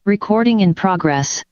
Recording in progress.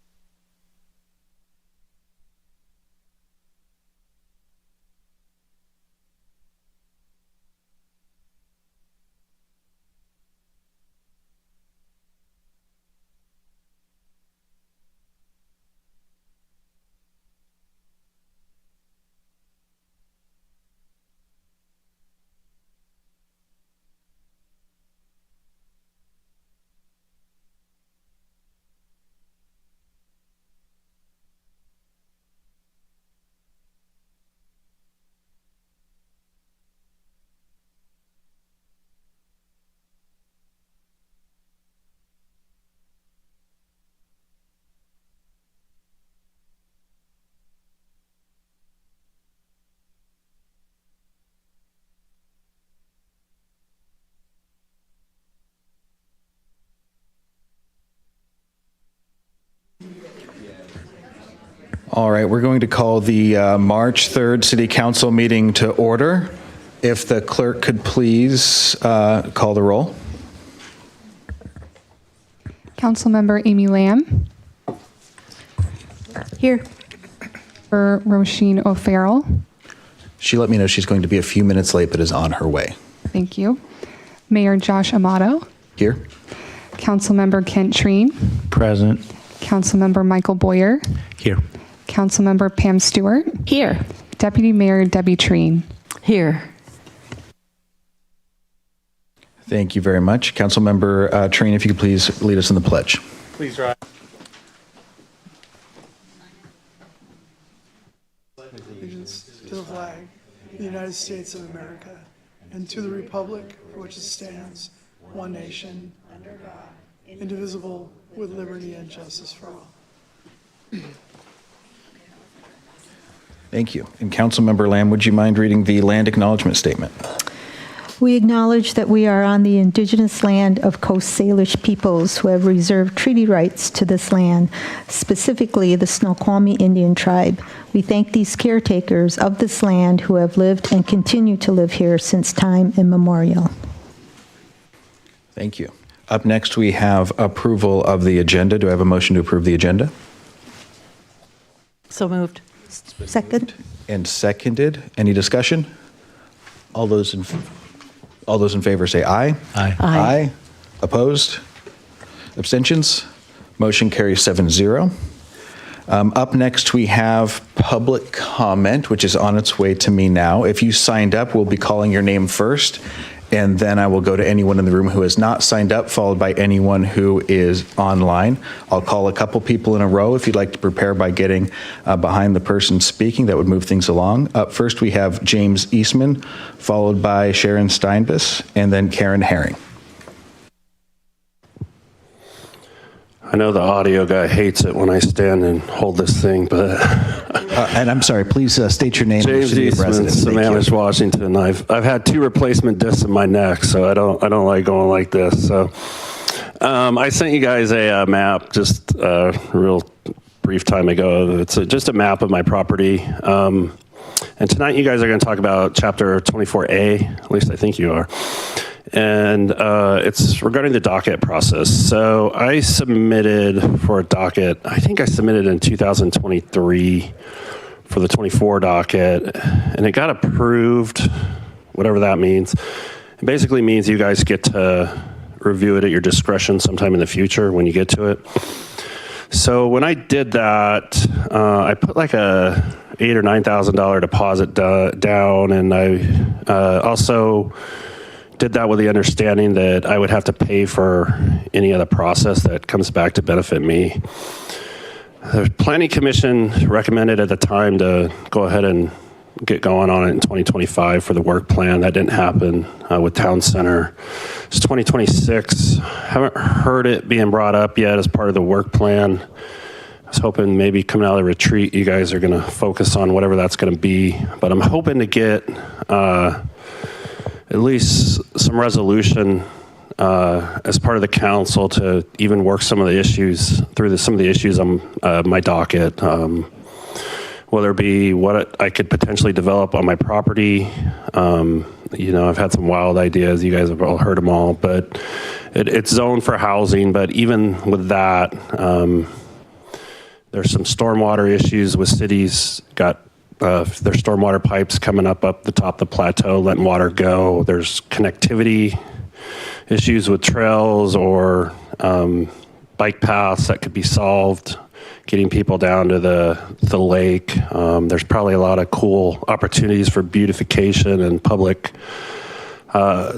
All right, we're going to call the March 3rd City Council meeting to order. If the clerk could please call the roll. Councilmember Amy Lamb. Here. For Roisin O'Farrell. She let me know she's going to be a few minutes late, but is on her way. Thank you. Mayor Josh Amato. Here. Councilmember Kent Treen. Present. Councilmember Michael Boyer. Here. Councilmember Pam Stewart. Here. Deputy Mayor Debbie Treen. Here. Thank you very much. Councilmember Treen, if you could please lead us in the pledge. Please rise. Allegiance to the flag of the United States of America and to the republic for which it stands, one nation, under God, indivisible, with liberty and justice for all. Thank you. And Councilmember Lamb, would you mind reading the land acknowledgement statement? We acknowledge that we are on the indigenous land of Coast Salish peoples who have reserved treaty rights to this land, specifically the Snoqualmie Indian tribe. We thank these caretakers of this land who have lived and continue to live here since time immemorial. Thank you. Up next, we have approval of the agenda. Do I have a motion to approve the agenda? So moved. Second. And seconded. Any discussion? All those in favor say aye. Aye. Aye. Opposed? Abstentions? Motion carries 7-0. Up next, we have public comment, which is on its way to me now. If you signed up, we'll be calling your name first, and then I will go to anyone in the room who has not signed up, followed by anyone who is online. I'll call a couple people in a row. If you'd like to prepare by getting behind the person speaking, that would move things along. Up first, we have James Eastman, followed by Sharon Steinbus, and then Karen Herring. I know the audio guy hates it when I stand and hold this thing, but and I'm sorry, please state your name. James Eastman, Sammamish, Washington. I've had 2 replacement discs in my neck, so I don't like going like this. So I sent you guys a map just a real brief time ago. It's just a map of my property. And tonight you guys are going to talk about Chapter 24A. At least I think you are. And it's regarding the docket process. So I submitted for a docket, I think I submitted in 2023 for the 24 docket, and it got approved, whatever that means. It basically means you guys get to review it at your discretion sometime in the future when you get to it. So when I did that, I put like a $8,000 or $9,000 deposit down, and I also did that with the understanding that I would have to pay for any other process that comes back to benefit me. The Planning Commission recommended at the time to go ahead and get going on it in 2025 for the work plan. That didn't happen with Town Center. It's 2026. Haven't heard it being brought up yet as part of the work plan. I was hoping maybe coming out of the retreat, you guys are going to focus on whatever that's going to be. But I'm hoping to get at least some resolution as part of the council to even work some of the issues through some of the issues on my docket, whether it be what I could potentially develop on my property, I've had some wild ideas. You guys have all heard them all, but it's zoned for housing. But even with that, there's some stormwater issues with cities. Got their stormwater pipes coming up the top of the plateau, letting water go. There's connectivity issues with trails or bike paths that could be solved, getting people down to the lake. There's probably a lot of cool opportunities for beautification and public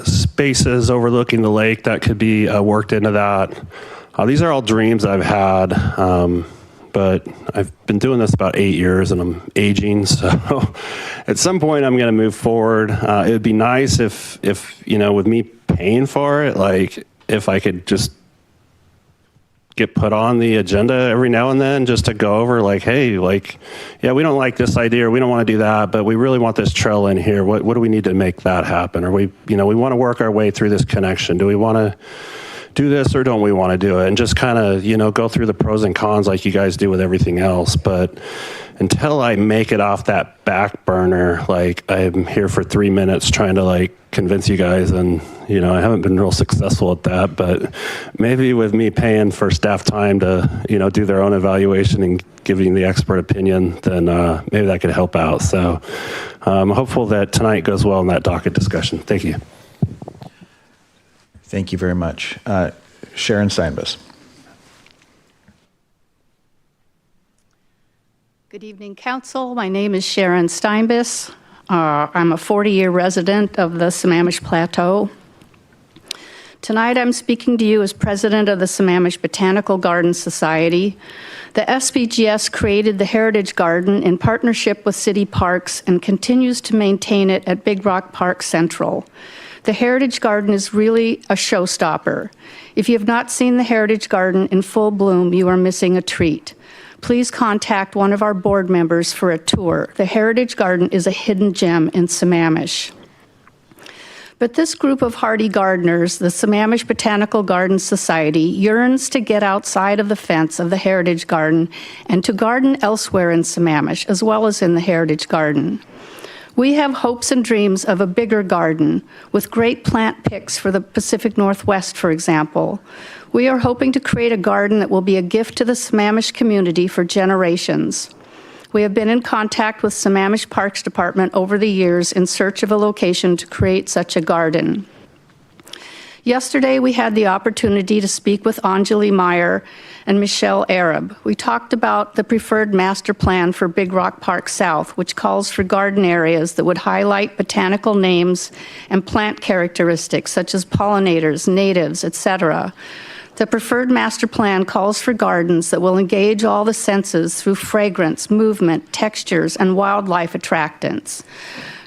spaces overlooking the lake that could be worked into that. These are all dreams I've had, but I've been doing this about 8 years and I'm aging. So at some point I'm going to move forward. It would be nice if, with me paying for it, like if I could just get put on the agenda every now and then just to go over like, hey, like, yeah, we don't like this idea or we don't want to do that, but we really want this trail in here. What do we need to make that happen? Or we want to work our way through this connection. Do we want to do this or don't we want to do it? And just kind of, go through the pros and cons like you guys do with everything else. But until I make it off that back burner, like I'm here for 3 minutes trying to like convince you guys, and I haven't been real successful at that, but maybe with me paying for staff time to do their own evaluation and giving the expert opinion, then maybe that could help out. So I'm hopeful that tonight goes well in that docket discussion. Thank you. Thank you very much. Sharon Steinbus. Good evening, Council. My name is Sharon Steinbus. I'm a 40-year resident of the Sammamish Plateau. Tonight, I'm speaking to you as president of the Sammamish Botanical Garden Society. The SBGS created the Heritage Garden in partnership with City Parks and continues to maintain it at Big Rock Park Central. The Heritage Garden is really a showstopper. If you have not seen the Heritage Garden in full bloom, you are missing a treat. Please contact one of our board members for a tour. The Heritage Garden is a hidden gem in Sammamish. But this group of hardy gardeners, the Sammamish Botanical Garden Society, yearns to get outside of the fence of the Heritage Garden and to garden elsewhere in Sammamish, as well as in the Heritage Garden. We have hopes and dreams of a bigger garden with great plant picks for the Pacific Northwest, for example. We are hoping to create a garden that will be a gift to the Sammamish community for generations. We have been in contact with Sammamish Parks Department over the years in search of a location to create such a garden. Yesterday, we had the opportunity to speak with Anjali Meyer and Michelle Arab. We talked about the preferred master plan for Big Rock Park South, which calls for garden areas that would highlight botanical names and plant characteristics such as pollinators, natives, etc. The preferred master plan calls for gardens that will engage all the senses through fragrance, movement, textures, and wildlife attractants.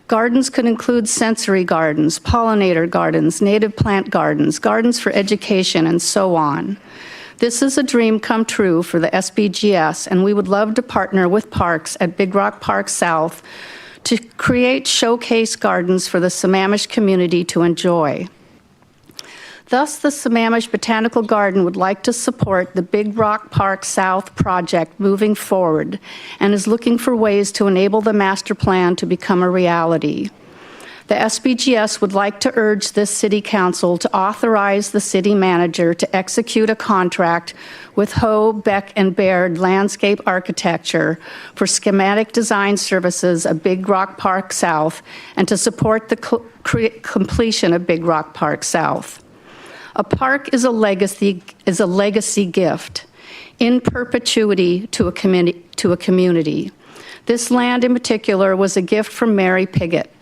Gardens could include sensory gardens, pollinator gardens, native plant gardens, gardens for education, and so on. This is a dream come true for the SBGS, and we would love to partner with Parks at Big Rock Park South to create showcase gardens for the Sammamish community to enjoy. Thus, the Sammamish Botanical Garden would like to support the Big Rock Park South project moving forward and is looking for ways to enable the master plan to become a reality. The SBGS would like to urge this City Council to authorize the City Manager to execute a contract with Ho, Beck, and Baird Landscape Architecture for schematic design services of Big Rock Park South and to support the completion of Big Rock Park South. A park is a legacy gift in perpetuity to a community. This land in particular was a gift from Mary Piggott.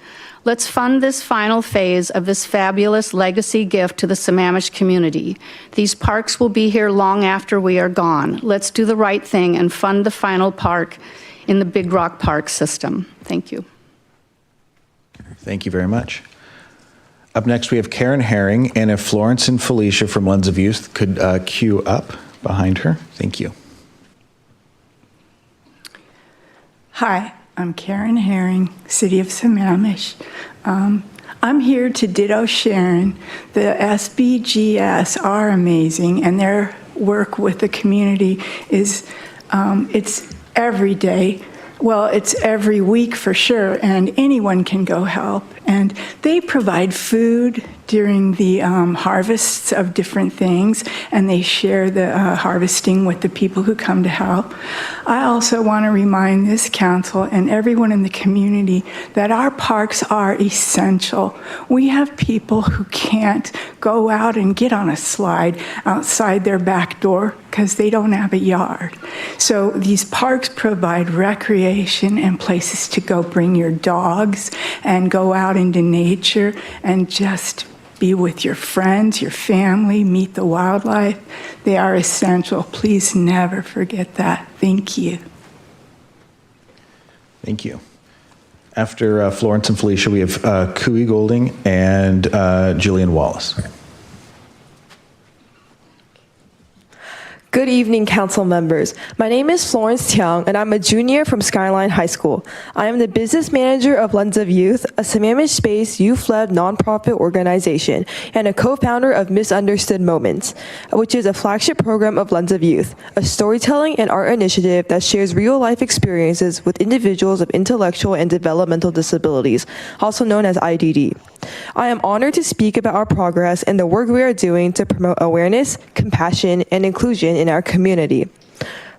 Let's fund this final phase of this fabulous legacy gift to the Sammamish community. These parks will be here long after we are gone. Let's do the right thing and fund the final park in the Big Rock Park system. Thank you. Thank you very much. Up next, we have Karen Herring, and if Florence and Felicia from Lens of Youth could queue up behind her. Thank you. Hi, I'm Karen Herring, City of Sammamish. I'm here to ditto Sharon. The SBGS are amazing, and their work with the community is, it's every day. Well, it's every week for sure, and anyone can go help. And they provide food during the harvests of different things, and they share the harvesting with the people who come to help. I also want to remind this council and everyone in the community that our parks are essential. We have people who can't go out and get on a slide outside their back door because they don't have a yard. So these parks provide recreation and places to go bring your dogs and go out into nature and just be with your friends, your family, meet the wildlife. They are essential. Please never forget that. Thank you. Thank you. After Florence and Felicia, we have Cooey Golding and Jillian Wallace. Good evening, council members. My name is Florence Tiang, and I'm a junior from Skyline High School. I am the business manager of Lens of Youth, a Sammamish-based youth-led nonprofit organization, and a co-founder of Misunderstood Moments, which is a flagship program of Lens of Youth, a storytelling and art initiative that shares real-life experiences with individuals of intellectual and developmental disabilities, also known as IDD. I am honored to speak about our progress and the work we are doing to promote awareness, compassion, and inclusion in our community.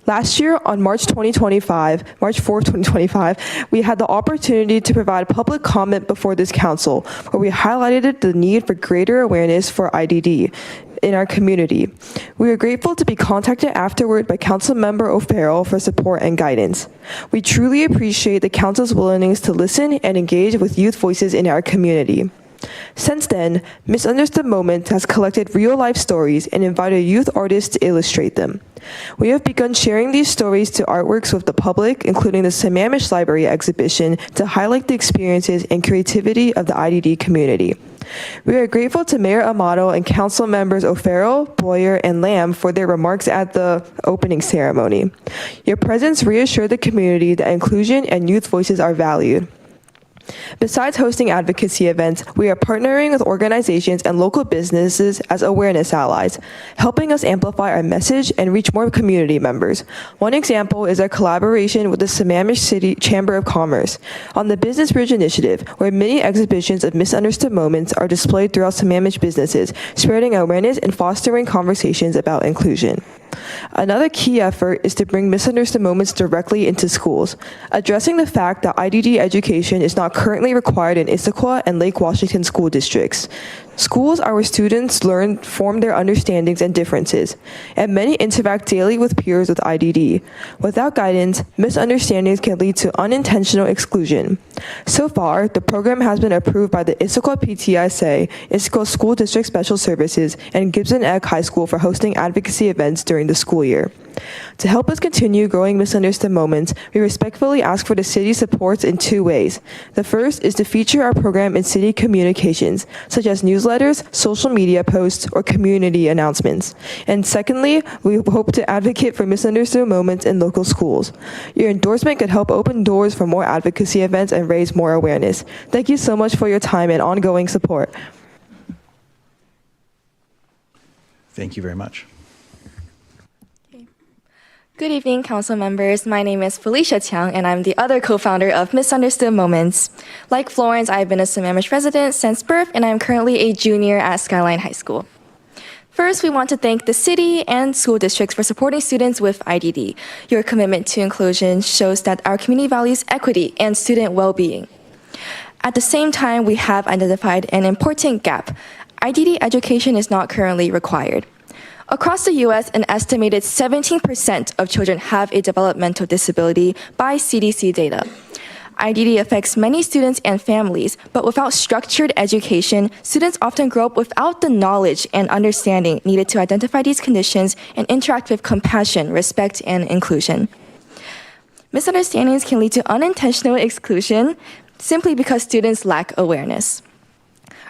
Last year, on March 4th, 2025, we had the opportunity to provide public comment before this council, where we highlighted the need for greater awareness for IDD in our community. We are grateful to be contacted afterward by Councilmember O'Farrell for support and guidance. We truly appreciate the council's willingness to listen and engage with youth voices in our community. Since then, Misunderstood Moments has collected real-life stories and invited youth artists to illustrate them. We have begun sharing these stories to artworks with the public, including the Sammamish Library exhibition, to highlight the experiences and creativity of the IDD community. We are grateful to Mayor Amato and Council members O'Farrell, Boyer, and Lamb for their remarks at the opening ceremony. Your presence reassured the community that inclusion and youth voices are valued. Besides hosting advocacy events, we are partnering with organizations and local businesses as awareness allies, helping us amplify our message and reach more community members. One example is our collaboration with the Sammamish City Chamber of Commerce on the Business Bridge Initiative, where many exhibitions of misunderstood moments are displayed throughout Sammamish businesses, spreading awareness and fostering conversations about inclusion. Another key effort is to bring misunderstood moments directly into schools, addressing the fact that IDD education is not currently required in Issaquah and Lake Washington school districts. Schools are where students form their understandings and differences, and many interact daily with peers with IDD. Without guidance, misunderstandings can lead to unintentional exclusion. So far, the program has been approved by the Issaquah PTSA, Issaquah School District Special Services, and Gibson Egg High School for hosting advocacy events during the school year. To help us continue growing misunderstood moments, we respectfully ask for the city's supports in two ways. The first is to feature our program in city communications, such as newsletters, social media posts, or community announcements. And secondly, we hope to advocate for misunderstood moments in local schools. Your endorsement could help open doors for more advocacy events and raise more awareness. Thank you so much for your time and ongoing support. Thank you very much. Good evening, council members. My name is Felicia Tiang, and I'm the other co-founder of Misunderstood Moments. Like Florence, I've been a Sammamish resident since birth, and I'm currently a junior at Skyline High School. First, we want to thank the city and school districts for supporting students with IDD. Your commitment to inclusion shows that our community values equity and student well-being. At the same time, we have identified an important gap. IDD education is not currently required. Across the U.S., an estimated 17% of children have a developmental disability by CDC data. IDD affects many students and families, but without structured education, students often grow up without the knowledge and understanding needed to identify these conditions and interact with compassion, respect, and inclusion. Misunderstandings can lead to unintentional exclusion simply because students lack awareness.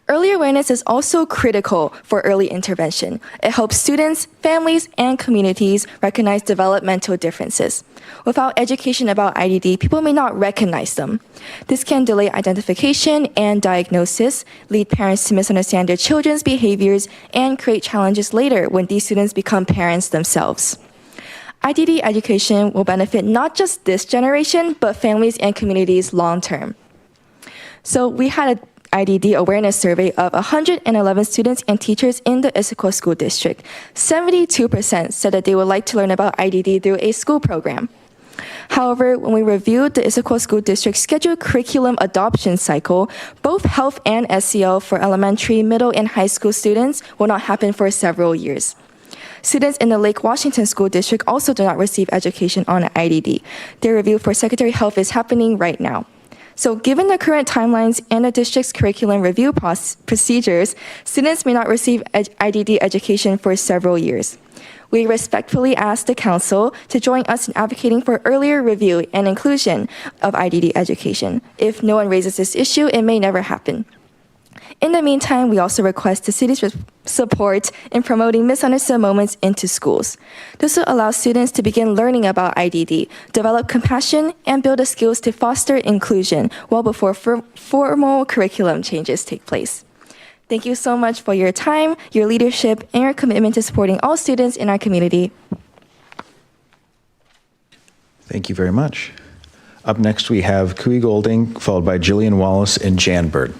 Early awareness is also critical for early intervention. It helps students, families, and communities recognize developmental differences. Without education about IDD, people may not recognize them. This can delay identification and diagnosis, lead parents to misunderstand their children's behaviors, and create challenges later when these students become parents themselves. IDD education will benefit not just this generation, but families and communities long term. So we had an IDD awareness survey of 111 students and teachers in the Issaquah School District, 72% said that they would like to learn about IDD through a school program. However, when we reviewed the Issaquah School District's scheduled curriculum adoption cycle, both health and SEL for elementary, middle, and high school students will not happen for several years. Students in the Lake Washington School District also do not receive education on IDD. Their review for Secretary of Health is happening right now. So given the current timelines and the district's curriculum review procedures, students may not receive IDD education for several years. We respectfully ask the Council to join us in advocating for earlier review and inclusion of IDD education. If no one raises this issue, it may never happen. In the meantime, we also request the city's support in promoting misunderstood moments into schools. This will allow students to begin learning about IDD, develop compassion, and build the skills to foster inclusion well before formal curriculum changes take place. Thank you so much for your time, your leadership, and your commitment to supporting all students in our community. Thank you very much. Up next, we have Cooey Golding, followed by Jillian Wallace and Jan Bird.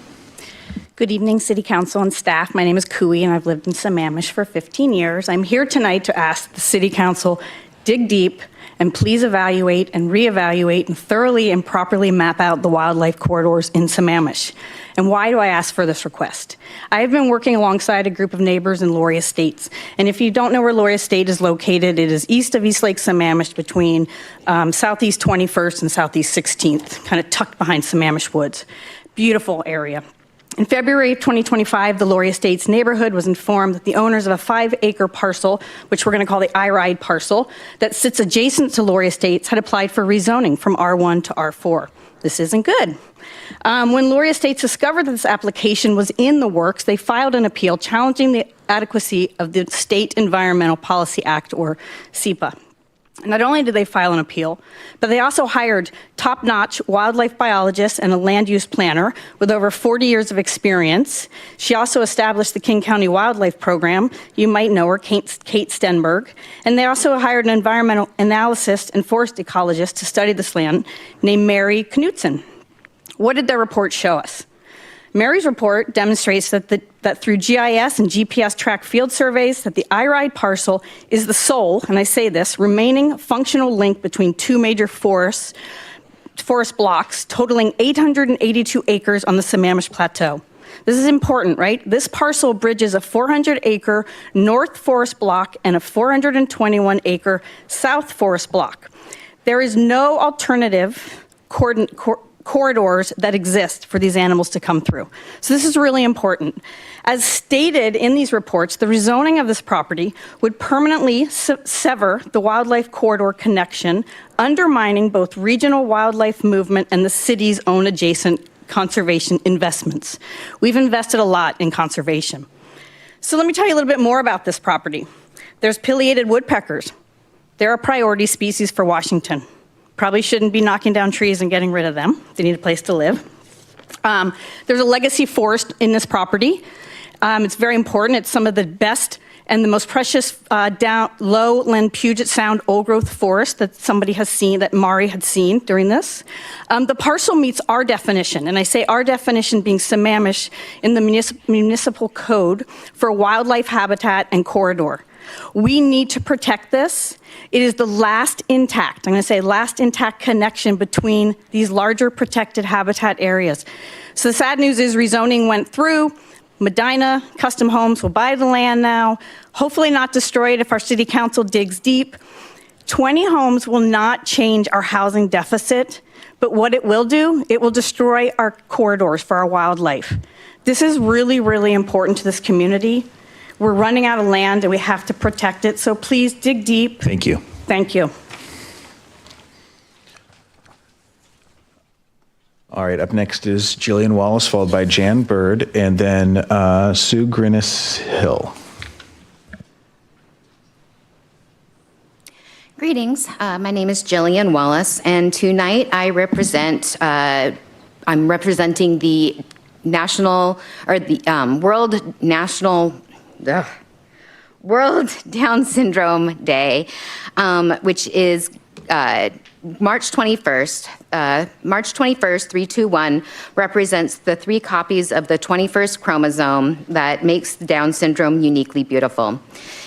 Good evening, City Council and staff. My name is Cooey, and I've lived in Sammamish for 15 years. I'm here tonight to ask the City Council dig deep and please evaluate and reevaluate and thoroughly and properly map out the wildlife corridors in Sammamish. And why do I ask for this request? I have been working alongside a group of neighbors in Laurie Estates. And if you don't know where Laurie Estate is located, it is east of East Lake Sammamish between Southeast 21st and Southeast 16th, kind of tucked behind Sammamish Woods. Beautiful area. In February of 2025, the Laurie Estates neighborhood was informed that the owners of a 5-acre parcel, which we're going to call the I-Ride parcel, that sits adjacent to Laurie Estates, had applied for rezoning from R1 to R4. This isn't good. When Laurie Estates discovered that this application was in the works, they filed an appeal challenging the adequacy of the State Environmental Policy Act, or SEPA. Not only did they file an appeal, but they also hired top-notch wildlife biologists and a land use planner with over 40 years of experience. She also established the King County Wildlife Program. You might know her, Kate Stenberg. And they also hired an environmental analyst and forest ecologist to study this land named Mary Knutson. What did their report show us? Mary's report demonstrates that through GIS and GPS track field surveys that the I-Ride parcel is the sole, and I say this, remaining functional link between two major forest blocks totaling 882 acres on the Sammamish Plateau. This is important, right? This parcel bridges a 400-acre north forest block and a 421-acre south forest block. There is no alternative corridors that exist for these animals to come through. So this is really important. As stated in these reports, the rezoning of this property would permanently sever the wildlife corridor connection, undermining both regional wildlife movement and the city's own adjacent conservation investments. We've invested a lot in conservation. So let me tell you a little bit more about this property. There's pileated woodpeckers. They're a priority species for Washington. Probably shouldn't be knocking down trees and getting rid of them. They need a place to live. There's a legacy forest in this property. It's very important. It's some of the best and the most precious lowland Puget Sound old-growth forest that somebody has seen, that Mari had seen during this. The parcel meets our definition, and I say our definition being Sammamish in the municipal code for wildlife habitat and corridor. We need to protect this. It is the last intact, I'm going to say last intact connection between these larger protected habitat areas. So the sad news is rezoning went through. Medina Custom Homes will buy the land now, hopefully not destroy it if our city council digs deep. 20 homes will not change our housing deficit, but what it will do, it will destroy our corridors for our wildlife. This is really, really important to this community. We're running out of land and we have to protect it, so please dig deep. Thank you. Thank you. All right, up next is Jillian Wallace, followed by Jan Bird, and then Sue Grinnis-Hill. Greetings, my name is Jillian Wallace, and tonight I'm representing the World Down Syndrome Day, which is March 21st, 321, represents the 3 copies of the 21st chromosome that makes Down syndrome uniquely beautiful.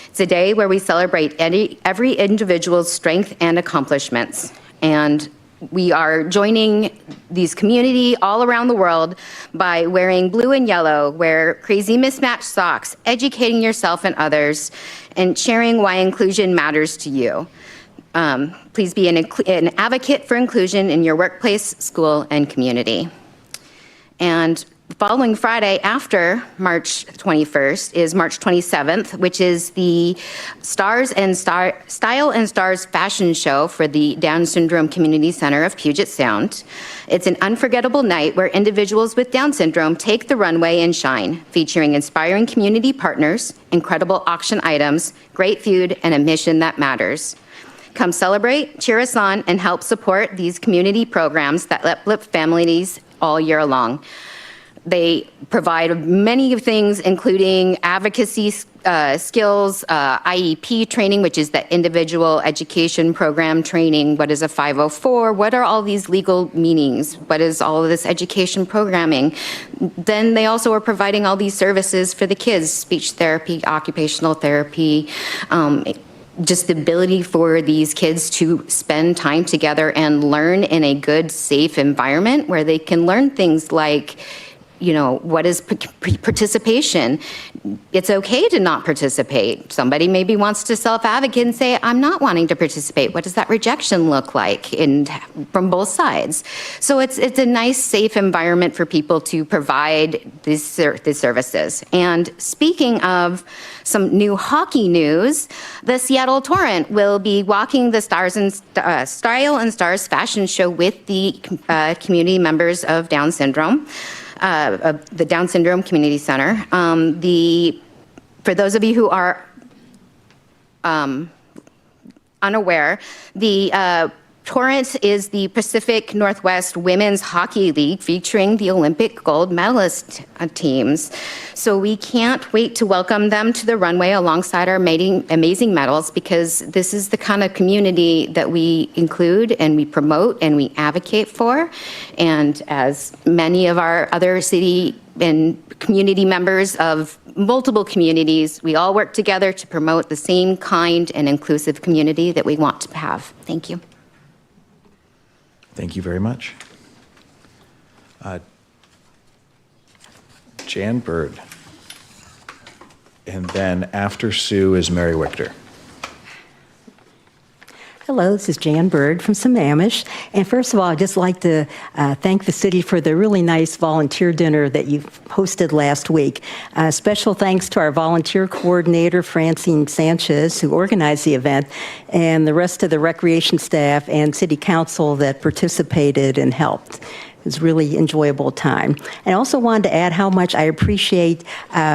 It's a day where we celebrate every individual's strength and accomplishments. And we are joining these community all around the world by wearing blue and yellow, wear crazy mismatched socks, educating yourself and others, and sharing why inclusion matters to you. Please be an advocate for inclusion in your workplace, school, and community. And the following Friday after March 21st is March 27th, which is the Style and Stars fashion show for the Down Syndrome Community Center of Puget Sound. It's an unforgettable night where individuals with Down syndrome take the runway and shine, featuring inspiring community partners, incredible auction items, great food, and a mission that matters. Come celebrate, cheer us on, and help support these community programs that uplift families all year long. They provide many things, including advocacy skills, IEP training, which is the individual education program training. What is a 504? What are all these legal meanings? What is all of this education programming? Then they also are providing all these services for the kids, speech therapy, occupational therapy, just the ability for these kids to spend time together and learn in a good, safe environment where they can learn things like, you know, what is participation? It's okay to not participate. Somebody maybe wants to self-advocate and say, I'm not wanting to participate. What does that rejection look like from both sides? So it's a nice, safe environment for people to provide these services. And speaking of some new hockey news, the Seattle Torrent will be walking the Style and Stars fashion show with the community members of Down syndrome. Of the Down Syndrome Community Center. For those of you who are unaware, the Torrent is the Pacific Northwest Women's Hockey League featuring the Olympic gold medalist teams. So we can't wait to welcome them to the runway alongside our amazing medals, because this is the kind of community that we include and we promote and we advocate for. And as many of our other city and community members of multiple communities, we all work together to promote the same kind and inclusive community that we want to have. Thank you. Thank you very much. Jan Bird. And then after Sue is Mary Wichter. Hello, this is Jan Bird from Sammamish. And first of all, I'd just like to thank the city for the really nice volunteer dinner that you hosted last week. Special thanks to our volunteer coordinator, Francine Sanchez, who organized the event, and the rest of the recreation staff and city council that participated and helped. It was a really enjoyable time. I also wanted to add how much I appreciate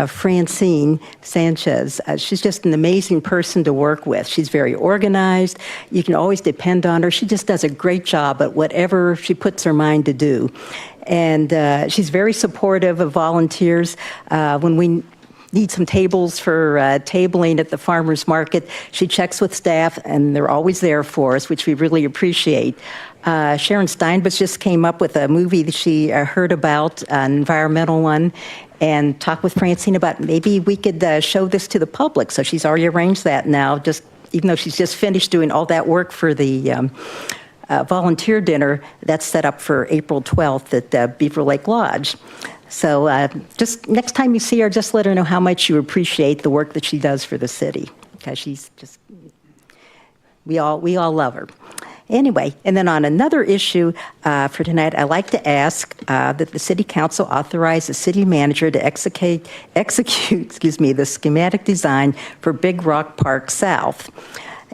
Francine Sanchez. She's just an amazing person to work with. She's very organized. You can always depend on her. She just does a great job at whatever she puts her mind to do. And she's very supportive of volunteers. When we need some tables for tabling at the farmer's market, she checks with staff, and they're always there for us, which we really appreciate. Sharon Steinbus just came up with a movie that she heard about, an environmental one, and talked with Francine about maybe we could show this to the public. So she's already arranged that now, just even though she's just finished doing all that work for the volunteer dinner. That's set up for April 12th at Beaver Lake Lodge. So just next time you see her, just let her know how much you appreciate the work that she does for the city, because she's just, we all love her. Anyway, and then on another issue for tonight, I'd like to ask that the City Council authorize the city manager to execute the schematic design for Big Rock Park South.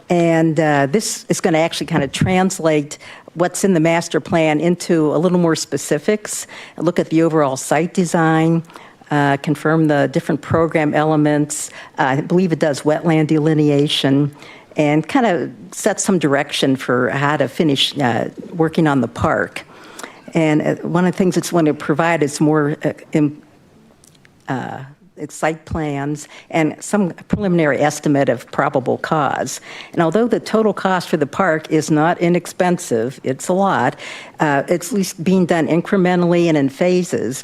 And this is going to actually kind of translate what's in the master plan into a little more specifics, look at the overall site design, confirm the different program elements. I believe it does wetland delineation, and kind of set some direction for how to finish working on the park. And one of the things it's going to provide is more site plans, and some preliminary estimate of probable cause. And although the total cost for the park is not inexpensive, it's a lot, it's at least being done incrementally and in phases.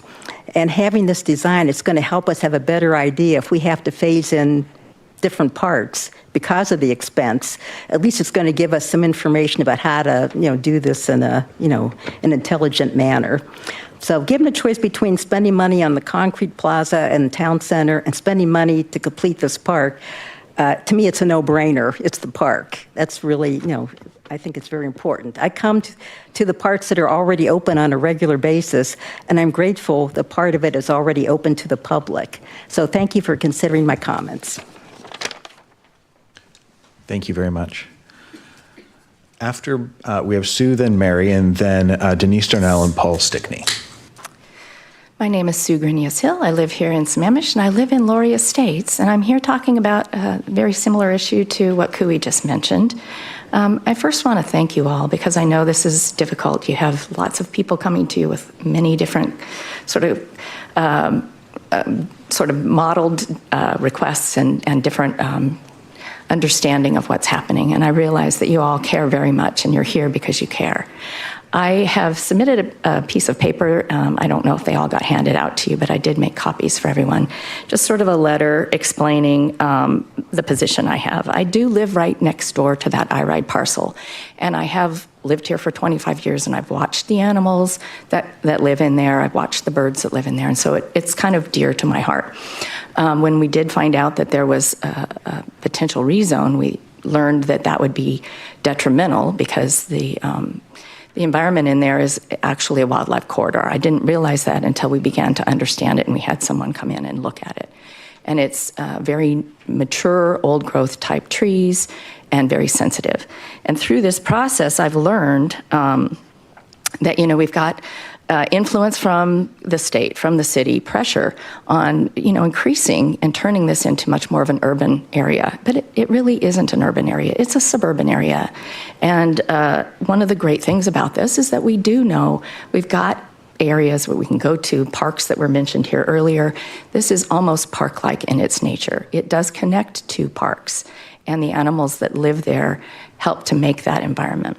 And having this design, it's going to help us have a better idea if we have to phase in different parts because of the expense. At least it's going to give us some information about how to, do this in a, an intelligent manner. So given a choice between spending money on the concrete plaza and town center and spending money to complete this park, to me it's a no-brainer. It's the park. That's really, I think it's very important. I come to the parts that are already open on a regular basis, and I'm grateful that part of it is already open to the public. So thank you for considering my comments. Thank you very much. After we have Sue, then Mary, and then Denise Darnell and Paul Stickney. My name is Sue Grenius-Hill. I live here in Sammamish, and I live in Laurie Estates, and I'm here talking about a very similar issue to what Cooey just mentioned. I first want to thank you all because I know this is difficult. You have lots of people coming to you with many different sort of modeled requests and different understanding of what's happening, and I realize that you all care very much, and you're here because you care. I have submitted a piece of paper. I don't know if they all got handed out to you, but I did make copies for everyone. Just sort of a letter explaining the position I have. I do live right next door to that I-Ride parcel, and I have lived here for 25 years, and I've watched the animals that live in there. I've watched the birds that live in there, and so it's kind of dear to my heart. When we did find out that there was a potential rezone, we learned that would be detrimental because the environment in there is actually a wildlife corridor. I didn't realize that until we began to understand it and we had someone come in and look at it. And it's very mature, old-growth type trees and very sensitive. And through this process, I've learned that, we've got influence from the state, from the city, pressure on, increasing and turning this into much more of an urban area. But it really isn't an urban area. It's a suburban area. And one of the great things about this is that we do know we've got areas where we can go to, parks that were mentioned here earlier. This is almost park-like in its nature. It does connect to parks, and the animals that live there help to make that environment.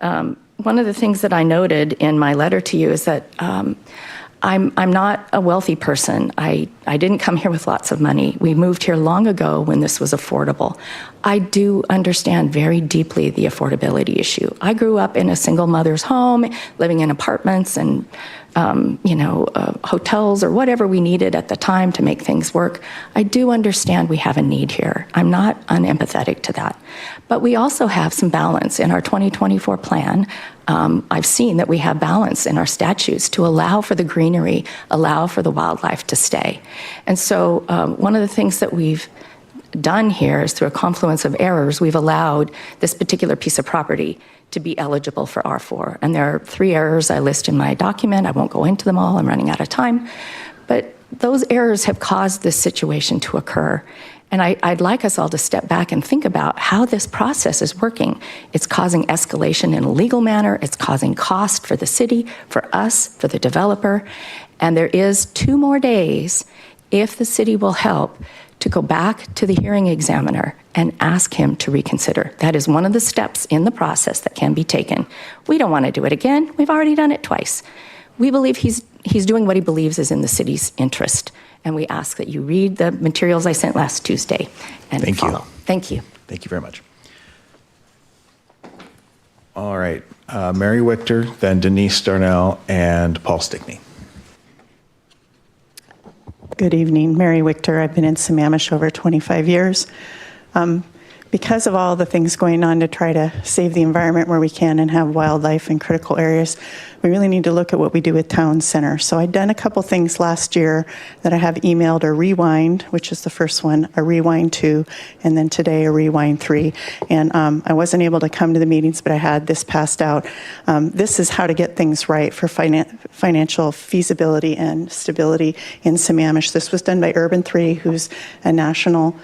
One of the things that I noted in my letter to you is that I'm not a wealthy person. I didn't come here with lots of money. We moved here long ago when this was affordable. I do understand very deeply the affordability issue. I grew up in a single mother's home, living in apartments and hotels or whatever we needed at the time to make things work. I do understand we have a need here. I'm not unempathetic to that. But we also have some balance in our 2024 plan. I've seen that we have balance in our statutes to allow for the greenery, allow for the wildlife to stay. And so one of the things that we've done here is through a confluence of errors, we've allowed this particular piece of property to be eligible for R4. And there are 3 errors I list in my document. I won't go into them all. I'm running out of time. But those errors have caused this situation to occur. And I'd like us all to step back and think about how this process is working. It's causing escalation in a legal manner. It's causing cost for the city, for us, for the developer. And there is 2 more days, if the city will help, to go back to the hearing examiner and ask him to reconsider. That is one of the steps in the process that can be taken. We don't want to do it again. We've already done it twice. We believe he's doing what he believes is in the city's interest. And we ask that you read the materials I sent last Tuesday and follow. Thank you. Thank you very much. All right. Mary Wichter, then Denise Darnell, and Paul Stickney. Good evening. Mary Wichter. I've been in Sammamish over 25 years. Because of all the things going on to try to save the environment where we can and have wildlife in critical areas, we really need to look at what we do with town center. So I'd done a couple things last year that I have emailed: a rewind, which is the first one, a rewind 2, and then today a rewind 3. And I wasn't able to come to the meetings, but I had this passed out. This is how to get things right for financial feasibility and stability in Sammamish. This was done by Urban 3, who's a national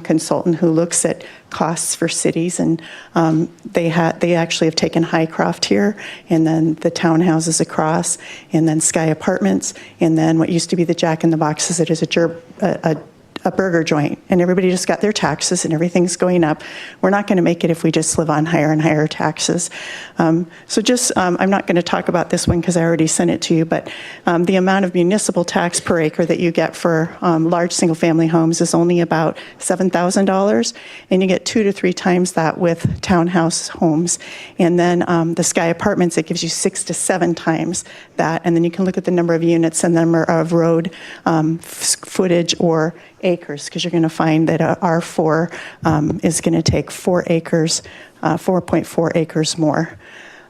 consultant who looks at costs for cities, and they actually have taken Highcroft here, and then the townhouses across, and then Sky Apartments, and then what used to be the Jack in the Boxes. It is a burger joint, and everybody just got their taxes and everything's going up. We're not going to make it if we just live on higher and higher taxes. I'm not going to talk about this one because I already sent it to you, but the amount of municipal tax per acre that you get for large single family homes is only about $7,000, and you get 2 to 3 times that with townhouse homes. And then the Sky Apartments, it gives you 6 to 7 times that, and then you can look at the number of units and the number of road footage or acres, because you're going to find that R4 is going to take 4 acres, 4.4 acres more.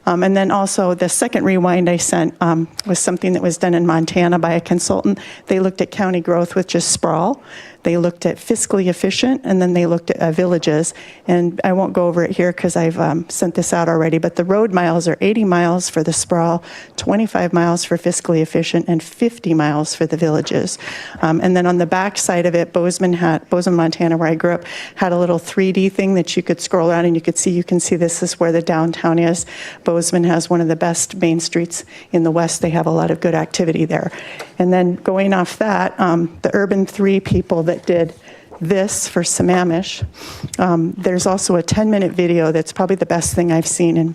And then also the second rewind I sent was something that was done in Montana by a consultant. They looked at county growth with just sprawl. They looked at fiscally efficient, and then they looked at villages. And I won't go over it here because I've sent this out already, but the road miles are 80 miles for the sprawl, 25 miles for fiscally efficient, and 50 miles for the villages. And then on the back side of it, Bozeman, Montana, where I grew up, had a little 3D thing that you could scroll around and you can see this is where the downtown is. Bozeman has one of the best main streets in the West. They have a lot of good activity there. And then going off that, the Urban 3 people that did this for Sammamish, there's also a 10-minute video that's probably the best thing I've seen in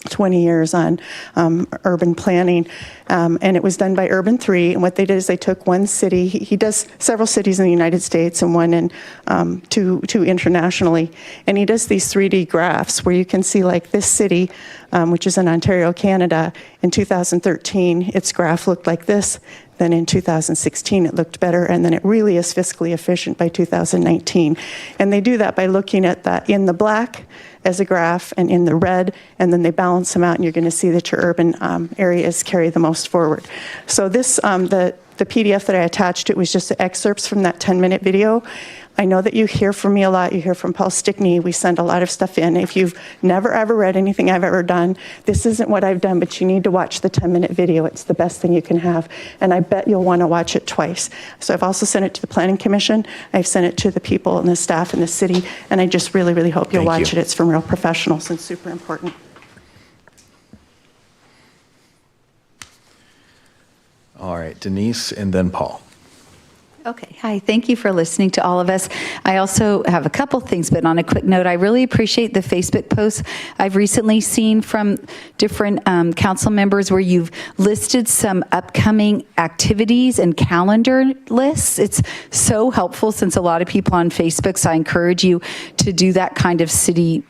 20 years on urban planning, and it was done by Urban 3. And what they did is they took one city. He does several cities in the United States and one in two internationally, and he does these 3D graphs where you can see like this city, which is in Ontario, Canada. In 2013, its graph looked like this. Then in 2016, it looked better, and then it really is fiscally efficient by 2019. And they do that by looking at that in the black as a graph and in the red, and then they balance them out, and you're going to see that your urban areas carry the most forward. So this, the PDF that I attached, it was just excerpts from that 10-minute video. I know that you hear from me a lot. You hear from Paul Stickney. We send a lot of stuff in. If you've never, ever read anything I've ever done, this isn't what I've done, but you need to watch the 10-minute video. It's the best thing you can have, and I bet you'll want to watch it twice. So I've also sent it to the Planning Commission. I've sent it to the people and the staff in the city, and I just really, really hope you'll watch it. It's from real professionals and super important. All right, Denise, and then Paul. Okay. Hi. Thank you for listening to all of us. I also have a couple things, but on a quick note, I really appreciate the Facebook posts I've recently seen from different council members where you've listed some upcoming activities and calendar lists. It's so helpful since a lot of people on Facebook, so I encourage you to do that kind of city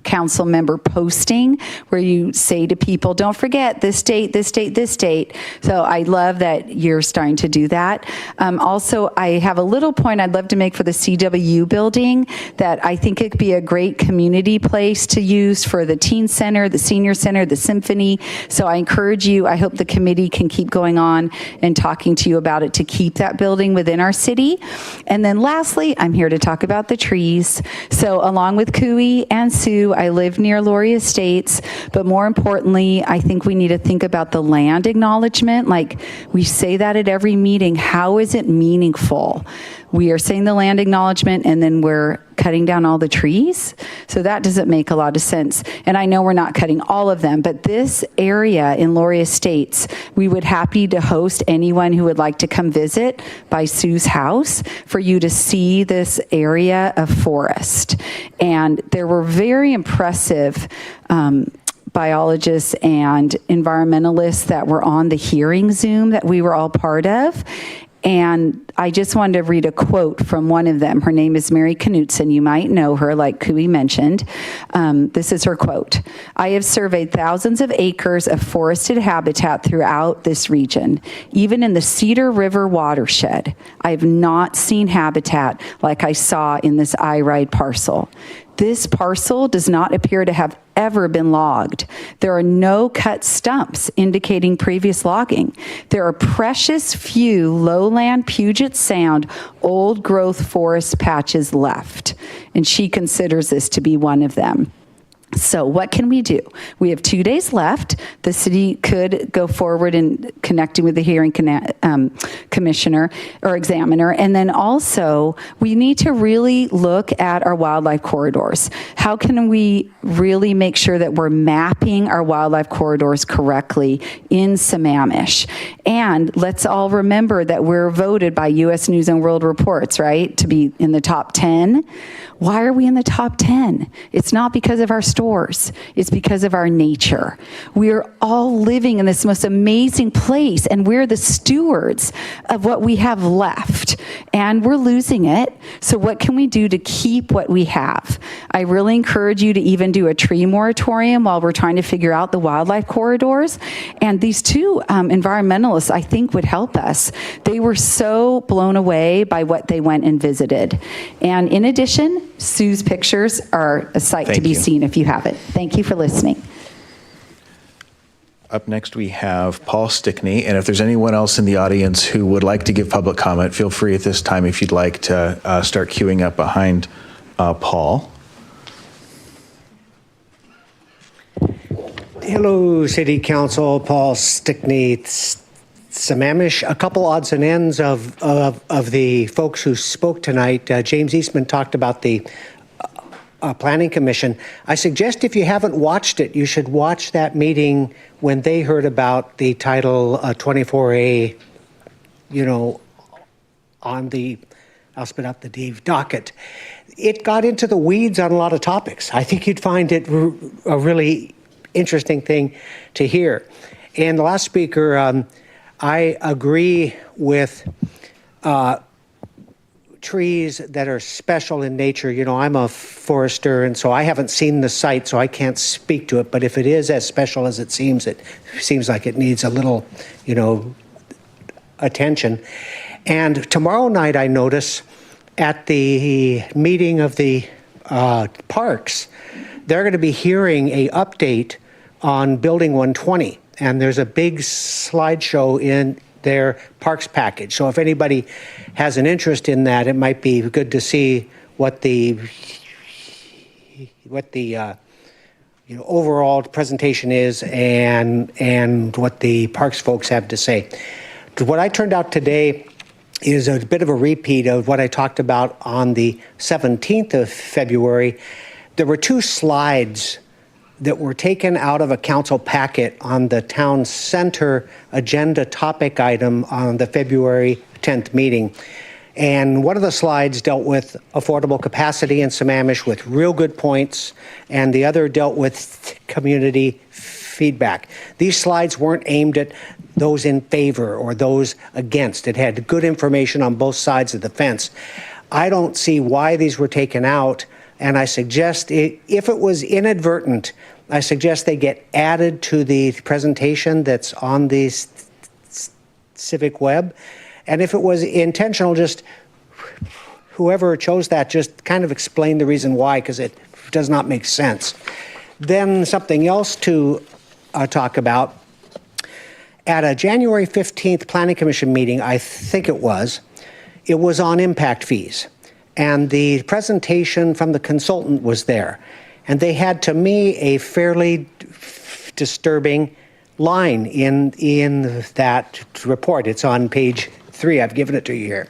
council member posting where you say to people, don't forget this date, this date, this date. So I love that you're starting to do that. Also, I have a little point I'd love to make for the CW building that I think it could be a great community place to use for the teen center, the senior center, the symphony. So I encourage you, I hope the committee can keep going on and talking to you about it to keep that building within our city. And then lastly, I'm here to talk about the trees. So along with Cooey and Sue, I live near Laurie Estates, but more importantly, I think we need to think about the land acknowledgement. Like we say that at every meeting, how is it meaningful? We are saying the land acknowledgement and then we're cutting down all the trees. So that doesn't make a lot of sense. And I know we're not cutting all of them, but this area in Laurie Estates, we would happy to host anyone who would like to come visit by Sue's house for you to see this area of forest. And there were very impressive biologists and environmentalists that were on the hearing Zoom that we were all part of. And I just wanted to read a quote from one of them. Her name is Mary Knutson. You might know her, like Cooey mentioned. This is her quote. I have surveyed thousands of acres of forested habitat throughout this region. Even in the Cedar River watershed, I have not seen habitat like I saw in this I-Ride parcel. This parcel does not appear to have ever been logged. There are no cut stumps indicating previous logging. There are precious few lowland Puget Sound old growth forest patches left, and she considers this to be one of them. So what can we do? We have 2 days left. The city could go forward in connecting with the hearing commissioner or examiner. And then also, we need to really look at our wildlife corridors. How can we really make sure that we're mapping our wildlife corridors correctly in Sammamish? And let's all remember that we're voted by U.S. News and World Reports, right, to be in the top 10. Why are we in the top 10? It's not because of our stores. It's because of our nature. We are all living in this most amazing place, and we're the stewards of what we have left, and we're losing it. So what can we do to keep what we have? I really encourage you to even do a tree moratorium while we're trying to figure out the wildlife corridors. And these two environmentalists, I think, would help us. They were so blown away by what they went and visited. And in addition, Sue's pictures are a sight to be seen if you haven't. Thank you for listening. Up next, we have Paul Stickney. And if there's anyone else in the audience who would like to give public comment, feel free at this time if you'd like to start queuing up behind Paul. Hello, City Council. Paul Stickney, Sammamish. A couple odds and ends of the folks who spoke tonight. James Eastman talked about the Planning Commission. I suggest if you haven't watched it, you should watch that meeting when they heard about the Title 24A, on the, I'll spit out the D docket. It got into the weeds on a lot of topics. I think you'd find it a really interesting thing to hear. And the last speaker, I agree with trees that are special in nature. I'm a forester, and so I haven't seen the site, so I can't speak to it. But if it is as special as it seems like it needs a little, attention. And tomorrow night, I notice at the meeting of the parks, they're going to be hearing a update on Building 120. And there's a big slideshow in their parks package. So if anybody has an interest in that, it might be good to see what the overall presentation is and what the parks folks have to say. What I turned out today is a bit of a repeat of what I talked about on the 17th of February. There were two slides that were taken out of a council packet on the town center agenda topic item on the February 10th meeting. And one of the slides dealt with affordable capacity in Sammamish with real good points, and the other dealt with community feedback. These slides weren't aimed at those in favor or those against. It had good information on both sides of the fence. I don't see why these were taken out. And I suggest, if it was inadvertent, I suggest they get added to the presentation that's on the Civic Web. And if it was intentional, just whoever chose that, just kind of explain the reason why, because it does not make sense. Then something else to talk about. At a January 15th Planning Commission meeting, I think it was on impact fees. And the presentation from the consultant was there. And they had, to me, a fairly disturbing line in that report. It's on page 3. I've given it to you here.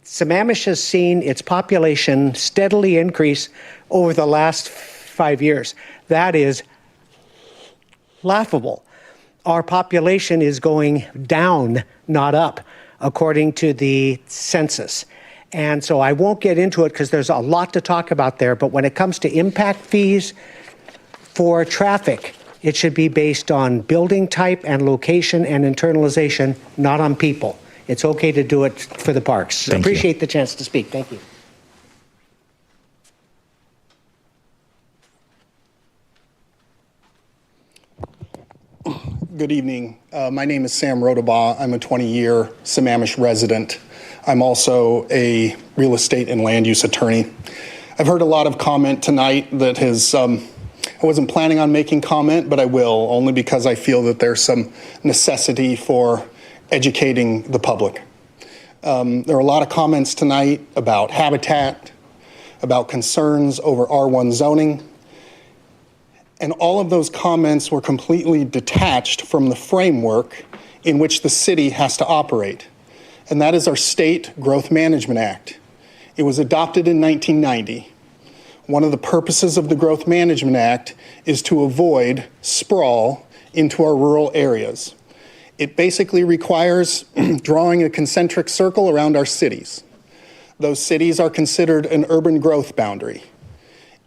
Sammamish has seen its population steadily increase over the last 5 years. That is laughable. Our population is going down, not up, according to the census. And so I won't get into it because there's a lot to talk about there. But when it comes to impact fees for traffic, it should be based on building type and location and internalization, not on people. It's okay to do it for the parks. Appreciate the chance to speak. Thank you. Good evening. My name is Sam Rodabaugh. I'm a 20-year Sammamish resident. I'm also a real estate and land use attorney. I've heard a lot of comment tonight that has, I wasn't planning on making comment, but I will, only because I feel that there's some necessity for educating the public. There are a lot of comments tonight about habitat, about concerns over R1 zoning, And all of those comments were completely detached from the framework in which the city has to operate. And that is our State Growth Management Act. It was adopted in 1990. One of the purposes of the Growth Management Act is to avoid sprawl into our rural areas. It basically requires drawing a concentric circle around our cities. Those cities are considered an urban growth boundary.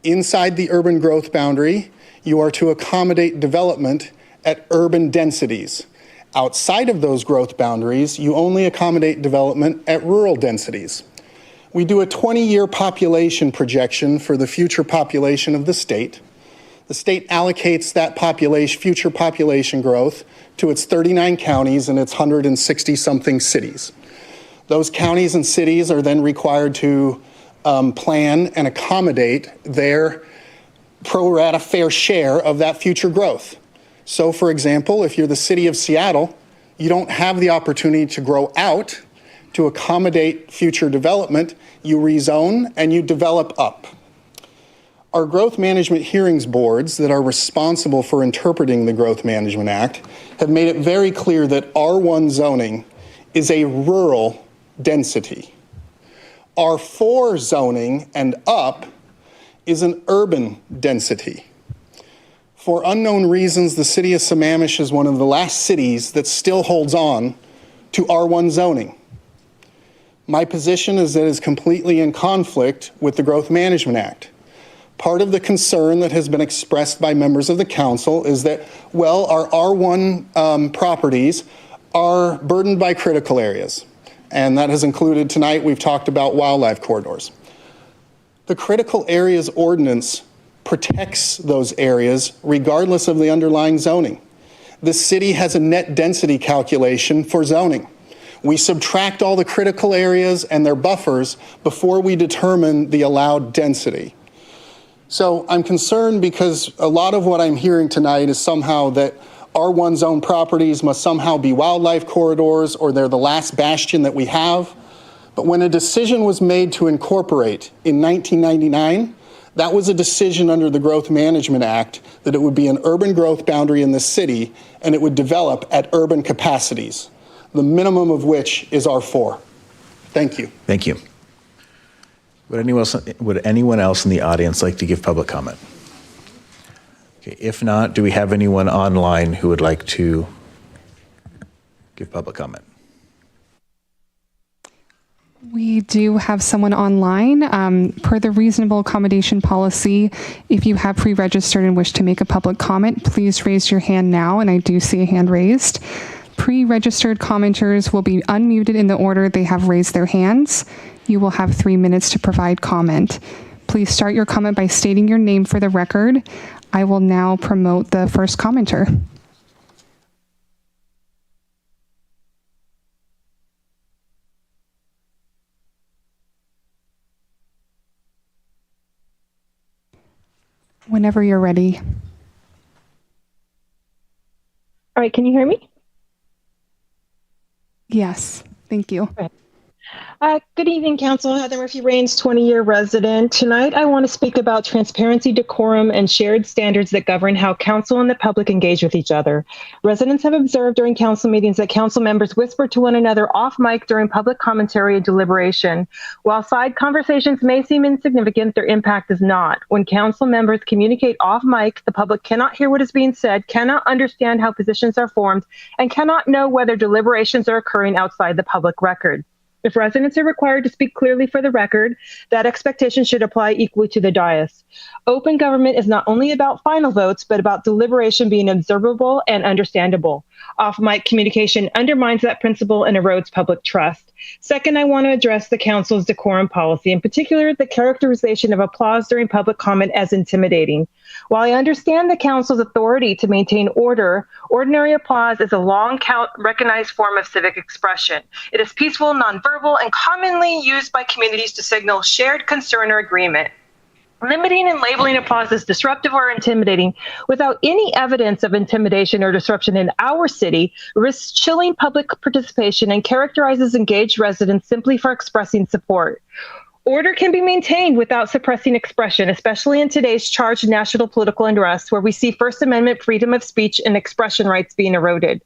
Inside the urban growth boundary, you are to accommodate development at urban densities. Outside of those growth boundaries, you only accommodate development at rural densities. We do a 20-year population projection for the future population of the state. The state allocates that future population growth to its 39 counties and its 160-something cities. Those counties and cities are then required to plan and accommodate their pro rata fair share of that future growth. So, for example, if you're the city of Seattle, you don't have the opportunity to grow out to accommodate future development. You rezone and you develop up. Our growth management hearings boards that are responsible for interpreting the Growth Management Act have made it very clear that R1 zoning is a rural density. R4 zoning and up is an urban density. For unknown reasons, the city of Sammamish is one of the last cities that still holds on to R1 zoning. My position is that it is completely in conflict with the Growth Management Act. Part of the concern that has been expressed by members of the council is that, well, our R1 properties are burdened by critical areas. And that has included tonight, we've talked about wildlife corridors. The critical areas ordinance protects those areas regardless of the underlying zoning. The city has a net density calculation for zoning. We subtract all the critical areas and their buffers before we determine the allowed density. So I'm concerned because a lot of what I'm hearing tonight is somehow that R1 zone properties must somehow be wildlife corridors or they're the last bastion that we have. But when a decision was made to incorporate in 1999, that was a decision under the Growth Management Act that it would be an urban growth boundary in the city and it would develop at urban capacities, the minimum of which is R4. Thank you. Thank you. Would anyone else in the audience like to give public comment? Okay, if not, do we have anyone online who would like to give public comment? We do have someone online. Per the reasonable accommodation policy, if you have pre-registered and wish to make a public comment, please raise your hand now, and I do see a hand raised. Pre-registered commenters will be unmuted in the order they have raised their hands. You will have 3 minutes to provide comment. Please start your comment by stating your name for the record. I will now promote the first commenter. Whenever you're ready. All right, can you hear me? Yes, thank you. Okay. Good evening, Council. Heather Murphy-Raines, 20-year resident. Tonight, I want to speak about transparency, decorum, and shared standards that govern how Council and the public engage with each other. Residents have observed during Council meetings that Council members whisper to one another off mic during public commentary and deliberation. While side conversations may seem insignificant, their impact is not. When Council members communicate off mic, the public cannot hear what is being said, cannot understand how positions are formed, and cannot know whether deliberations are occurring outside the public record. If residents are required to speak clearly for the record, that expectation should apply equally to the dais. Open government is not only about final votes, but about deliberation being observable and understandable. Off-mic communication undermines that principle and erodes public trust. Second, I want to address the Council's decorum policy, in particular, the characterization of applause during public comment as intimidating. While I understand the Council's authority to maintain order, ordinary applause is a long-recognized form of civic expression. It is peaceful, nonverbal, and commonly used by communities to signal shared concern or agreement. Limiting and labeling applause as disruptive or intimidating without any evidence of intimidation or disruption in our city risks chilling public participation and characterizes engaged residents simply for expressing support. Order can be maintained without suppressing expression, especially in today's charged national political unrest, where we see First Amendment freedom of speech and expression rights being eroded.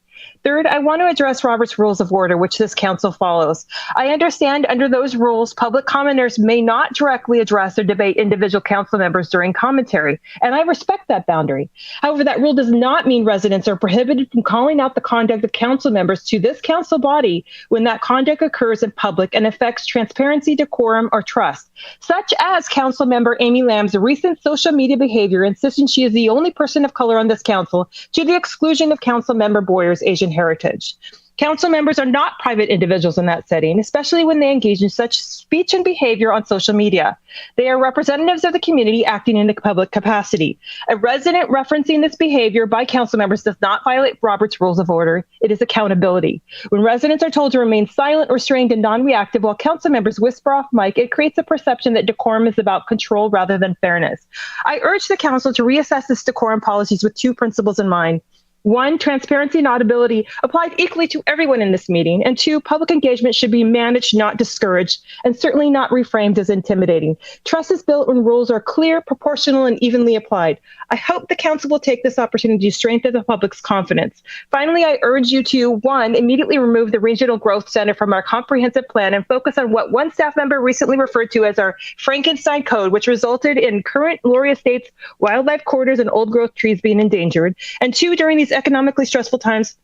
Third, I want to address Robert's Rules of Order, which this council follows. I understand under those rules, public commenters may not directly address or debate individual council members during commentary, and I respect that boundary. However, that rule does not mean residents are prohibited from calling out the conduct of council members to this council body when that conduct occurs in public and affects transparency, decorum, or trust, such as council member Amy Lamb's recent social media behavior, insisting she is the only person of color on this council to the exclusion of council member Boyer's Asian heritage. Council members are not private individuals in that setting, especially when they engage in such speech and behavior on social media. They are representatives of the community acting in a public capacity. A resident referencing this behavior by council members does not violate Robert's Rules of Order. It is accountability. When residents are told to remain silent, restrained, and non-reactive while council members whisper off mic, it creates a perception that decorum is about control rather than fairness. I urge the council to reassess its decorum policies with two principles in mind. One, transparency and audibility applies equally to everyone in this meeting. And two, public engagement should be managed, not discouraged, and certainly not reframed as intimidating. Trust is built when rules are clear, proportional, and evenly applied. I hope the council will take this opportunity to strengthen the public's confidence. Finally, I urge you to, one, immediately remove the Regional Growth Center from our comprehensive plan and focus on what one staff member recently referred to as our Frankenstein Code, which resulted in current Lauria Estates wildlife corridors and old growth trees being endangered. And two, during these economically stressful times,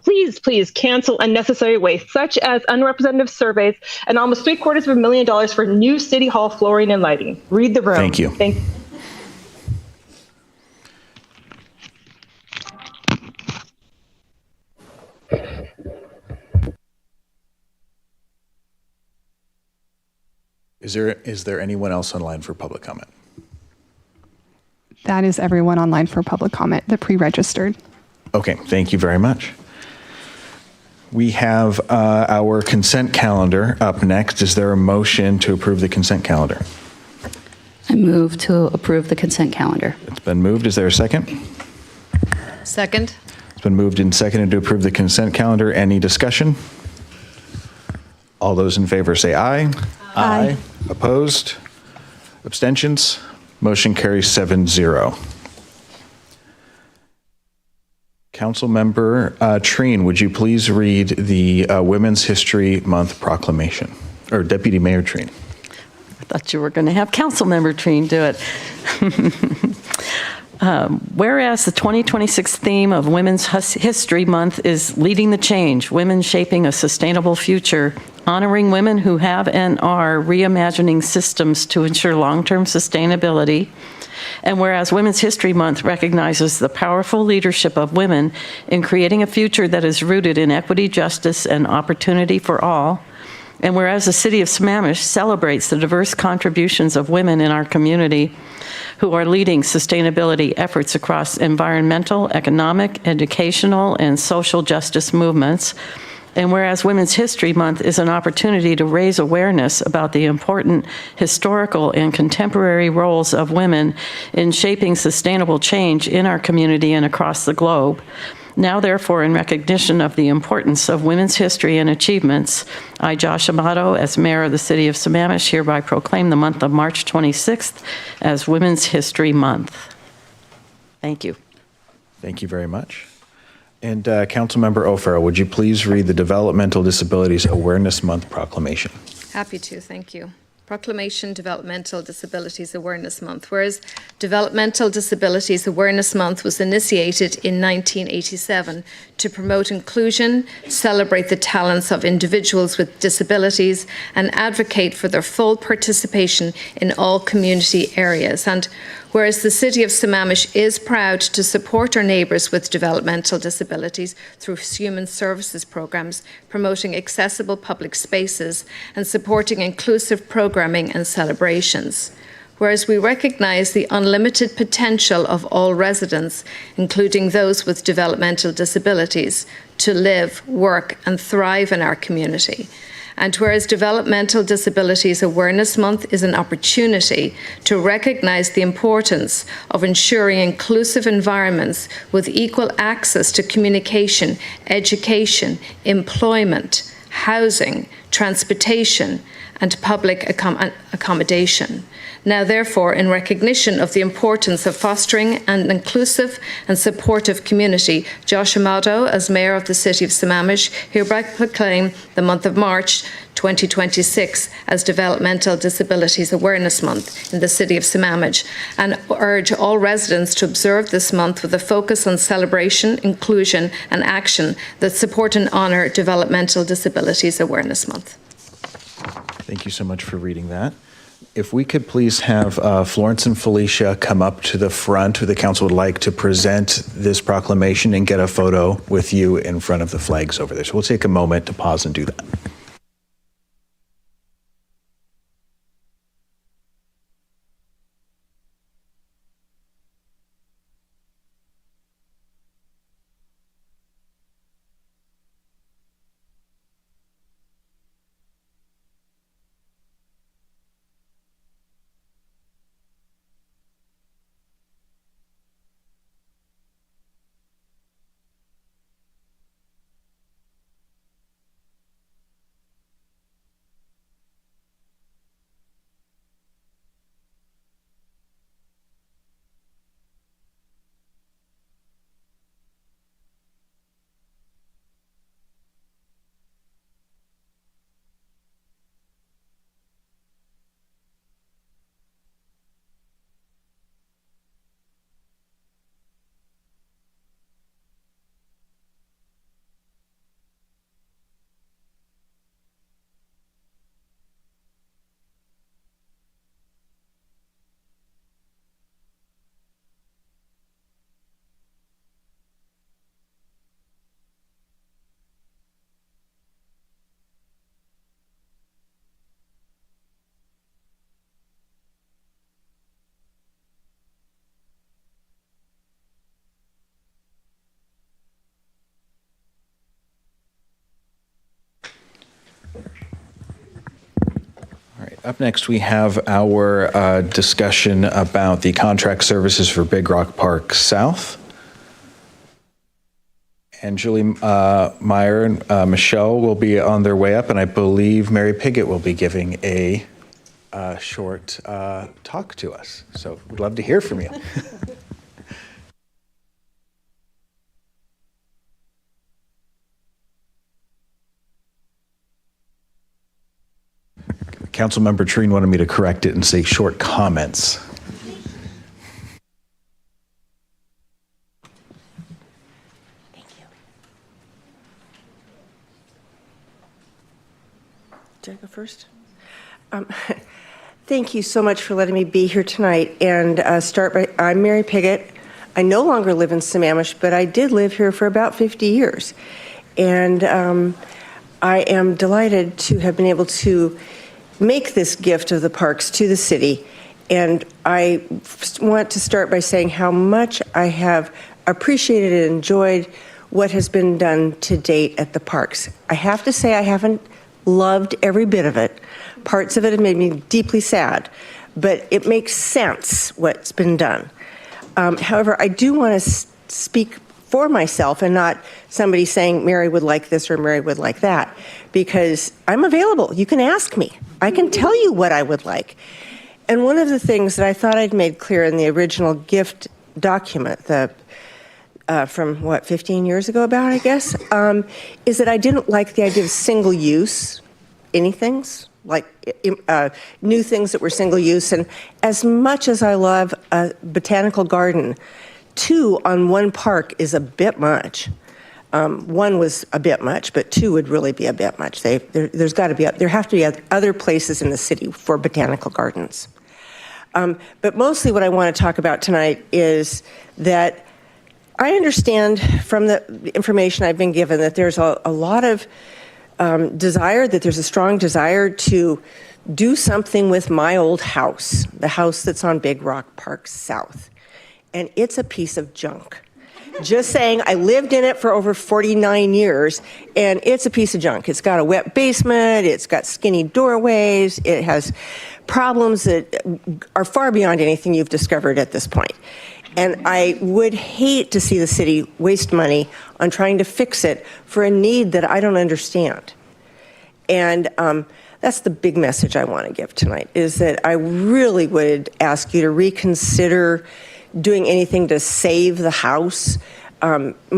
please cancel unnecessary waste, such as unrepresentative surveys and almost $750,000 for new city hall flooring and lighting. Read the room. Thank you. Is there anyone else online for public comment? That is everyone online for public comment, the pre-registered. Okay, thank you very much. We have our consent calendar up next. Is there a motion to approve the consent calendar? I move to approve the consent calendar. It's been moved. Is there a second? Second. It's been moved and seconded to approve the consent calendar. Any discussion? All those in favor say aye. Aye. Opposed? Abstentions? Motion carries 7-0. Councilmember Treen, would you please read the Women's History Month proclamation? Or Deputy Mayor Treen. I thought you were going to have Councilmember Treen do it. Whereas the 2026 theme of Women's History Month is Leading the Change, Women Shaping a Sustainable Future, honoring women who have and are reimagining systems to ensure long-term sustainability. And whereas Women's History Month recognizes the powerful leadership of women in creating a future that is rooted in equity, justice, and opportunity for all. And whereas the City of Sammamish celebrates the diverse contributions of women in our community who are leading sustainability efforts across environmental, economic, educational, and social justice movements. And whereas Women's History Month is an opportunity to raise awareness about the important historical and contemporary roles of women in shaping sustainable change in our community and across the globe. Now, therefore, in recognition of the importance of women's history and achievements, I, Josh Amato, as Mayor of the City of Sammamish, hereby proclaim the month of March 26th as Women's History Month. Thank you. Thank you very much. And Councilmember O'Farrell, would you please read the Developmental Disabilities Awareness Month proclamation? Happy to, thank you. Proclamation Developmental Disabilities Awareness Month. Whereas Developmental Disabilities Awareness Month was initiated in 1987 to promote inclusion, celebrate the talents of individuals with disabilities, and advocate for their full participation in all community areas. And whereas the City of Sammamish is proud to support our neighbours with developmental disabilities through human services programmes, promoting accessible public spaces and supporting inclusive programming and celebrations. Whereas we recognise the unlimited potential of all residents, including those with developmental disabilities, to live, work and thrive in our community. And whereas Developmental Disabilities Awareness Month is an opportunity to recognise the importance of ensuring inclusive environments with equal access to communication, education, employment, housing, transportation, and public accommodation. Now, therefore, in recognition of the importance of fostering an inclusive and supportive community, Josh Amato, as Mayor of the City of Sammamish, hereby proclaim the month of March 2026 as Developmental Disabilities Awareness Month in the City of Sammamish, and urge all residents to observe this month with a focus on celebration, inclusion and action that support and honour Developmental Disabilities Awareness Month. Thank you so much for reading that. If we could please have Florence and Felicia come up to the front, who the council would like to present this proclamation and get a photo with you in front of the flags over there. So we'll take a moment to pause and do that. Up next, we have our discussion about the contract services for Big Rock Park South. And Julie Meyer and Michelle will be on their way up, and I believe Mary Piggott will be giving a short talk to us. So we'd love to hear from you. Councilmember Treen wanted me to correct it and say short comments. Thank you. Do I go first? Thank you so much for letting me be here tonight. And I'm Mary Piggott. I no longer live in Sammamish, but I did live here for about 50 years. And I am delighted to have been able to make this gift of the parks to the city. And I want to start by saying how much I have appreciated and enjoyed what has been done to date at the parks. I have to say I haven't loved every bit of it. Parts of it have made me deeply sad, but it makes sense what's been done. However, I do want to speak for myself and not somebody saying Mary would like this or Mary would like that, because I'm available. You can ask me. I can tell you what I would like. And one of the things that I thought I'd made clear in the original gift document, from 15 years ago about, I guess, is that I didn't like the idea of single use anythings, like new things that were single use. And as much as I love a botanical garden, 2 on one park is a bit much. 1 was a bit much, but 2 would really be a bit much. There have to be other places in the city for botanical gardens. But mostly what I want to talk about tonight is that I understand from the information I've been given that there's a lot of desire, that there's a strong desire to do something with my old house, the house that's on Big Rock Park South. And it's a piece of junk. Just saying, I lived in it for over 49 years, and it's a piece of junk. It's got a wet basement, it's got skinny doorways, it has problems that are far beyond anything you've discovered at this point. And I would hate to see the city waste money on trying to fix it for a need that I don't understand. And That's the big message I want to give tonight, is that I really would ask you to reconsider doing anything to save the house.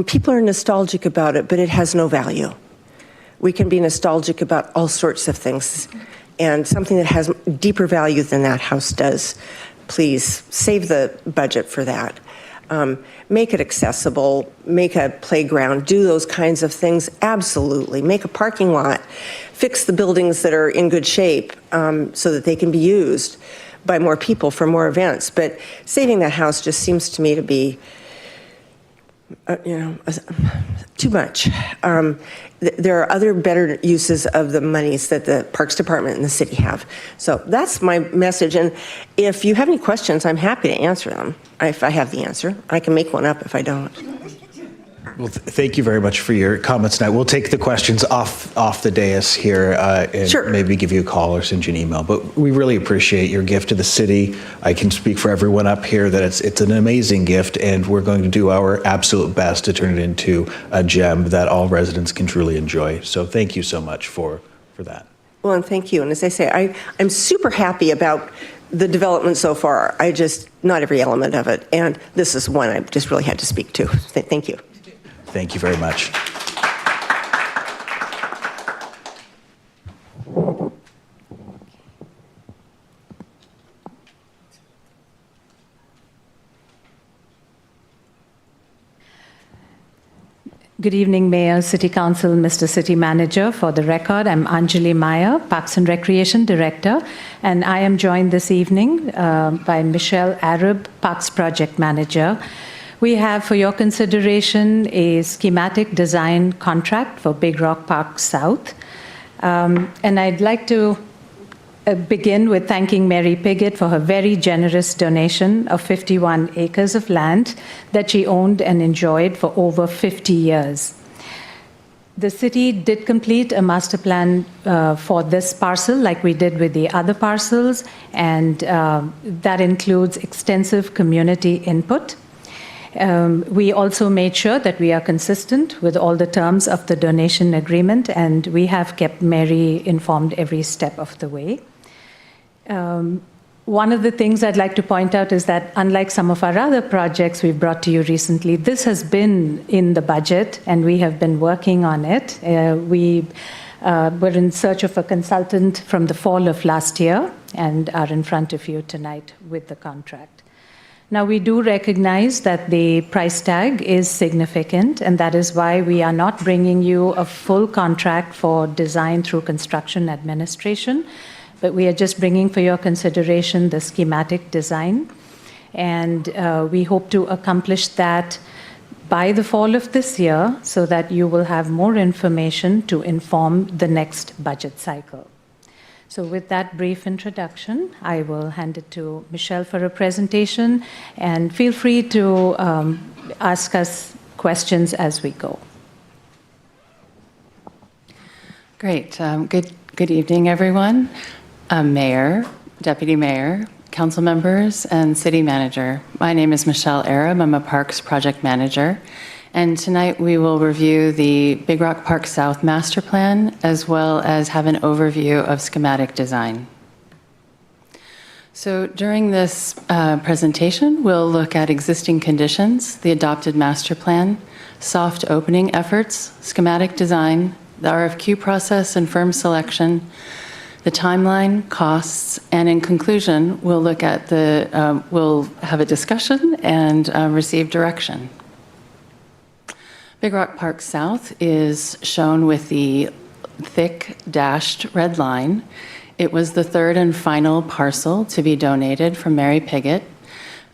People are nostalgic about it, but it has no value. We can be nostalgic about all sorts of things, and something that has deeper value than that house does. Please save the budget for that. Make it accessible, make a playground, do those kinds of things, absolutely. Make a parking lot, fix the buildings that are in good shape so that they can be used by more people for more events. But saving that house just seems to me to be, too much. There are other better uses of the monies that the Parks Department and the city have. So that's my message. And if you have any questions, I'm happy to answer them. If I have the answer, I can make one up if I don't. Well, thank you very much for your comments tonight. We'll take the questions off the dais here and Sure. maybe give you a call or send you an email. But we really appreciate your gift to the city. I can speak for everyone up here that it's an amazing gift, and we're going to do our absolute best to turn it into a gem that all residents can truly enjoy. So thank you so much for that. Well, and thank you. And as I say, I'm super happy about the development so far. Not every element of it. And this is one I just really had to speak to. Thank you. Thank you very much. Good evening, Mayor, City Council, Mr. City Manager. For the record, I'm Anjali Meyer, Parks and Recreation Director, and I am joined this evening by Michelle Arab, Parks Project Manager. We have for your consideration a schematic design contract for Big Rock Park South. And I'd like to begin with thanking Mary Piggott for her very generous donation of 51 acres of land that she owned and enjoyed for over 50 years. The city did complete a master plan for this parcel like we did with the other parcels, and that includes extensive community input. We also made sure that we are consistent with all the terms of the donation agreement, and we have kept Mary informed every step of the way. One of the things I'd like to point out is that unlike some of our other projects we've brought to you recently, this has been in the budget and we have been working on it. We were in search of a consultant from the fall of last year and are in front of you tonight with the contract. Now, we do recognize that the price tag is significant, and that is why we are not bringing you a full contract for design through construction administration, but we are just bringing for your consideration the schematic design. And we hope to accomplish that by the fall of this year so that you will have more information to inform the next budget cycle. So with that brief introduction, I will hand it to Michelle for a presentation, and feel free to ask us questions as we go. Great. Good evening, everyone. Mayor, Deputy Mayor, Council members, and City Manager. My name is Michelle Arab. I'm a Parks Project Manager. And tonight we will review the Big Rock Park South Master Plan, as well as have an overview of schematic design. So during this presentation, we'll look at existing conditions, the adopted master plan, soft opening efforts, schematic design, the RFQ process and firm selection, the timeline, costs, and in conclusion, we'll look at we'll have a discussion and receive direction. Big Rock Park South is shown with the thick dashed red line. It was the third and final parcel to be donated from Mary Piggott,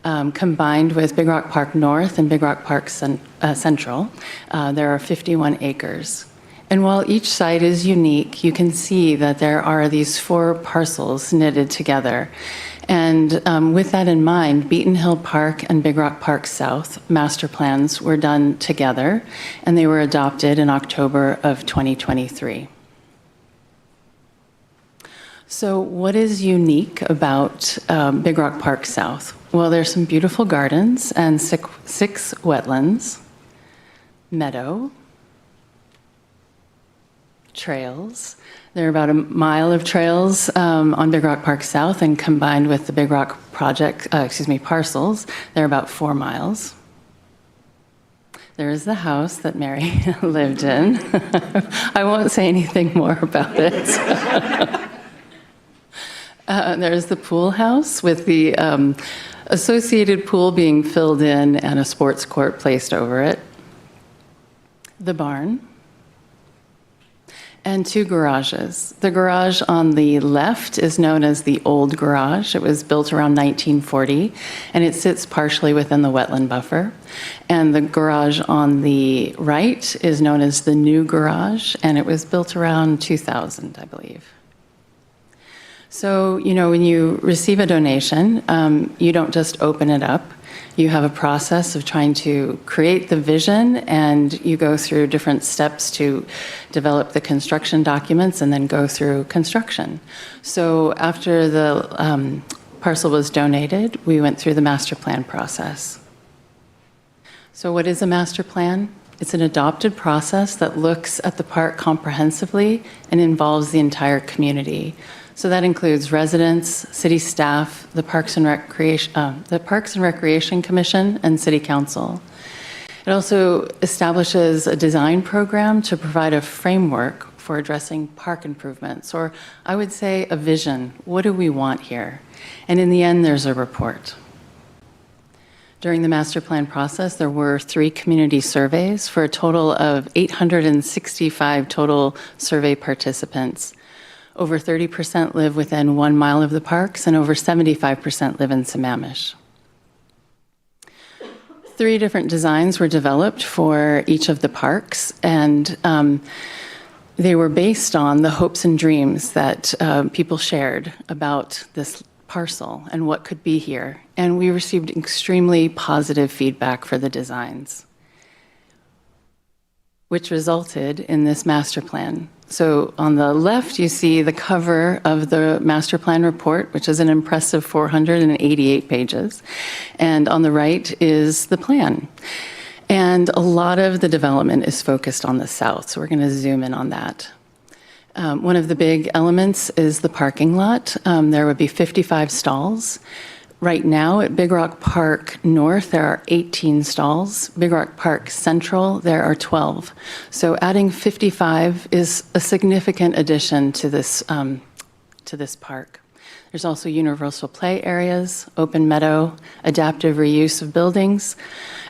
combined with Big Rock Park North and Big Rock Park Central. There are 51 acres. And while each site is unique, you can see that there are these 4 parcels knitted together. And with that in mind, Beaton Hill Park and Big Rock Park South master plans were done together, and they were adopted in October of 2023. So what is unique about Big Rock Park South? Well, there's some beautiful gardens and 6 wetlands, meadow, trails. There are about a mile of trails on Big Rock Park South, and combined with the Big Rock parcels, they're about 4 miles. There is the house that Mary lived in. I won't say anything more about it. There's the pool house with the associated pool being filled in and a sports court placed over it. The barn. And 2 garages. The garage on the left is known as the old garage. It was built around 1940, and it sits partially within the wetland buffer. And the garage on the right is known as the new garage, and it was built around 2000, I believe. So, when you receive a donation, you don't just open it up. You have a process of trying to create the vision, and you go through different steps to develop the construction documents and then go through construction. So after the parcel was donated, we went through the master plan process. So what is a master plan? It's an adopted process that looks at the park comprehensively and involves the entire community. So that includes residents, city staff, the Parks and Recreation Commission, and City Council. It also establishes a design program to provide a framework for addressing park improvements, or I would say a vision. What do we want here? And in the end, there's a report. During the master plan process, there were 3 community surveys for a total of 865 total survey participants. Over 30% live within 1 mile of the parks, and over 75% live in Sammamish. 3 different designs were developed for each of the parks, and they were based on the hopes and dreams that people shared about this parcel and what could be here. And we received extremely positive feedback for the designs, which resulted in this master plan. So on the left, you see the cover of the master plan report, which is an impressive 488 pages. And on the right is the plan. And a lot of the development is focused on the south, so we're going to zoom in on that. One of the big elements is the parking lot. There would be 55 stalls. Right now at Big Rock Park North, there are 18 stalls. Big Rock Park Central, there are 12. So adding 55 is a significant addition to this park. There's also universal play areas, open meadow, adaptive reuse of buildings,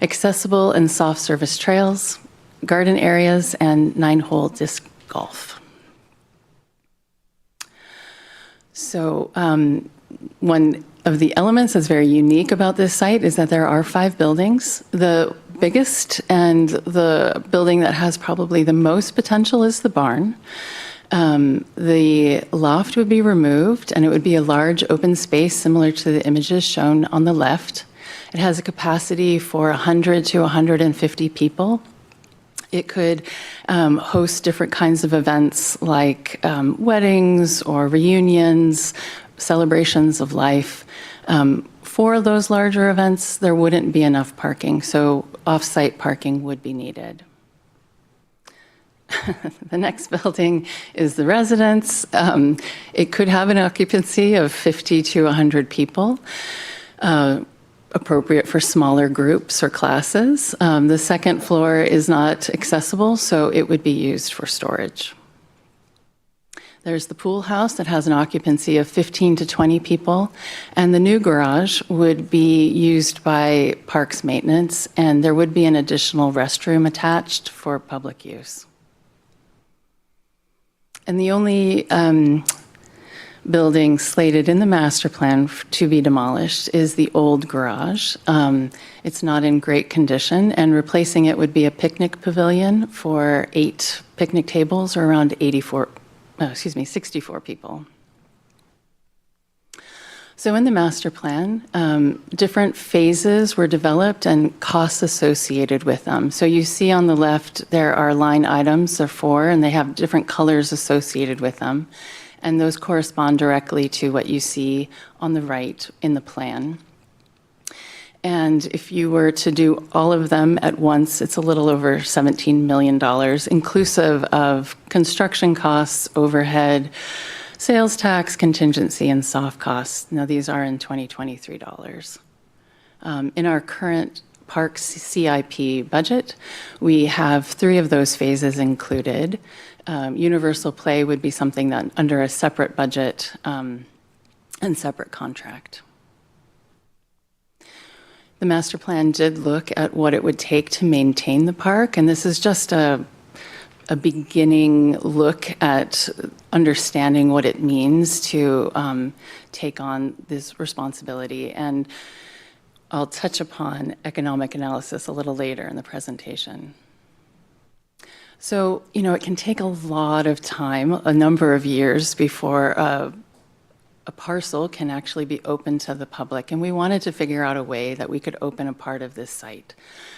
accessible and soft service trails, garden areas, and 9-hole disc golf. So one of the elements that's very unique about this site is that there are 5 buildings. The biggest and the building that has probably the most potential is the barn. The loft would be removed, and it would be a large open space similar to the images shown on the left. It has a capacity for 100 to 150 people. It could host different kinds of events like weddings or reunions, celebrations of life. For those larger events, there wouldn't be enough parking, so off-site parking would be needed. The next building is the residence. It could have an occupancy of 50 to 100 people, appropriate for smaller groups or classes. The second floor is not accessible, so it would be used for storage. There's the pool house that has an occupancy of 15 to 20 people, and the new garage would be used by parks maintenance, and there would be an additional restroom attached for public use. And the only building slated in the master plan to be demolished is the old garage. It's not in great condition, and replacing it would be a picnic pavilion for 8 picnic tables, or around 64 people. So in the master plan, different phases were developed and costs associated with them. So you see on the left, there are line items of 4, and they have different colors associated with them. And those correspond directly to what you see on the right in the plan. And if you were to do all of them at once, it's a little over $17 million, inclusive of construction costs, overhead, sales tax, contingency, and soft costs. Now, these are in 2023 dollars. In our current Parks CIP budget, we have 3 of those phases included. Universal play would be something that under a separate budget and separate contract. The master plan did look at what it would take to maintain the park, and this is just a beginning look at understanding what it means to take on this responsibility. And I'll touch upon economic analysis a little later in the presentation. So, it can take a lot of time, a number of years, before a parcel can actually be open to the public, and we wanted to figure out a way that we could open a part of this site.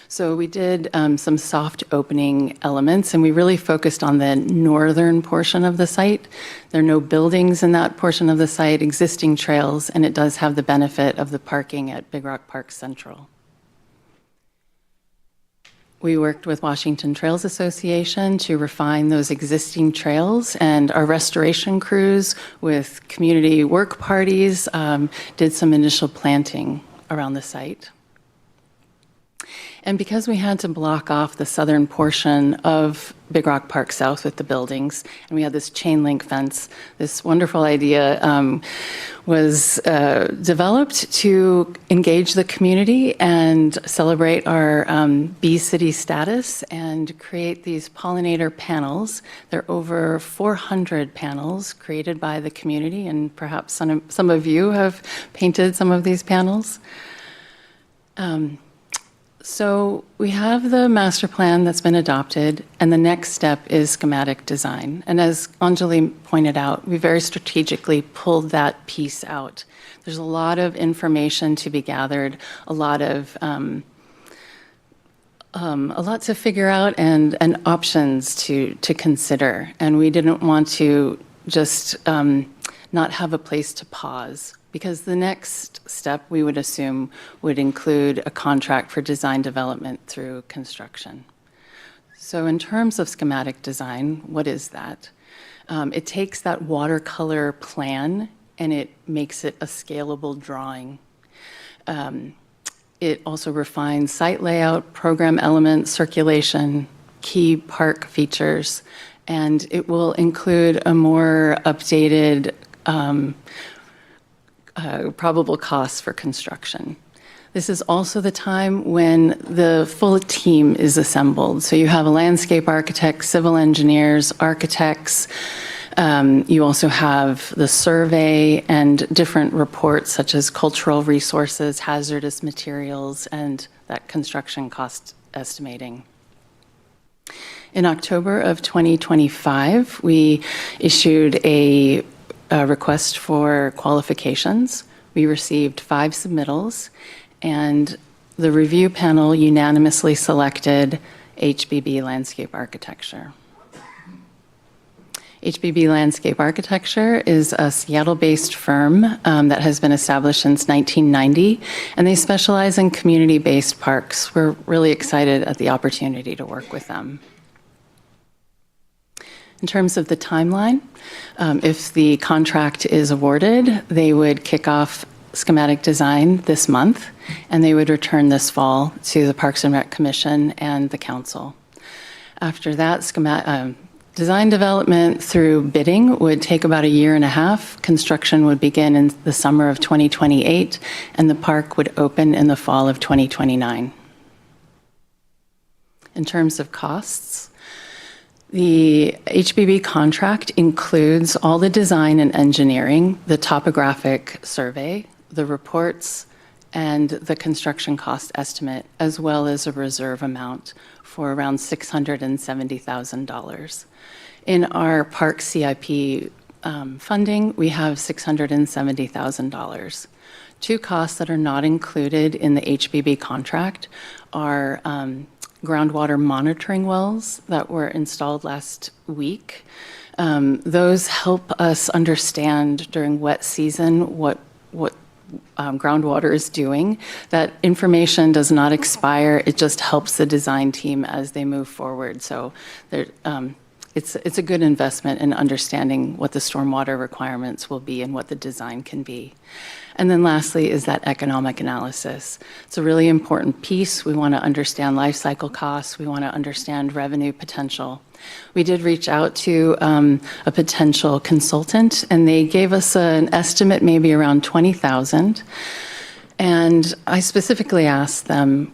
So we did some soft opening elements, and we really focused on the northern portion of the site. There are no buildings in that portion of the site, existing trails, and it does have the benefit of the parking at Big Rock Park Central. We worked with Washington Trails Association to refine those existing trails, and our restoration crews with community work parties did some initial planting around the site. And because we had to block off the southern portion of Big Rock Park South with the buildings, and we had this chain link fence, this wonderful idea was developed to engage the community and celebrate our bee city status and create these pollinator panels. There are over 400 panels created by the community, and perhaps some of you have painted some of these panels. So we have the master plan that's been adopted, and the next step is schematic design. And as Anjali pointed out, we very strategically pulled that piece out. There's a lot of information to be gathered, a lot to figure out, and options to consider. And we didn't want to just not have a place to pause, because the next step, we would assume, would include a contract for design development through construction. So in terms of schematic design, what is that? It takes that watercolor plan and it makes it a scalable drawing. It also refines site layout, program elements, circulation, key park features, and it will include a more updated probable costs for construction. This is also the time when the full team is assembled. So you have a landscape architect, civil engineers, architects. You also have the survey and different reports such as cultural resources, hazardous materials, and that construction cost estimating. In October of 2025, we issued a request for qualifications. We received 5 submittals, and the review panel unanimously selected HBB Landscape Architecture. HBB Landscape Architecture is a Seattle-based firm that has been established since 1990, and they specialize in community-based parks. We're really excited at the opportunity to work with them. In terms of the timeline, if the contract is awarded, they would kick off schematic design this month, and they would return this fall to the Parks and Rec Commission and the Council. After that, design development through bidding would take about 1.5 years. Construction would begin in the summer of 2028, and the park would open in the fall of 2029. In terms of costs, the HBB contract includes all the design and engineering, the topographic survey, the reports, and the construction cost estimate, as well as a reserve amount for around $670,000. In our park CIP funding, we have $670,000. 2 costs that are not included in the HBB contract are groundwater monitoring wells that were installed last week. Those help us understand during wet season what groundwater is doing. That information does not expire. It just helps the design team as they move forward. So it's a good investment in understanding what the stormwater requirements will be and what the design can be. And then lastly is that economic analysis. It's a really important piece. We want to understand life cycle costs. We want to understand revenue potential. We did reach out to a potential consultant, and they gave us an estimate maybe around $20,000. And I specifically asked them,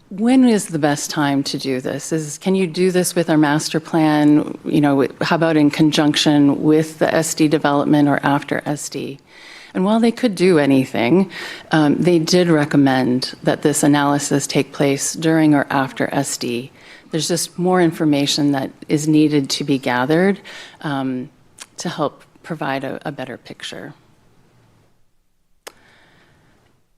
when is the best time to do this? Can you do this with our master plan? How about in conjunction with the SD development or after SD? And while they could do anything, they did recommend that this analysis take place during or after SD. There's just more information that is needed to be gathered to help provide a better picture.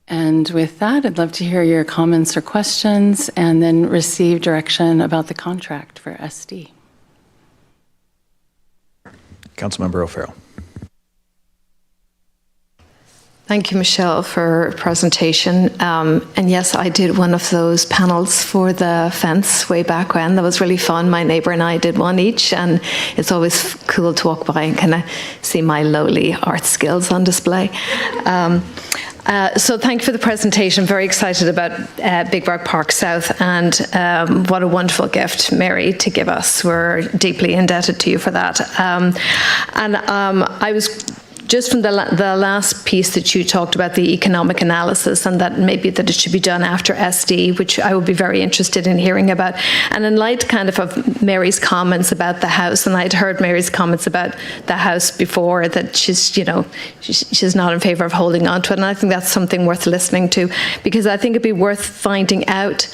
And with that, I'd love to hear your comments or questions and then receive direction about the contract for SD. Councilmember O'Farrell. Thank you, Michelle, for a presentation. And yes, I did one of those panels for the fence way back when. That was really fun. My neighbor and I did one each, and it's always cool to walk by and kind of see my lowly art skills on display. So thank you for the presentation. Very excited about Big Rock Park South, and what a wonderful gift, Mary, to give us. We're deeply indebted to you for that. I was just from the last piece that you talked about, the economic analysis, and that maybe that it should be done after SD, which I would be very interested in hearing about. And in light kind of Mary's comments about the house, and I'd heard Mary's comments about the house before, that she's not in favor of holding on to it. And I think that's something worth listening to, because I think it'd be worth finding out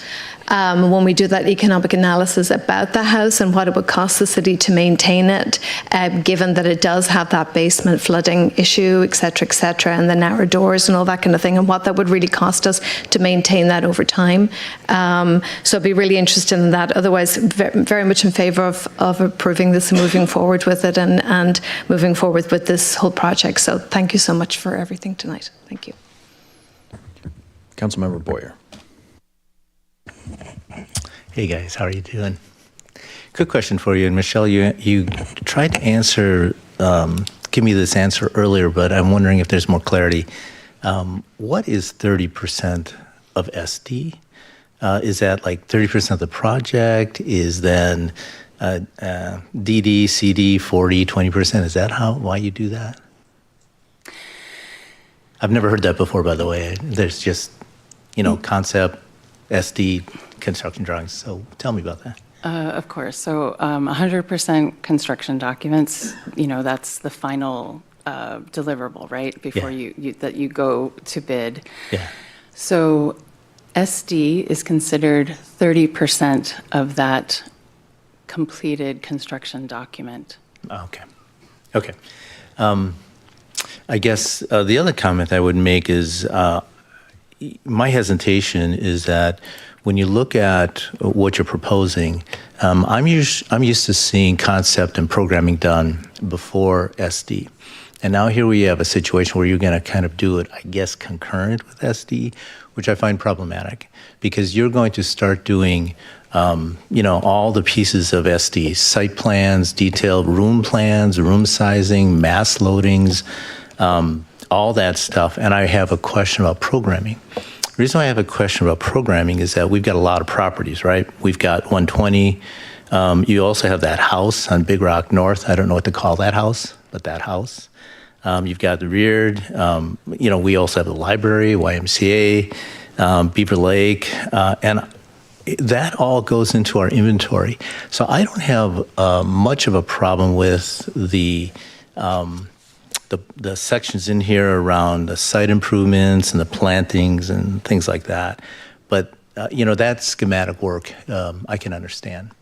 when we do that economic analysis about the house and what it would cost the city to maintain it, given that it does have that basement flooding issue, et cetera, and the narrow doors and all that kind of thing, and what that would really cost us to maintain that over time. So I'd be really interested in that. Otherwise, very much in favor of approving this and moving forward with it, and moving forward with this whole project. So thank you so much for everything tonight. Thank you. Councilmember Boyer. Hey guys, how are you doing? Quick question for you, and Michelle, you tried to answer, give me this answer earlier, but I'm wondering if there's more clarity. What is 30% of SD? Is that like 30% of the project? Is then DD, CD, 40, 20%? Is that why you do that? I've never heard that before, by the way. There's just, concept, SD, construction drawings. So tell me about that. Of course. So 100% construction documents, that's the final deliverable, right? Before you go to bid. Yeah. So SD is considered 30% of that completed construction document. Okay. I guess the other comment I would make is my hesitation is that when you look at what you're proposing, I'm used to seeing concept and programming done before SD. And now here we have a situation where you're going to kind of do it, I guess, concurrent with SD, which I find problematic, because you're going to start doing, all the pieces of SD, site plans, detailed room plans, room sizing, mass loadings, all that stuff. And I have a question about programming. The reason why I have a question about programming is that we've got a lot of properties, right? We've got 120. You also have that house on Big Rock North. I don't know what to call that house, but that house. You've got the Reared. We also have the library, YMCA, Beaver Lake, and that all goes into our inventory. So I don't have much of a problem with the sections in here around the site improvements and the plantings and things like that. But, that schematic work, I can understand.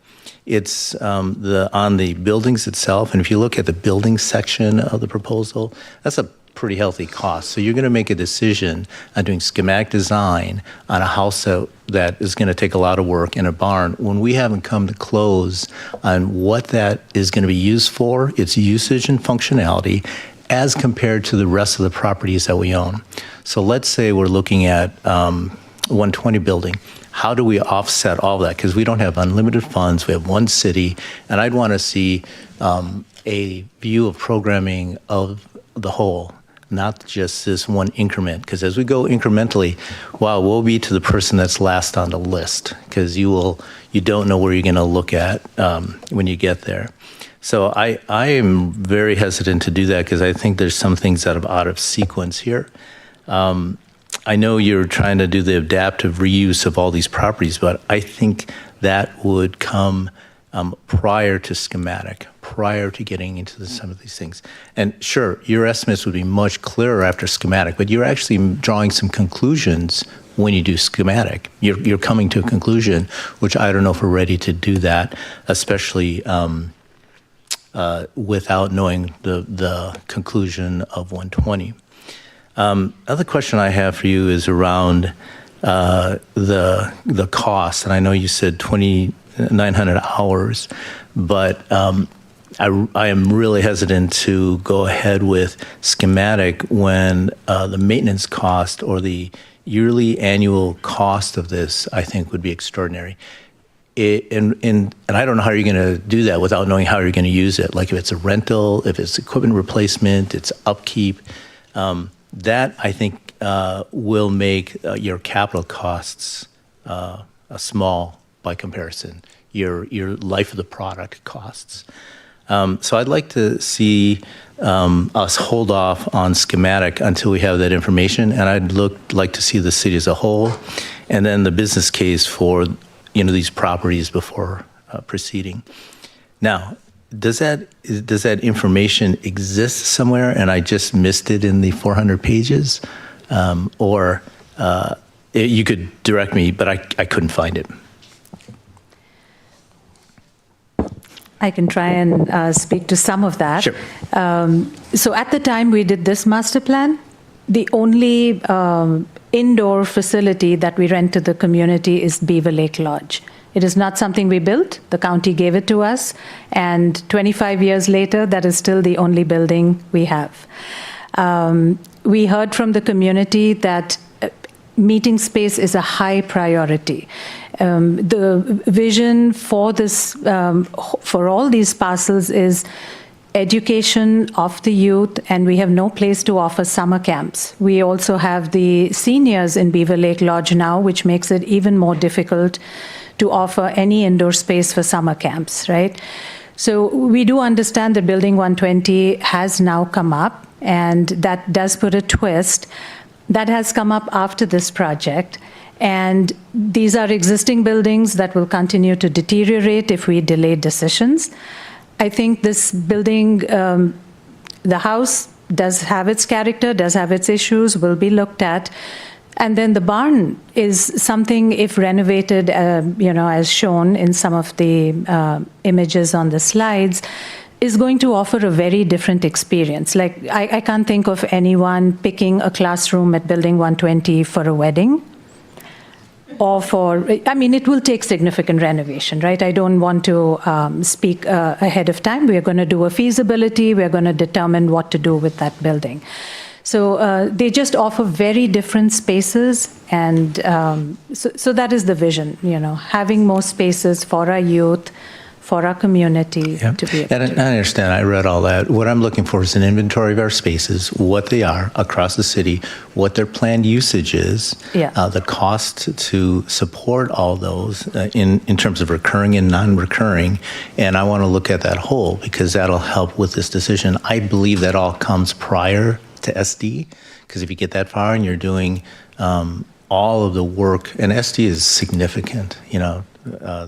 It's on the buildings itself, and if you look at the building section of the proposal, that's a pretty healthy cost. So you're going to make a decision on doing schematic design on a house that is going to take a lot of work in a barn when we haven't come to close on what that is going to be used for, its usage and functionality, as compared to the rest of the properties that we own. So let's say we're looking at 120 building. How do we offset all that? Because we don't have unlimited funds. We have one city, and I'd want to see a view of programming of the whole, not just this one increment. Because as we go incrementally, wow, we'll be to the person that's last on the list, because you don't know where you're going to look at when you get there. So I am very hesitant to do that because I think there's some things that are out of sequence here. I know you're trying to do the adaptive reuse of all these properties, but I think that would come prior to schematic, prior to getting into some of these things. And sure, your estimates would be much clearer after schematic, but you're actually drawing some conclusions when you do schematic. You're coming to a conclusion, which I don't know if we're ready to do that, especially without knowing the conclusion of 120. Other question I have for you is around the cost, and I know you said 2,900 hours, but I am really hesitant to go ahead with schematic when the maintenance cost or the yearly annual cost of this, I think, would be extraordinary. And I don't know how you're going to do that without knowing how you're going to use it. Like if it's a rental, if it's equipment replacement, it's upkeep. That, I think, will make your capital costs small by comparison, your life of the product costs. So I'd like to see us hold off on schematic until we have that information, and I'd like to see the city as a whole, and then the business case for these properties before proceeding. Now, does that information exist somewhere and I just missed it in the 400 pages? Or you could direct me, but I couldn't find it. I can try and speak to some of that. Sure. So at the time we did this master plan, the only indoor facility that we rent to the community is Beaver Lake Lodge. It is not something we built. The county gave it to us. And 25 years later, that is still the only building we have. We heard from the community that meeting space is a high priority. The vision for this, for all these parcels is education of the youth, and we have no place to offer summer camps. We also have the seniors in Beaver Lake Lodge now, which makes it even more difficult to offer any indoor space for summer camps, right? So we do understand that Building 120 has now come up, and that does put a twist. That has come up after this project. And these are existing buildings that will continue to deteriorate if we delay decisions. I think this building, the house does have its character, does have its issues, will be looked at. And then the barn is something, if renovated, as shown in some of the images on the slides, is going to offer a very different experience. Like, I can't think of anyone picking a classroom at Building 120 for a wedding. Or it will take significant renovation, right? I don't want to speak ahead of time. We are going to do a feasibility. We're going to determine what to do with that building. So they just offer very different spaces, and so that is the vision, having more spaces for our youth, for our community to be able And I understand. I read all that. What I'm looking for is an inventory of our spaces, what they are across the city, what their planned usage is, the cost to support all those in terms of recurring and non-recurring. And I want to look at that whole because that'll help with this decision. I believe that all comes prior to SD, because if you get that far and you're doing all of the work, and SD is significant,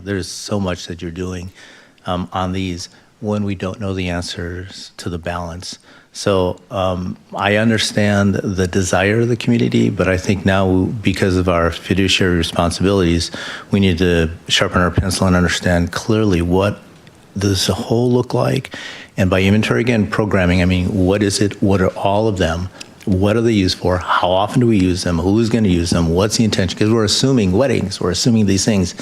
there's so much that you're doing on these when we don't know the answers to the balance. So I understand the desire of the community, but I think now because of our fiduciary responsibilities, we need to sharpen our pencil and understand clearly what does the whole look like. And by inventory, again, programming, I mean, what is it? What are all of them? What are they used for? How often do we use them? Who's going to use them? What's the intention? Because we're assuming weddings, we're assuming these things.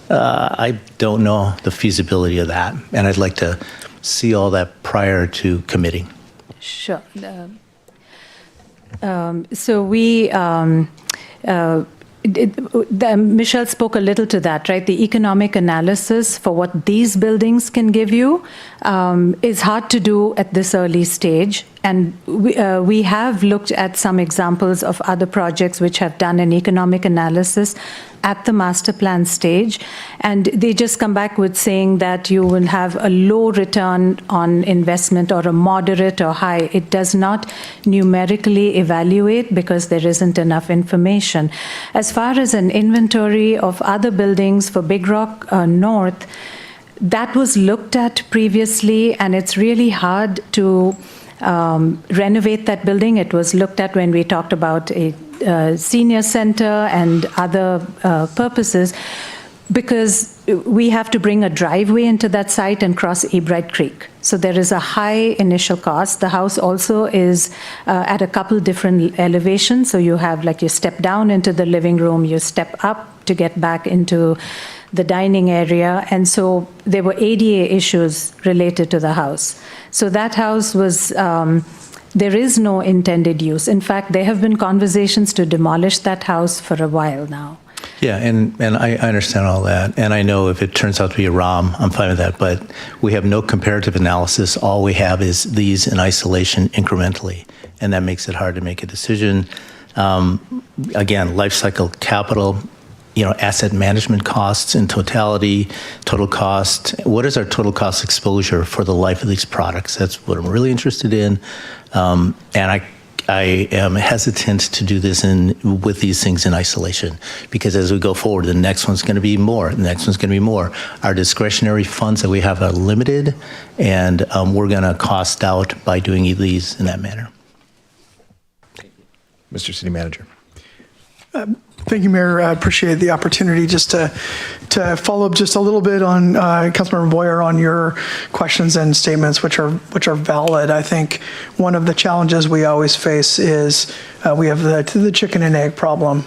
I don't know the feasibility of that, and I'd like to see all that prior to committing. Sure. So we, Michelle spoke a little to that, right? The economic analysis for what these buildings can give you is hard to do at this early stage. And we have looked at some examples of other projects which have done an economic analysis at the master plan stage, and they just come back with saying that you will have a low return on investment or a moderate or high. It does not numerically evaluate because there isn't enough information. As far as an inventory of other buildings for Big Rock North, that was looked at previously, and it's really hard to renovate that building. It was looked at when we talked about a senior center and other purposes, because we have to bring a driveway into that site and cross Ebright Creek. So there is a high initial cost. The house also is at a couple different elevations. So you have, like, you step down into the living room, you step up to get back into the dining area. And so there were ADA issues related to the house. So that house was, there is no intended use. In fact, there have been conversations to demolish that house for a while now. Yeah, and I understand all that. And I know if it turns out to be a ROM, I'm fine with that. But we have no comparative analysis. All we have is these in isolation incrementally. And that makes it hard to make a decision. Again, life cycle capital, asset management costs in totality, total cost. What is our total cost exposure for the life of these products? That's what I'm really interested in. And I am hesitant to do this with these things in isolation, because as we go forward, the next one's going to be more, the next one's going to be more. Our discretionary funds that we have are limited, and we're going to cost out by doing these in that manner. Mr. City Manager. Thank you, Mayor. I appreciate the opportunity just to follow up just a little bit on Councilmember Boyer on your questions and statements, which are valid. I think one of the challenges we always face is we have the chicken and egg problem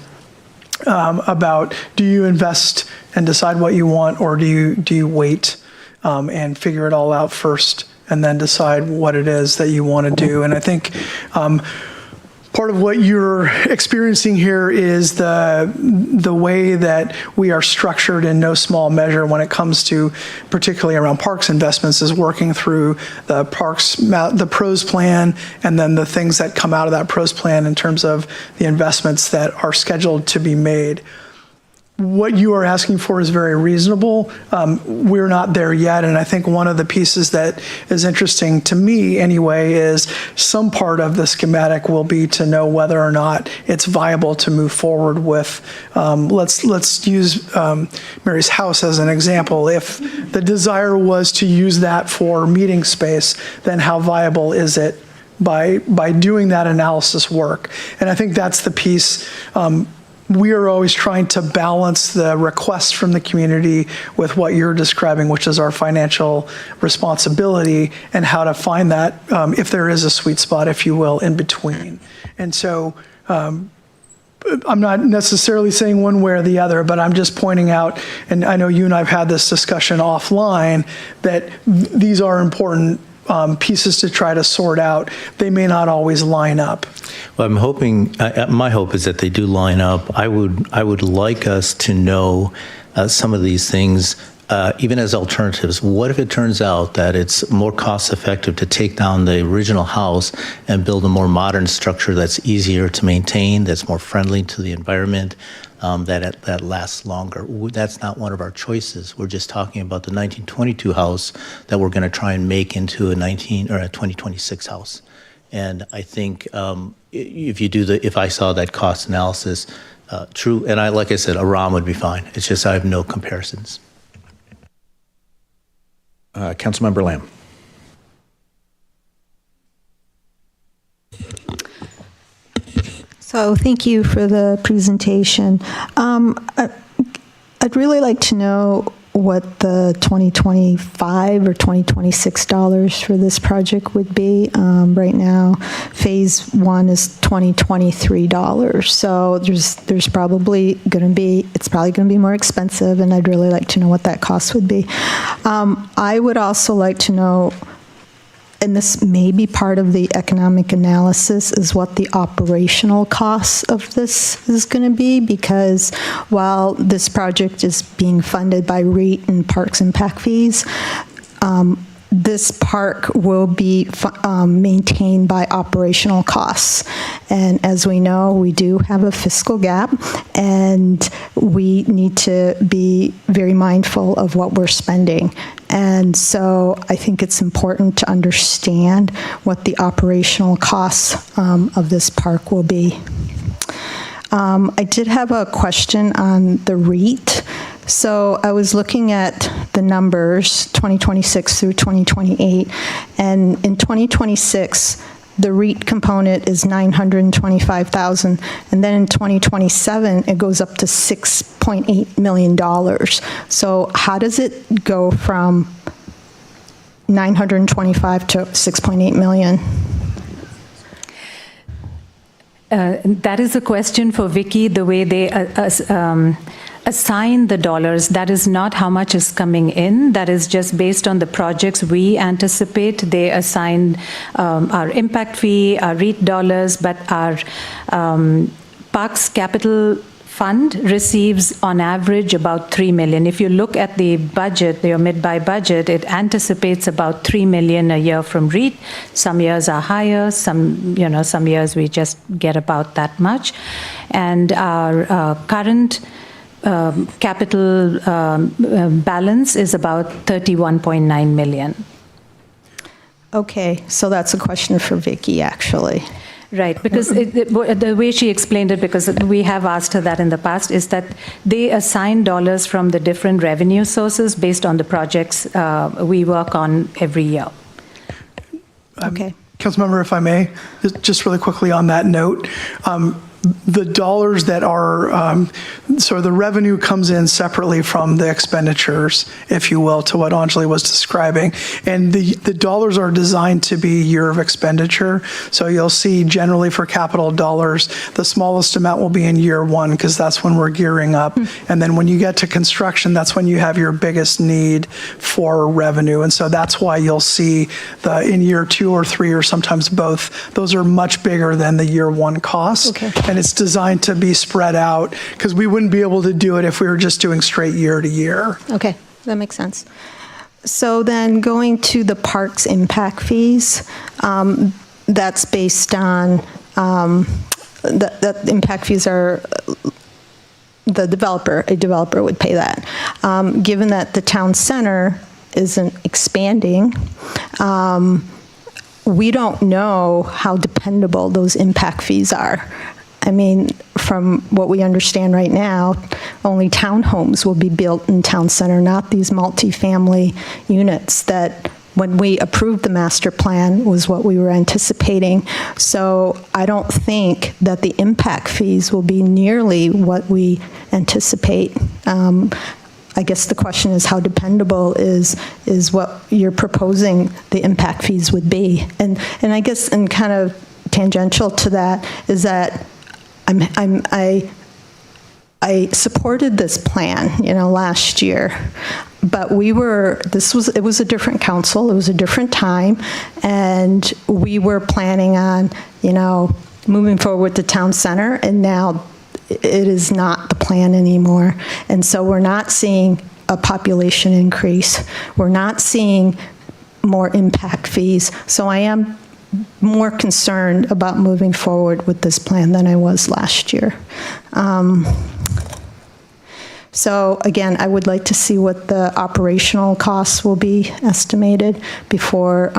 about, do you invest and decide what you want, or do you wait and figure it all out first and then decide what it is that you want to do? And I think part of what you're experiencing here is the way that we are structured in no small measure when it comes to, particularly around parks investments, is working through the PROS plan, and then the things that come out of that PROS plan in terms of the investments that are scheduled to be made. What you are asking for is very reasonable. We're not there yet, and I think one of the pieces that is interesting to me anyway is some part of the schematic will be to know whether or not it's viable to move forward with. Let's use Mary's house as an example. If the desire was to use that for meeting space, then how viable is it by doing that analysis work? And I think that's the piece. We are always trying to balance the requests from the community with what you're describing, which is our financial responsibility, and how to find that, if there is a sweet spot, if you will, in between. And so I'm not necessarily saying one way or the other, but I'm just pointing out, and I know you and I have had this discussion offline, that these are important pieces to try to sort out. They may not always line up. Well, I'm hoping, my hope is that they do line up. I would like us to know some of these things, even as alternatives. What if it turns out that it's more cost effective to take down the original house and build a more modern structure that's easier to maintain, that's more friendly to the environment, that lasts longer? That's not one of our choices. We're just talking about the 1922 house that we're going to try and make into a 2026 house. And I think if I saw that cost analysis, true, and like I said, a ROM would be fine. It's just I have no comparisons. Councilmember Lamb. So thank you for the presentation. I'd really like to know what the 2025 or 2026 dollars for this project would be. Right now, phase one is 2023 dollars. So there's probably going to be, it's probably going to be more expensive, and I'd really like to know what that cost would be. I would also like to know and this may be part of the economic analysis, is what the operational costs of this is going to be, because while this project is being funded by REIT and Parks Impact Fees, this park will be maintained by operational costs. And as we know, we do have a fiscal gap, and we need to be very mindful of what we're spending. And so I think it's important to understand what the operational costs of this park will be. I did have a question on the REIT. So I was looking at the numbers, 2026 through 2028, and in 2026, the REIT component is $925,000, and then in 2027, it goes up to $6.8 million. So how does it go from 925 to 6.8 million? That is a question for Vicky, the way they assign the dollars. That is not how much is coming in. That is just based on the projects we anticipate. They assign our impact fee, our REIT dollars, but our Parks Capital Fund receives on average about $3 million. If you look at the budget, the mid-buy budget, it anticipates about $3 million a year from REIT. Some years are higher, some years we just get about that much. And our current capital balance is about $31.9 million. Okay, so that's a question for Vicky, actually. Right, because the way she explained it, because we have asked her that in the past, is that they assign dollars from the different revenue sources based on the projects we work on every year. Okay. Councilmember, if I may, just really quickly on that note, the dollars that are, so the revenue comes in separately from the expenditures, if you will, to what Anjali was describing. And the dollars are designed to be year of expenditure. So you'll see generally for capital dollars, the smallest amount will be in year one, because that's when we're gearing up. And then when you get to construction, that's when you have your biggest need for revenue. And so that's why you'll see in year 2 or 3, or sometimes both, those are much bigger than the year one costs. Okay. And it's designed to be spread out, because we wouldn't be able to do it if we were just doing straight year to year. Okay, that makes sense. So then going to the parks impact fees, that's based on, the impact fees are, a developer would pay that. Given that the town center isn't expanding, we don't know how dependable those impact fees are. I mean, from what we understand right now, only townhomes will be built in town center, not these multifamily units that, when we approved the master plan, was what we were anticipating. So I don't think that the impact fees will be nearly what we anticipate. I guess the question is, how dependable is what you're proposing the impact fees would be? And I guess, and kind of tangential to that, is that I supported this plan, last year, but it was a different council, it was a different time, and we were planning on, moving forward with the town center, and now it is not the plan anymore. And so we're not seeing a population increase. We're not seeing more impact fees. So I am more concerned about moving forward with this plan than I was last year. So again, I would like to see what the operational costs will be estimated before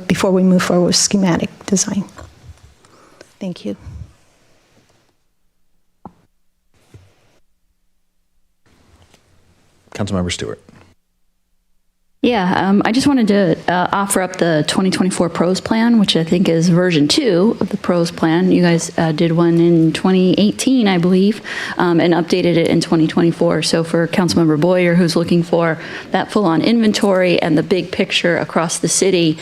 before we move forward with schematic design. Thank you. Councilmember Stewart. Yeah, I just wanted to offer up the 2024 PROS plan, which I think is version 2 of the PROS plan. You guys did one in 2018, I believe, and updated it in 2024. So for Councilmember Boyer, who's looking for that full-on inventory and the big picture across the city,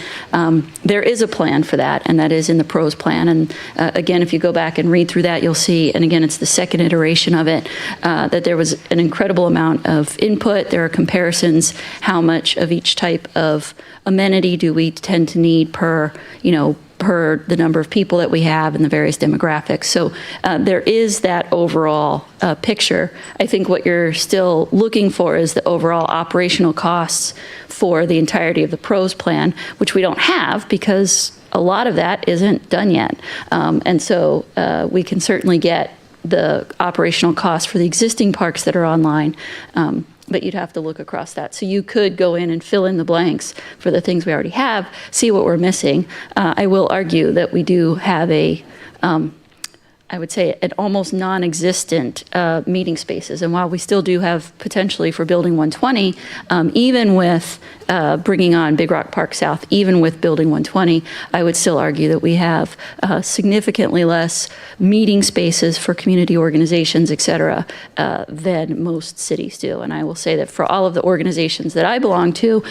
there is a plan for that, and that is in the PROS plan. And again, if you go back and read through that, you'll see, and again, it's the second iteration of it, that there was an incredible amount of input. There are comparisons, how much of each type of amenity do we tend to need per the number of people that we have and the various demographics. So there is that overall picture. I think what you're still looking for is the overall operational costs for the entirety of the PROS plan, which we don't have because a lot of that isn't done yet. And so we can certainly get the operational costs for the existing parks that are online, but you'd have to look across that. So you could go in and fill in the blanks for the things we already have, see what we're missing. I will argue that we do have I would say, an almost non-existent meeting spaces. And while we still do have potentially for Building 120, even with bringing on Big Rock Park South, even with Building 120, I would still argue that we have significantly less meeting spaces for community organizations, et cetera, than most cities do. And I will say that for all of the organizations that I belong to,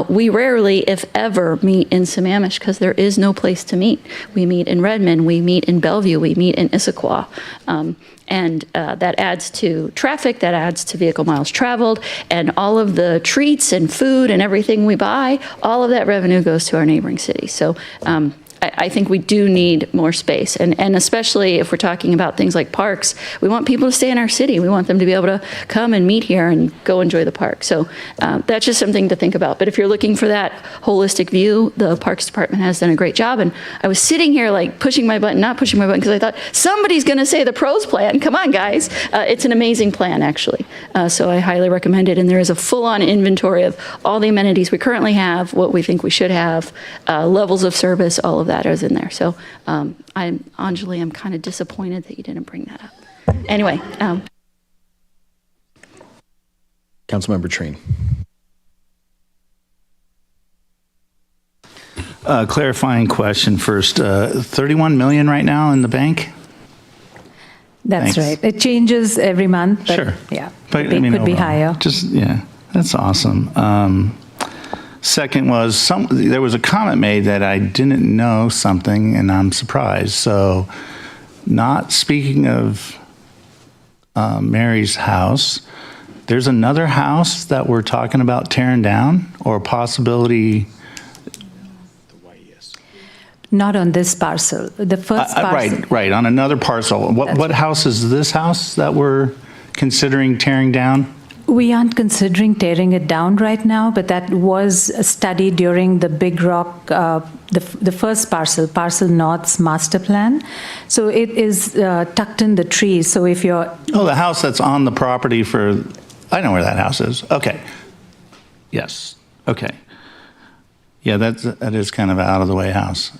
we rarely, if ever, meet in Sammamish because there is no place to meet. We meet in Redmond, we meet in Bellevue, we meet in Issaquah. And that adds to traffic, that adds to vehicle miles traveled, and all of the treats and food and everything we buy, all of that revenue goes to our neighboring cities. So I think we do need more space. And especially if we're talking about things like parks, we want people to stay in our city. We want them to be able to come and meet here and go enjoy the park. So that's just something to think about. But if you're looking for that holistic view, the Parks Department has done a great job. And I was sitting here like pushing my button, not pushing my button, because I thought somebody's going to say the PROS plan. Come on, guys. It's an amazing plan, actually. So I highly recommend it. And there is a full-on inventory of all the amenities we currently have, what we think we should have, levels of service, all of that is in there. So Anjali, I'm kind of disappointed that you didn't bring that up. Anyway. Councilmember Treen. Clarifying question first. 31 million right now in the bank? That's Thanks. right. It changes every month. But Sure. Yeah. But it could be higher. That's awesome. Second was there was a comment made that I didn't know something, and I'm surprised. So, not speaking of Mary's house, there's another house that we're talking about tearing down, or a possibility. Not on this parcel. The first parcel. Right, on another parcel. What house is this house that we're considering tearing down? We aren't considering tearing it down right now, but that was a study during the Big Rock, the first Parcel North's master plan. So it is tucked in the trees. So if you're... Oh, the house that's on the property for... I know where that house is. Okay. Yes. Okay. Yeah, that is kind of out of the way house.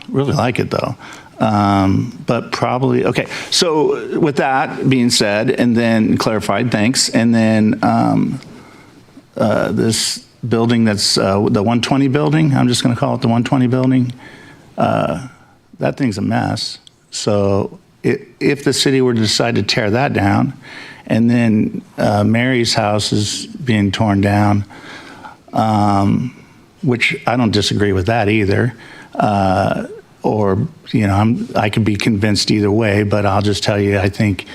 Really like it though. But probably, okay. So with that being said, and then clarified, thanks. And then this building that's the 120 building, I'm just going to call it the 120 building. That thing's a mess. So if the city were to decide to tear that down, and then Mary's house is being torn down, which I don't disagree with that either. Or, I could be convinced either way, but I'll just tell you, I think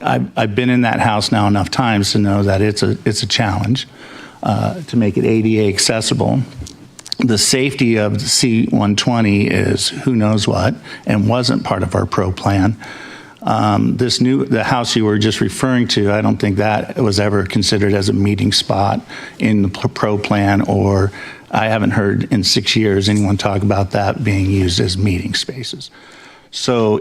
I've been in that house now enough times to know that it's a challenge to make it ADA accessible. The safety of the C-120 is who knows what, and wasn't part of our PRO plan. The house you were just referring to, I don't think that was ever considered as a meeting spot in the PRO plan, or I haven't heard in 6 years anyone talk about that being used as meeting spaces. So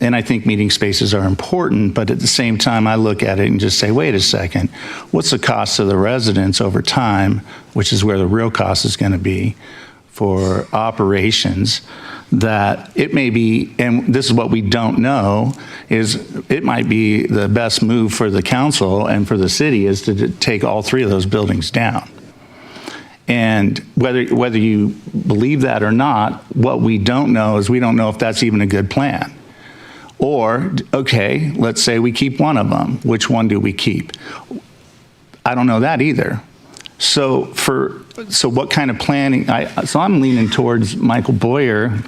and I think meeting spaces are important, but at the same time, I look at it and just say, wait a second, what's the cost to the residents over time, which is where the real cost is going to be for operations, that it may be, and this is what we don't know, is it might be the best move for the council and for the city is to take all three of those buildings down. And whether you believe that or not, what we don't know is we don't know if that's even a good plan. Or, okay, let's say we keep one of them. Which one do we keep? I don't know that either. So what kind of planning? So I'm leaning towards Michael Boyer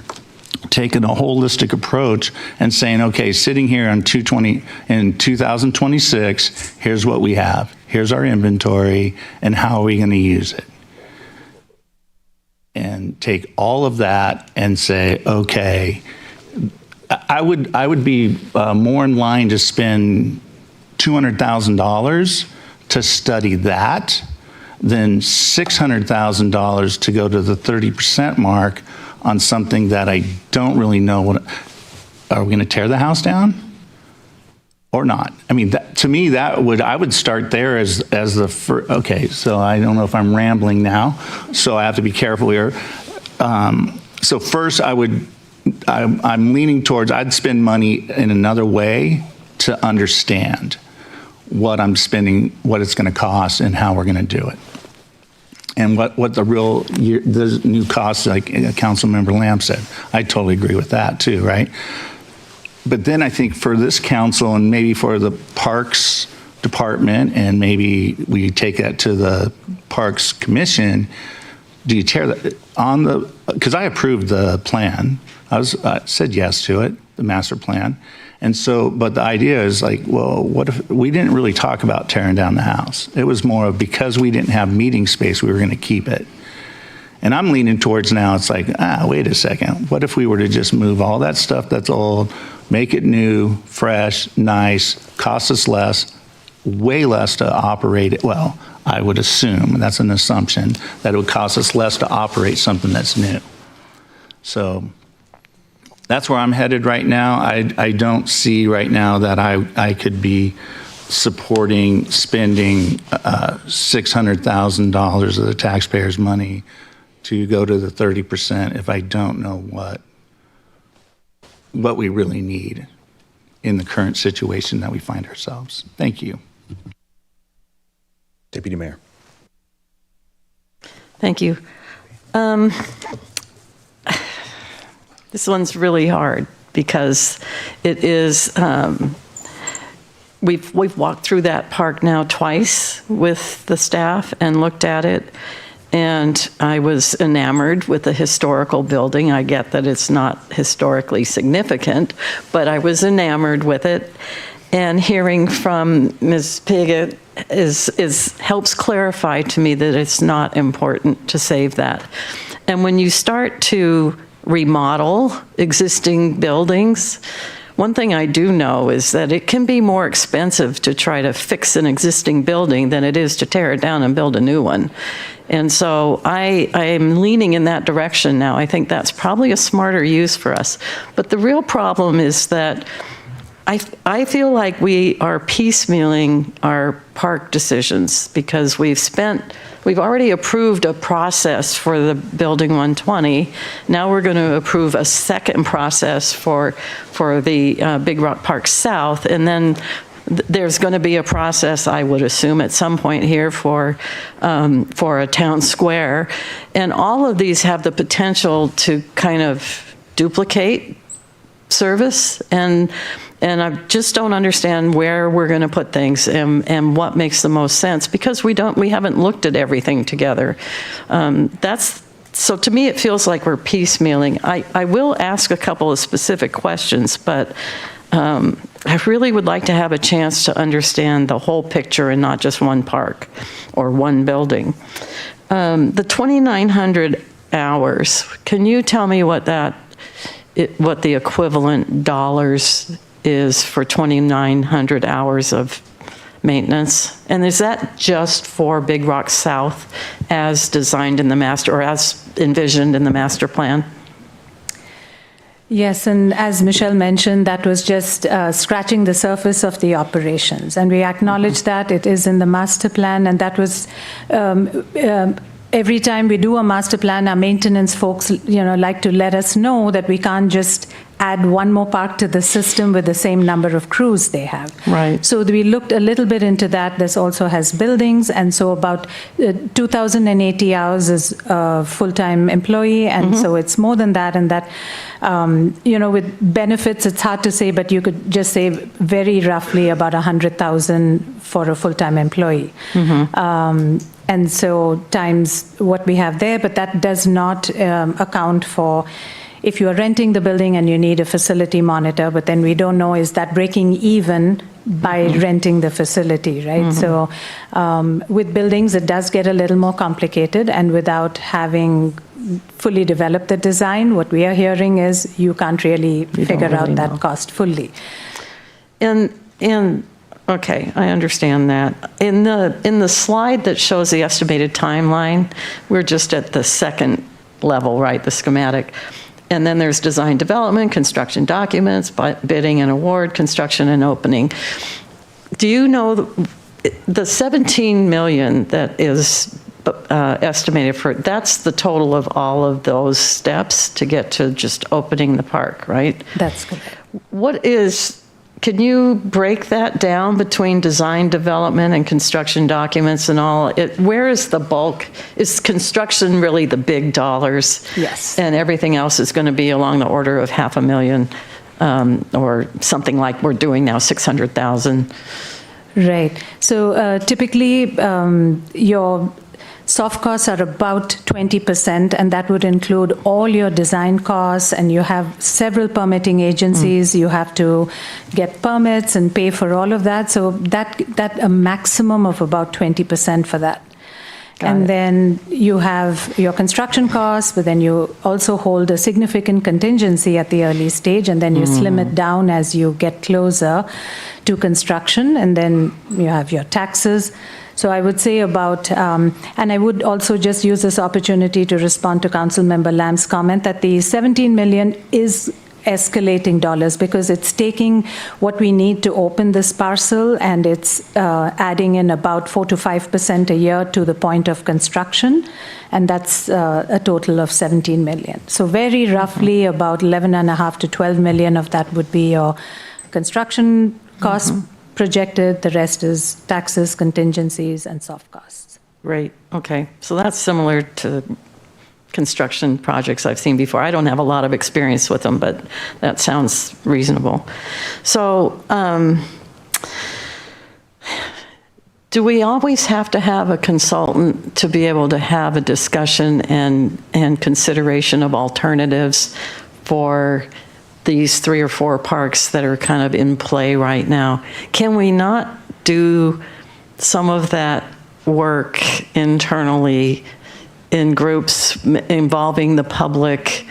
taking a holistic approach and saying, okay, sitting here in 2026, here's what we have. Here's our inventory, and how are we going to use it? And take all of that and say, okay, I would be more in line to spend $200,000 to study that than $600,000 to go to the 30% mark on something that I don't really know what. Are we going to tear the house down or not? I mean, to me, I would start there as the first. Okay, so I don't know if I'm rambling now, so I have to be careful here. So first, I'm leaning towards I'd spend money in another way to understand what I'm spending, what it's going to cost, and how we're going to do it. And what the new costs, like Councilmember Lamb said. I totally agree with that too, right? But then I think for this council and maybe for the Parks Department, and maybe we take that to the Parks Commission, do you tear that on the, because I approved the plan. I said yes to it, the master plan. And so, but the idea is like, well, what if we didn't really talk about tearing down the house? It was more of because we didn't have meeting space, we were going to keep it. And I'm leaning towards now, it's like, wait a second. What if we were to just move all that stuff that's old, make it new, fresh, nice, cost us less, way less to operate it? Well, I would assume, that's an assumption, that it would cost us less to operate something that's new. So that's where I'm headed right now. I don't see right now that I could be supporting spending $600,000 of the taxpayers' money to go to the 30% if I don't know what we really need in the current situation that we find ourselves. Thank you. Deputy Mayor. Thank you. This one's really hard because it is, we've walked through that park now twice with the staff and looked at it, and I was enamored with the historical building. I get that it's not historically significant, but I was enamored with it. And hearing from Ms. Piggott helps clarify to me that it's not important to save that. And when you start to remodel existing buildings, one thing I do know is that it can be more expensive to try to fix an existing building than it is to tear it down and build a new one. And so I am leaning in that direction now. I think that's probably a smarter use for us. But the real problem is that I feel like we are piecemealing our park decisions because we've already approved a process for the Building 120. Now we're going to approve a second process for the Big Rock Park South, and then there's going to be a process, I would assume, at some point here for a town square. And all of these have the potential to kind of duplicate service, and I just don't understand where we're going to put things and what makes the most sense, because we haven't looked at everything together. So to me, it feels like we're piecemealing. I will ask a couple of specific questions, but I really would like to have a chance to understand the whole picture and not just one park or one building. The 2,900 hours, can you tell me what the equivalent dollars is for 2,900 hours of maintenance? And is that just for Big Rock South as designed in the master, or as envisioned in the master plan? Yes, and as Michelle mentioned, that was just scratching the surface of the operations. And we acknowledge that it is in the master plan, and that was every time we do a master plan, our maintenance folks, like to let us know that we can't just add one more park to the system with the same number of crews they have. Right. So we looked a little bit into that. This also has buildings, and so about 2,080 hours is a full-time employee, and so it's more than that. And that, with benefits, it's hard to say, but you could just say very roughly about 100,000 for a full-time employee. And so times what we have there, but that does not account for if you are renting the building and you need a facility monitor, but then we don't know, is that breaking even by renting the facility, right? So with buildings, it does get a little more complicated, and without having fully developed the design, what we are hearing is you can't really figure out that cost fully. Okay, I understand that. In the slide that shows the estimated timeline, we're just at the second level, right, the schematic. And then there's design development, construction documents, bidding and award, construction and opening. Do you know the 17 million that is estimated for, that's the total of all of those steps to get to just opening the park, right? That's correct. Can you break that down between design development and construction documents and all? Where is the bulk? Is construction really the big dollars? Yes. And everything else is going to be along the order of $500,000 or something like we're doing now, 600,000? Right. So typically your soft costs are about 20%, and that would include all your design costs, and you have several permitting agencies. You have to get permits and pay for all of that. So that a maximum of about 20% for that. And then you have your construction costs, but then you also hold a significant contingency at the early stage, and then you slim it down as you get closer to construction, and then you have your taxes. So I would say about, and I would also just use this opportunity to respond to Councilmember Lamb's comment that the 17 million is escalating dollars, because it's taking what we need to open this parcel, and it's adding in about 4 to 5% a year to the point of construction, and that's a total of 17 million. So very roughly about 11.5 to 12 million of that would be your construction costs projected. The rest is taxes, contingencies, and soft costs. Right, okay. So that's similar to construction projects I've seen before. I don't have a lot of experience with them, but that sounds reasonable. So do we always have to have a consultant to be able to have a discussion and consideration of alternatives for these 3 or 4 parks that are kind of in play right now? Can we not do some of that work internally in groups involving the public,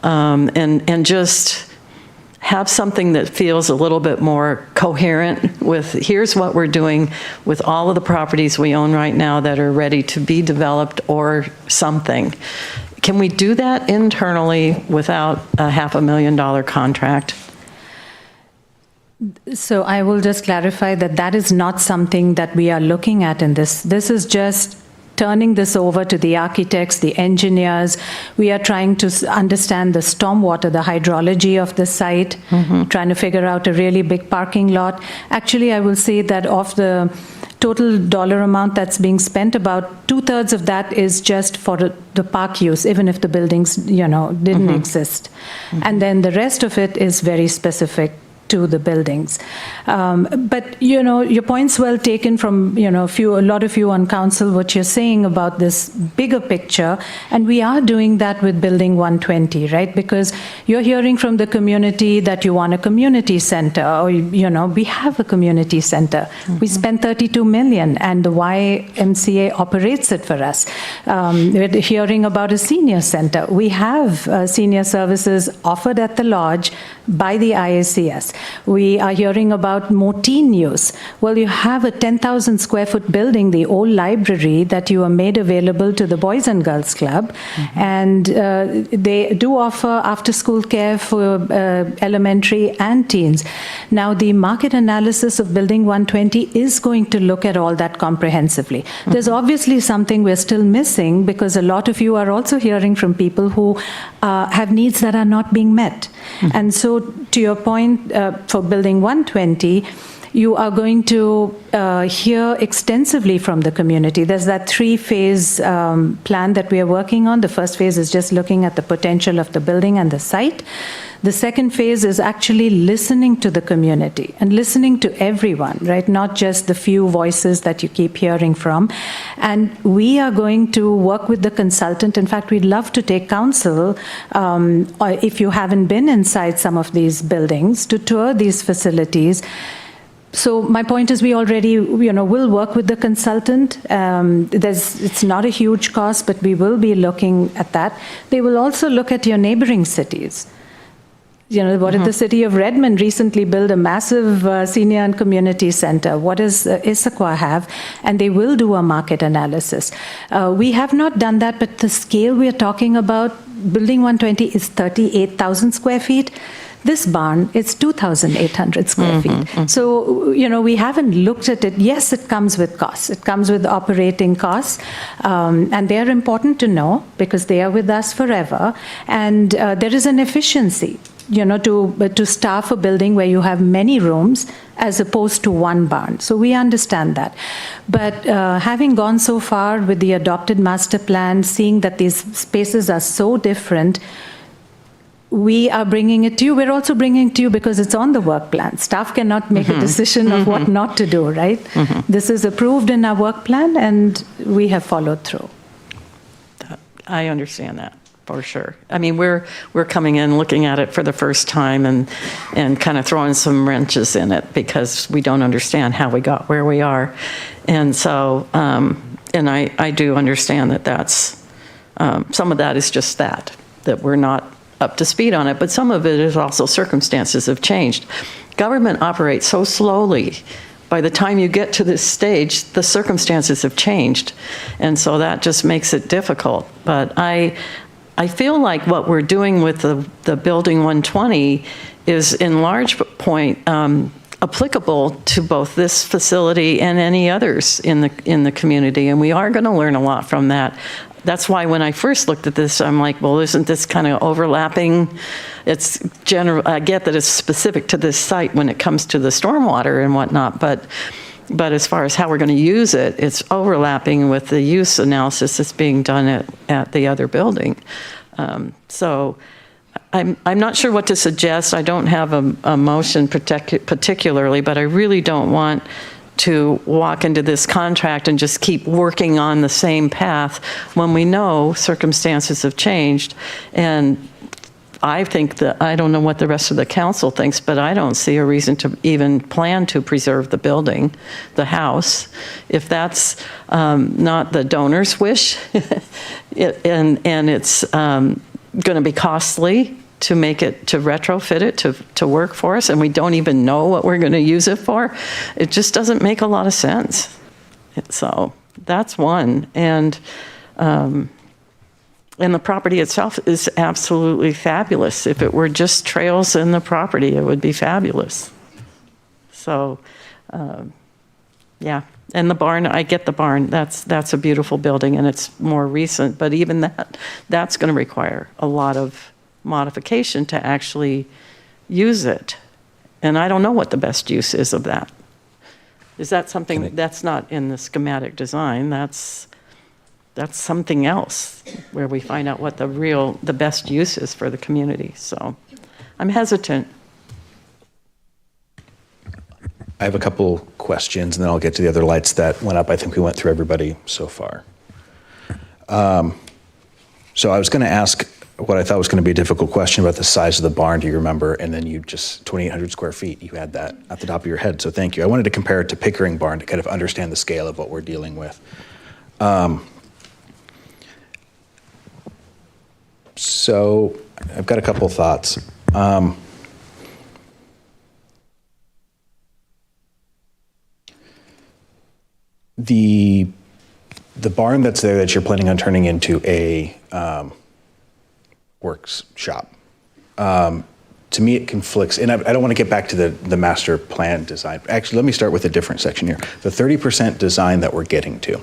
and just have something that feels a little bit more coherent with, here's what we're doing with all of the properties we own right now that are ready to be developed or something? Can we do that internally without a $500,000 contract? So I will just clarify that that is not something that we are looking at in this. This is just turning this over to the architects, the engineers. We are trying to understand the stormwater, the hydrology of the site, trying to figure out a really big parking lot. Actually, I will say that of the total dollar amount that's being spent, about 2/3 of that is just for the park use, even if the buildings, didn't exist. And then the rest of it is very specific to the buildings. But, your point's well taken from, a lot of you on council, what you're saying about this bigger picture, and we are doing that with Building 120, right? Because you're hearing from the community that you want a community center, or, we have a community center. We spent 32 million, and the YMCA operates it for us. We're hearing about a senior center. We have senior services offered at the lodge by the IACS. We are hearing about more teen use. Well, you have a 10,000 square foot building, the old library, that you are made available to the Boys and Girls Club. And they do offer after school care for elementary and teens. Now, the market analysis of Building 120 is going to look at all that comprehensively. There's obviously something we're still missing, because a lot of you are also hearing from people who have needs that are not being met. And so, to your point, for Building 120, you are going to hear extensively from the community. There's that 3-phase plan that we are working on. The first phase is just looking at the potential of the building and the site. The second phase is actually listening to the community and listening to everyone, right? Not just the few voices that you keep hearing from. And we are going to work with the consultant. In fact, we'd love to take counsel, if you haven't been inside some of these buildings, to tour these facilities. So my point is we already, will work with the consultant. It's not a huge cost, but we will be looking at that. They will also look at your neighboring cities. What did the city of Redmond recently build a massive senior and community center? What does Issaquah have? And they will do a market analysis. We have not done that, but the scale we're talking about, Building 120 is 38,000 square feet. This barn is 2,800 square feet. So, we haven't looked at it. Yes, it comes with costs. It comes with operating costs. And they are important to know because they are with us forever. And there is an efficiency, to staff a building where you have many rooms as opposed to one barn. So we understand that. But having gone so far with the adopted master plan, seeing that these spaces are so different, we are bringing it to you. We're also bringing it to you because it's on the work plan. Staff cannot make a decision of what not to do, right? This is approved in our work plan, and we have followed through. I understand that for sure. I mean, we're coming in, looking at it for the first time, and kind of throwing some wrenches in it because we don't understand how we got where we are, and so and I do understand that that's some of that is just that we're not up to speed on it, but some of it is also circumstances have changed. Government operates so slowly. By the time you get to this stage, the circumstances have changed, and so that just makes it difficult. But I feel like what we're doing with the Building 120 is in large point applicable to both this facility and any others in the community, and we are going to learn a lot from that. That's why when I first looked at this, I'm like, well, isn't this kind of overlapping? It's general. I get that it's specific to this site when it comes to the stormwater and whatnot, but as far as how we're going to use it, it's overlapping with the use analysis that's being done at the other building. So I'm not sure what to suggest. I don't have a motion particularly, but I really don't want to walk into this contract and just keep working on the same path when we know circumstances have changed. And I think that, I don't know what the rest of the council thinks, but I don't see a reason to even plan to preserve the building, the house. If that's not the donor's wish, and it's going to be costly to make it, to retrofit it, to work for us, and we don't even know what we're going to use it for, it just doesn't make a lot of sense. So that's one. And the property itself is absolutely fabulous. If it were just trails in the property, it would be fabulous. So, yeah. And the barn, I get the barn. That's a beautiful building, and it's more recent. But even that's going to require a lot of modification to actually use it. And I don't know what the best use is of that. Is that something that's not in the schematic design? That's something else where we find out what the best use is for the community. So I'm hesitant. I have a couple questions, and then I'll get to the other lights that went up. I think we went through everybody so far. So I was going to ask what I thought was going to be a difficult question about the size of the barn. Do you remember? And then you just, 2,800 square feet, you had that at the top of your head, so thank you. I wanted to compare it to Pickering Barn to kind of understand the scale of what we're dealing with. So I've got a couple thoughts. The barn that's there that you're planning on turning into a workshop, to me it conflicts, and I don't want to get back to the master plan design. Actually, let me start with a different section here. The 30% design that we're getting to.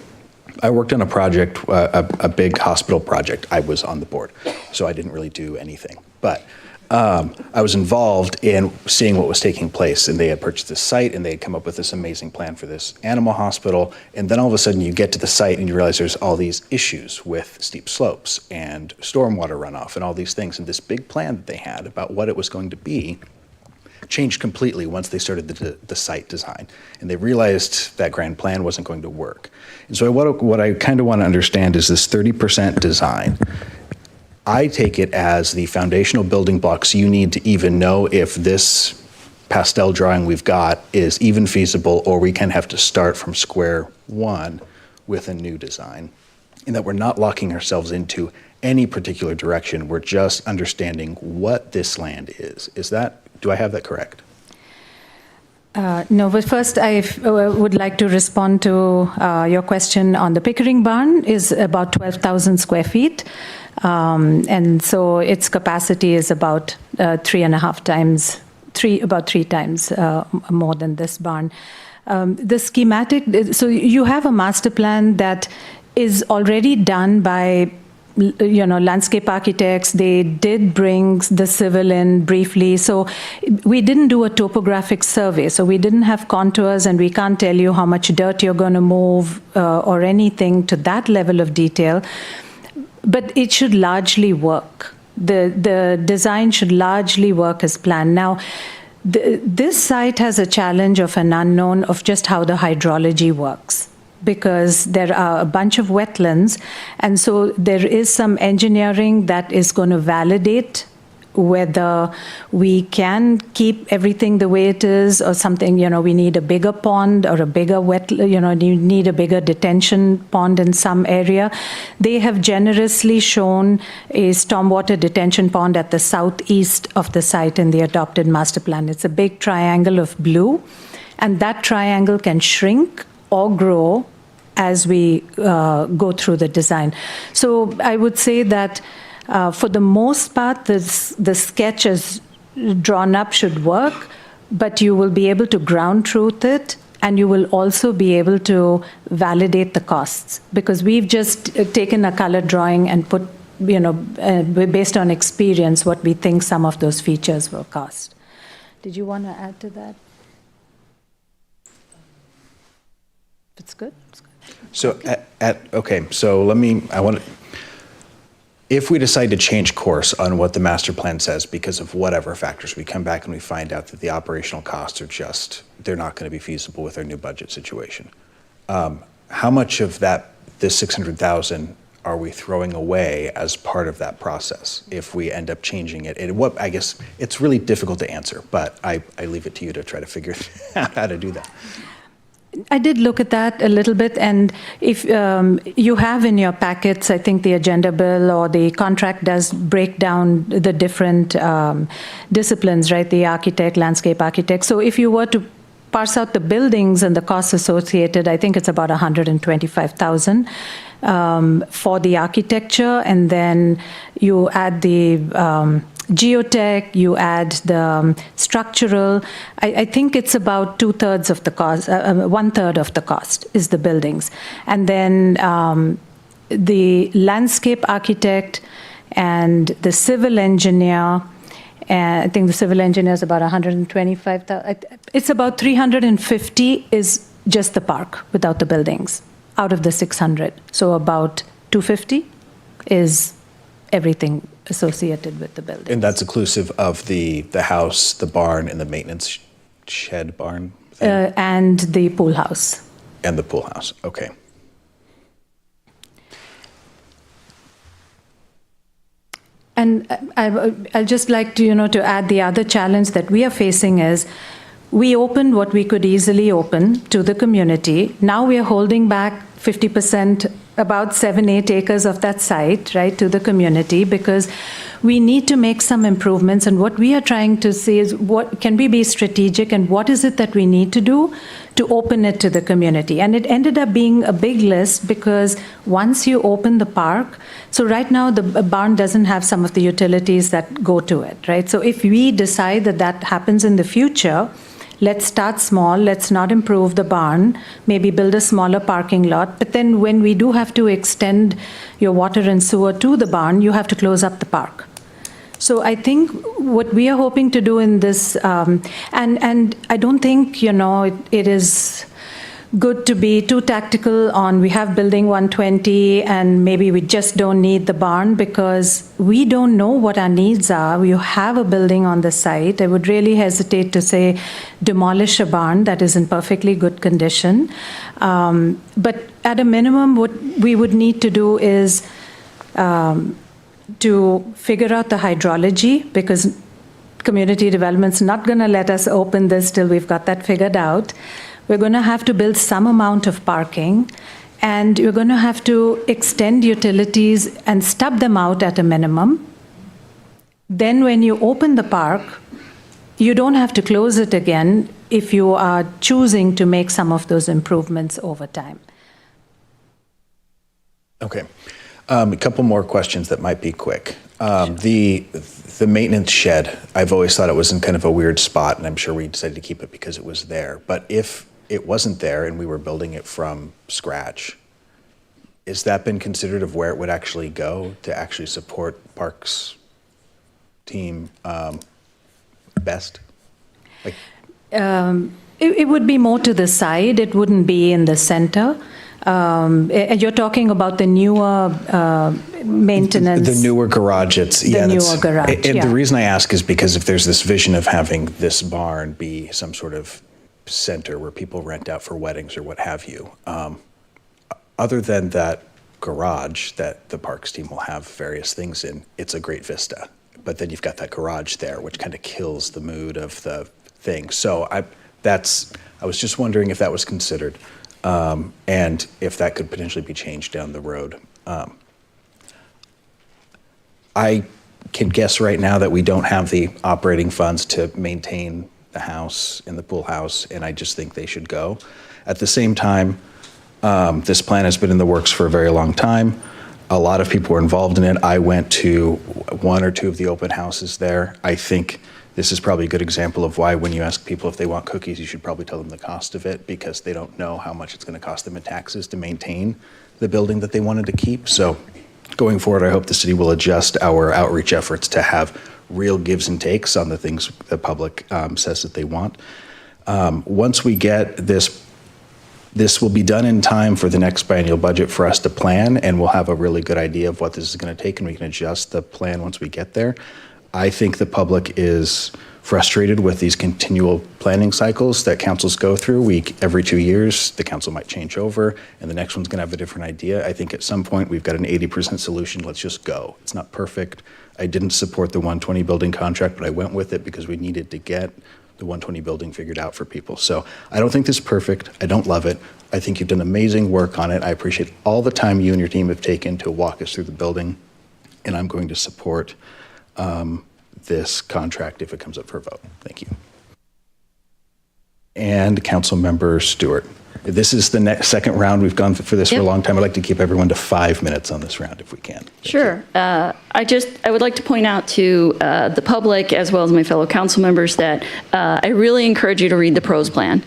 I worked on a project, a big hospital project. I was on the board, so I didn't really do anything. But I was involved in seeing what was taking place, and they had purchased this site, and they had come up with this amazing plan for this animal hospital, and then all of a sudden you get to the site and you realize there's all these issues with steep slopes and stormwater runoff and all these things, and this big plan that they had about what it was going to be changed completely once they started the site design, and they realized that grand plan wasn't going to work. And so what I kind of want to understand is this 30% design. I take it as the foundational building blocks you need to even know if this pastel drawing we've got is even feasible, or we can have to start from square one with a new design, and that we're not locking ourselves into any particular direction. We're just understanding what this land is. Do I have that correct? No, but first I would like to respond to your question on the Pickering barn. Is about 12,000 square feet. And so its capacity is about about three times more than this barn. The schematic, so you have a master plan that is already done by landscape architects. They did bring the civil in briefly. So we didn't do a topographic survey. So we didn't have contours, and we can't tell you how much dirt you're going to move or anything to that level of detail. But it should largely work. The design should largely work as planned. Now, this site has a challenge of an unknown of just how the hydrology works, because there are a bunch of wetlands, and so there is some engineering that is going to validate whether we can keep everything the way it is or something. We need a bigger pond or a bigger you need a bigger detention pond in some area. They have generously shown a stormwater detention pond at the southeast of the site in the adopted master plan. It's a big triangle of blue, and that triangle can shrink or grow as we go through the design. So I would say that for the most part, the sketch as drawn up should work, but you will be able to ground truth it, and you will also be able to validate the costs, because we've just taken a color drawing and put, based on experience, what we think some of those features will cost. Did you want to add to that? It's good. It's good. So, if we decide to change course on what the master plan says because of whatever factors, we come back and we find out that the operational costs are they're not going to be feasible with our new budget situation. How much of this 600,000 are we throwing away as part of that process if we end up changing it? I guess it's really difficult to answer, but I leave it to you to try to figure out how to do that. I did look at that a little bit, and if you have in your packets, I think the agenda bill or the contract does break down the different disciplines, right? The architect, landscape architect. So if you were to parse out the buildings and the costs associated, I think it's about $125,000 for the architecture, and then you add the geotech, you add the structural. I think it's about 2/3 of the cost, 1/3 of the cost is the buildings. And then the landscape architect and the civil engineer, I think the civil engineer is about $125,000. It's about $350 is just the park without the buildings out of the 600. So about $250 is everything associated with the building. And that's inclusive of the house, the barn, and the maintenance shed barn thing? And the pool house. And the pool house, okay. And I'd just like to add the other challenge that we are facing is we opened what we could easily open to the community. Now we are holding back 50%, about 7-8 acres of that site, right, to the community, because we need to make some improvements. And what we are trying to see is what can we be strategic, and what is it that we need to do to open it to the community. And it ended up being a big list, because once you open the park, so right now the barn doesn't have some of the utilities that go to it, right? So if we decide that that happens in the future, let's start small, let's not improve the barn, maybe build a smaller parking lot. But then when we do have to extend your water and sewer to the barn, you have to close up the park. So I think what we are hoping to do in this, and I don't think, it is good to be too tactical on we have building 120 and maybe we just don't need the barn, because we don't know what our needs are. You have a building on the site. I would really hesitate to say demolish a barn that is in perfectly good condition. But at a minimum, what we would need to do is to figure out the hydrology, because community development's not going to let us open this till we've got that figured out. We're going to have to build some amount of parking, and you're going to have to extend utilities and stub them out at a minimum. Then when you open the park, you don't have to close it again if you are choosing to make some of those improvements over time. Okay. A couple more questions that might be quick. The maintenance shed, I've always thought it was in kind of a weird spot, and I'm sure we decided to keep it because it was there. But if it wasn't there and we were building it from scratch, has that been considered of where it would actually go to actually support Parks team best? It would be more to the side. It wouldn't be in the center. You're talking about the newer maintenance. The newer garage. Newer garage. And the reason I ask is because if there's this vision of having this barn be some sort of center where people rent out for weddings or what have you, other than that garage that the Parks team will have various things in, it's a great vista. But then you've got that garage there, which kind of kills the mood of the thing. So I was just wondering if that was considered. And if that could potentially be changed down the road. I can guess right now that we don't have the operating funds to maintain the house and the pool house, and I just think they should go. At the same time, this plan has been in the works for a very long time. A lot of people were involved in it. I went to one or two of the open houses there. I think this is probably a good example of why when you ask people if they want cookies, you should probably tell them the cost of it, because they don't know how much it's going to cost them in taxes to maintain the building that they wanted to keep. So going forward, I hope the city will adjust our outreach efforts to have real gives and takes on the things the public says that they want. Once we get this will be done in time for the next biennial budget for us to plan, and we'll have a really good idea of what this is going to take, and we can adjust the plan once we get there. I think the public is frustrated with these continual planning cycles that councils go through. Every 2 years, the council might change over, and the next one's going to have a different idea. I think at some point we've got an 80% solution. Let's just go. It's not perfect. I didn't support the 120 building contract, but I went with it because we needed to get the 120 building figured out for people. So I don't think this is perfect. I don't love it. I think you've done amazing work on it. I appreciate all the time you and your team have taken to walk us through the building, and I'm going to support this contract if it comes up for a vote. Thank you. And Councilmember Stewart. This is the second round. We've gone for this for a long time. I'd like to keep everyone to 5 minutes on this round if we can. Sure. I would like to point out to the public as well as my fellow council members that I really encourage you to read the pros plan.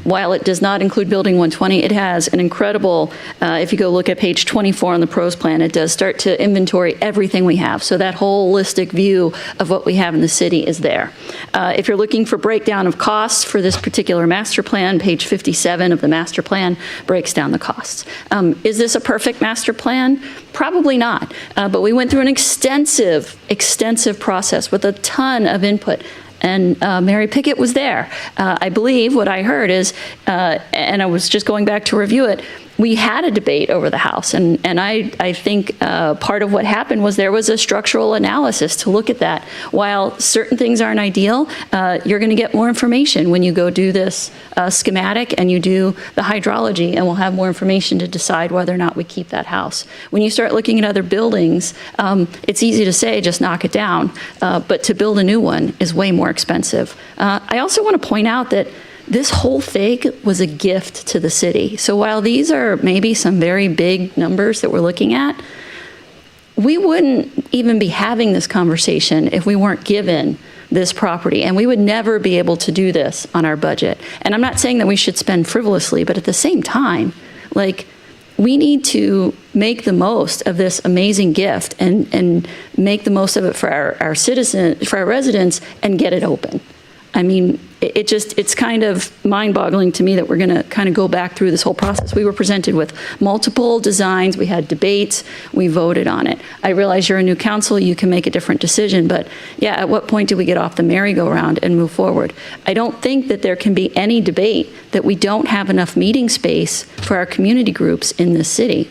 While it does not include Building 120, it has an incredible, if you go look at page 24 on the pros plan, it does start to inventory everything we have. So that holistic view of what we have in the city is there. If you're looking for breakdown of costs for this particular master plan, page 57 of the master plan breaks down the costs. Is this a perfect master plan? Probably not. But we went through an extensive process with a ton of input. And Mary Pickett was there. I believe what I heard is, and I was just going back to review it, we had a debate over the house. And I think part of what happened was there was a structural analysis to look at that. While certain things aren't ideal, you're going to get more information when you go do this schematic and you do the hydrology, and we'll have more information to decide whether or not we keep that house. When you start looking at other buildings, it's easy to say just knock it down, but to build a new one is way more expensive. I also want to point out that this whole thing was a gift to the city. So while these are maybe some very big numbers that we're looking at, we wouldn't even be having this conversation if we weren't given this property, and we would never be able to do this on our budget. And I'm not saying that we should spend frivolously, but at the same time, like, we need to make the most of this amazing gift and make the most of it for our citizens, for our residents, and get it open. I mean, it's kind of mind-boggling to me that we're going to kind of go back through this whole process. We were presented with multiple designs, we had debates, we voted on it. I realize you're a new council, you can make a different decision, but yeah, at what point do we get off the merry-go-round and move forward? I don't think that there can be any debate that we don't have enough meeting space for our community groups in this city.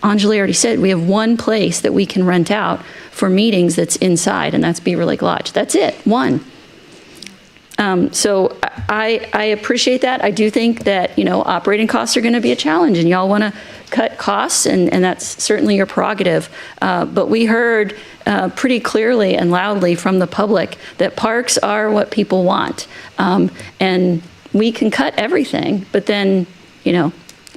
Anjali already said we have one place that we can rent out for meetings that's inside, and that's Beaver Lake Lodge. That's it, one. So I appreciate that. I do think that, operating costs are going to be a challenge, and y'all want to cut costs, and that's certainly your prerogative. But we heard pretty clearly and loudly from the public that parks are what people want. And we can cut everything, but then,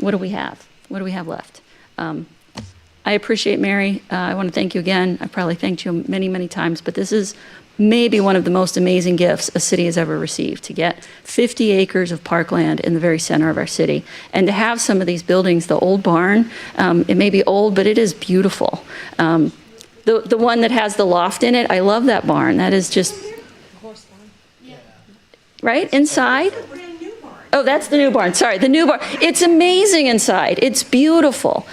what do we have? What do we have left? I appreciate Mary. I want to thank you again. I've probably thanked you many, many times, but this is maybe one of the most amazing gifts a city has ever received, to get 50 acres of parkland in the very center of our city, and to have some of these buildings. The old barn, it may be old, but it is beautiful. The one that has the loft in it, I love that barn. That is just, right, inside? Oh, that's the new barn. Sorry, the new barn. It's amazing inside. It's beautiful.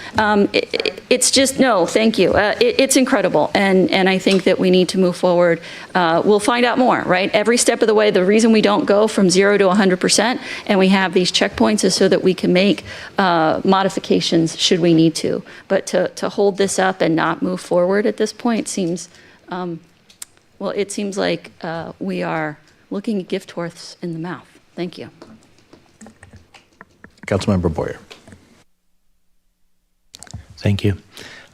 It's just, no, thank you. It's incredible. And I think that we need to move forward. We'll find out more, right? Every step of the way, the reason we don't go from 0 to 100% and we have these checkpoints is so that we can make modifications should we need to. But to hold this up and not move forward at this point seems, well, it seems like we are looking a gift horse in the mouth. Thank you. Councilmember Boyer. Thank you.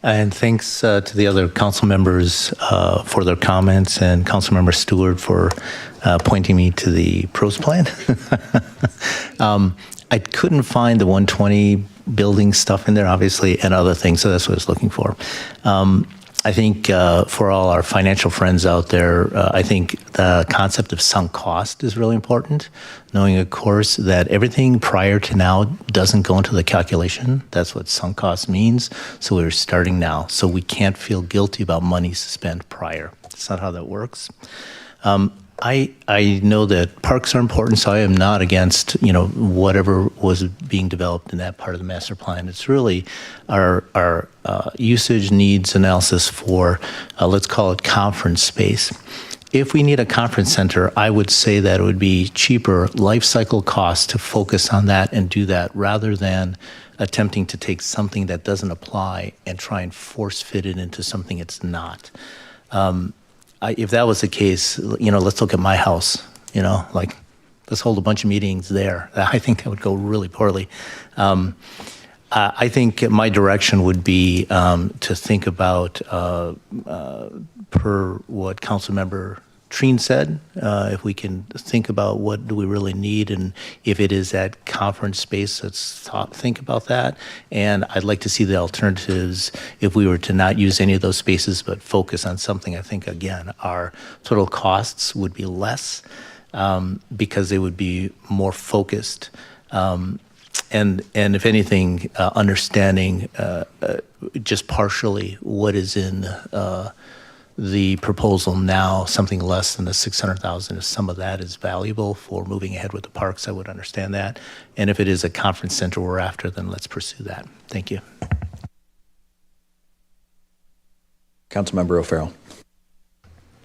And thanks to the other council members for their comments, and Councilmember Stewart for pointing me to the pros plan. I couldn't find the 120 building stuff in there, obviously, and other things, so that's what I was looking for. I think for all our financial friends out there, I think the concept of sunk cost is really important, knowing, of course, that everything prior to now doesn't go into the calculation. That's what sunk cost means. So we're starting now. So we can't feel guilty about money spent prior. That's not how that works. I know that parks are important, so I am not against, whatever was being developed in that part of the master plan. It's really our usage needs analysis for, let's call it conference space. If we need a conference center, I would say that it would be cheaper life cycle costs to focus on that and do that, rather than attempting to take something that doesn't apply and try and force fit it into something it's not. If that was the case, let's look at my house, let's hold a bunch of meetings there. I think that would go really poorly. I think my direction would be to think about, per what Councilmember Treen said, if we can think about what do we really need, and if it is that conference space, let's think about that. And I'd like to see the alternatives if we were to not use any of those spaces but focus on something. I think, again, our total costs would be less because they would be more focused. And if anything, understanding just partially what is in the proposal now, something less than the 600,000, if some of that is valuable for moving ahead with the parks, I would understand that. And if it is a conference center we're after, then let's pursue that. Thank you. Councilmember O'Farrell.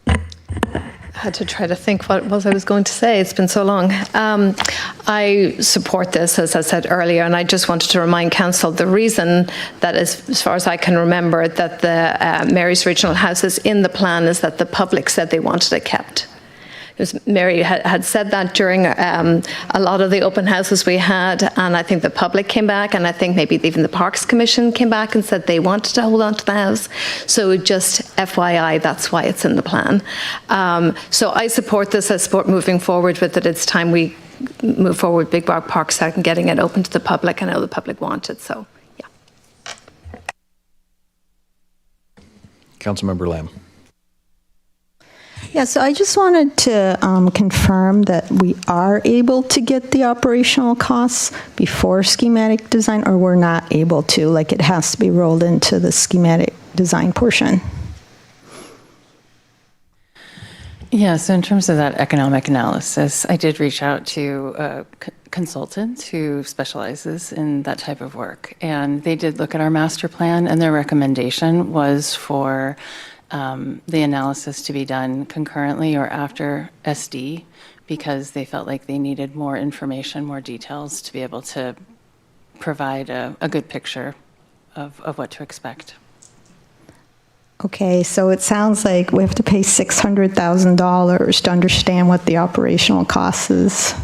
I had to try to think what it was I was going to say. It's been so long. I support this, as I said earlier, and I just wanted to remind Council the reason that, as far as I can remember, that the Mary's Regional House is in the plan is that the public said they wanted it kept. Mary had said that during a lot of the open houses we had, and I think the public came back, and I think maybe even the Parks Commission came back and said they wanted to hold on to the house. So just FYI, that's why it's in the plan. So I support this. I support moving forward with it. It's time we move forward with Big Rock Parks and getting it open to the public. I know the public want it, so yeah. Councilmember Lamb. Yeah, so I just wanted to confirm that we are able to get the operational costs before schematic design, or we're not able to, like it has to be rolled into the schematic design portion. Yeah, so in terms of that economic analysis, I did reach out to a consultant who specializes in that type of work. And they did look at our master plan, and their recommendation was for the analysis to be done concurrently or after SD, because they felt like they needed more information, more details to be able to provide a good picture of what to expect. Okay, so it sounds like we have to pay $600,000 to understand what the operational cost is.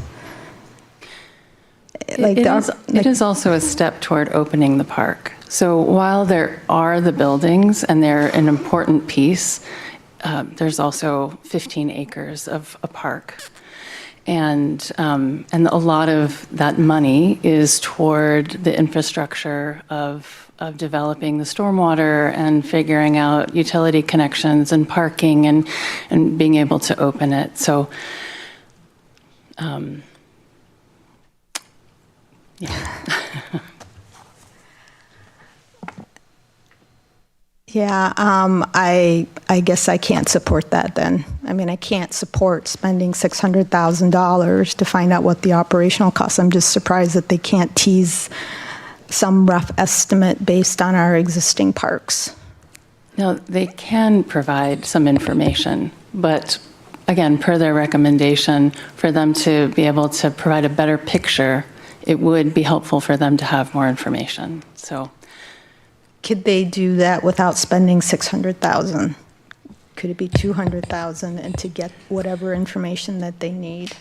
Like it is also a step toward opening the park. So while there are the buildings and they're an important piece, there's also 15 acres of a park. And a lot of that money is toward the infrastructure of developing the stormwater and figuring out utility connections and parking and being able to open it. So, yeah. Yeah, I guess I can't support that then. I mean, I can't support spending $600,000 to find out what the operational costs. I'm just surprised that they can't tease some rough estimate based on our existing parks. Now, they can provide some information, but again, per their recommendation, for them to be able to provide a better picture, it would be helpful for them to have more information. So, could they do that without spending $600,000? Could it be $200,000 and to get whatever information that they need?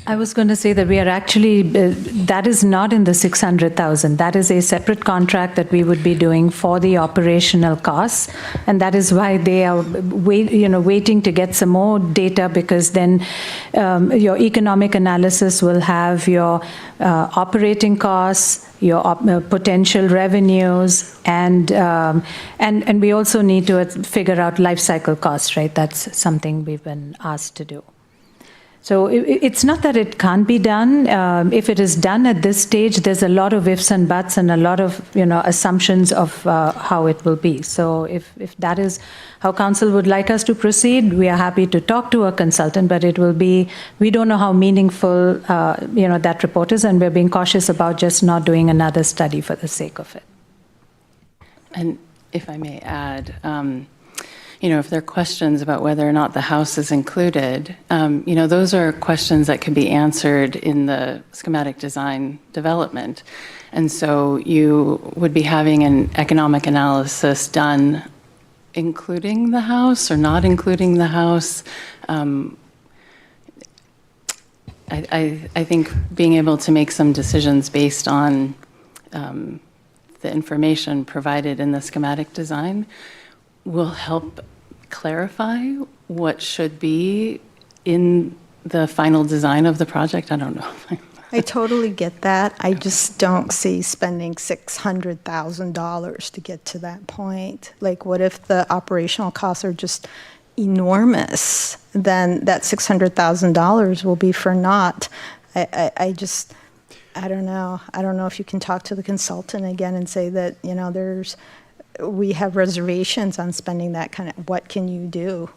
I was going to say that we are actually, that is not in the 600,000. That is a separate contract that we would be doing for the operational costs. And that is why they are waiting to get some more data, because then your economic analysis will have your operating costs, your potential revenues, and we also need to figure out life cycle costs, right? That's something we've been asked to do. So it's not that it can't be done. If it is done at this stage, there's a lot of ifs and buts and a lot of assumptions of how it will be. So if that is how council would like us to proceed, we are happy to talk to a consultant, but it will be, we don't know how meaningful that report is, and we're being cautious about just not doing another study for the sake of it. And if I may add, if there are questions about whether or not the house is included, those are questions that can be answered in the schematic design development. And so you would be having an economic analysis done including the house or not including the house. I think being able to make some decisions based on the information provided in the schematic design will help clarify what should be in the final design of the project. I don't know. I totally get that. I just don't see spending $600,000 to get to that point. Like, what if the operational costs are just enormous? Then that $600,000 will be for naught. I don't know. I don't know if you can talk to the consultant again and say that, we have reservations on spending that kind of, what can you do?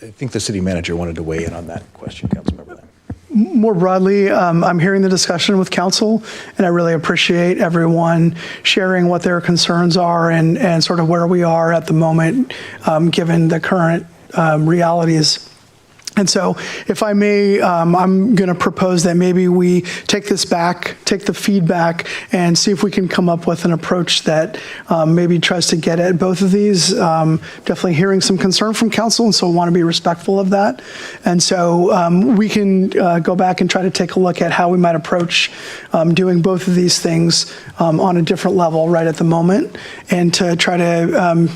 I think the city manager wanted to weigh in on that question, Councilmember Lamb. More broadly, I'm hearing the discussion with council, and I really appreciate everyone sharing what their concerns are and sort of where we are at the moment, given the current realities. And so, if I may, I'm going to propose that maybe we take this back, take the feedback, and see if we can come up with an approach that maybe tries to get at both of these. Definitely hearing some concern from council, and so want to be respectful of that. And so we can go back and try to take a look at how we might approach doing both of these things on a different level right at the moment, and to try to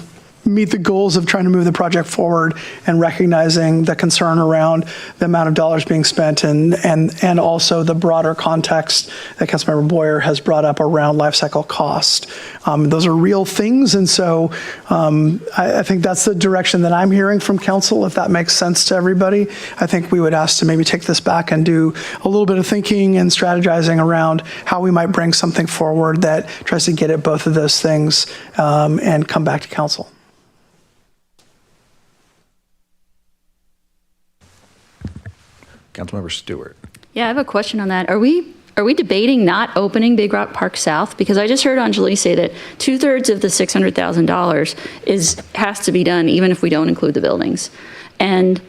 meet the goals of trying to move the project forward and recognizing the concern around the amount of dollars being spent and also the broader context that Councilmember Boyer has brought up around life cycle cost. Those are real things, and so I think that's the direction that I'm hearing from council. If that makes sense to everybody, I think we would ask to maybe take this back and do a little bit of thinking and strategizing around how we might bring something forward that tries to get at both of those things and come back to council. Councilmember Stewart. Yeah, I have a question on that. Are we debating not opening Big Rock Park South? Because I just heard Anjali say that 2/3 of the $600,000 has to be done even if we don't include the buildings. And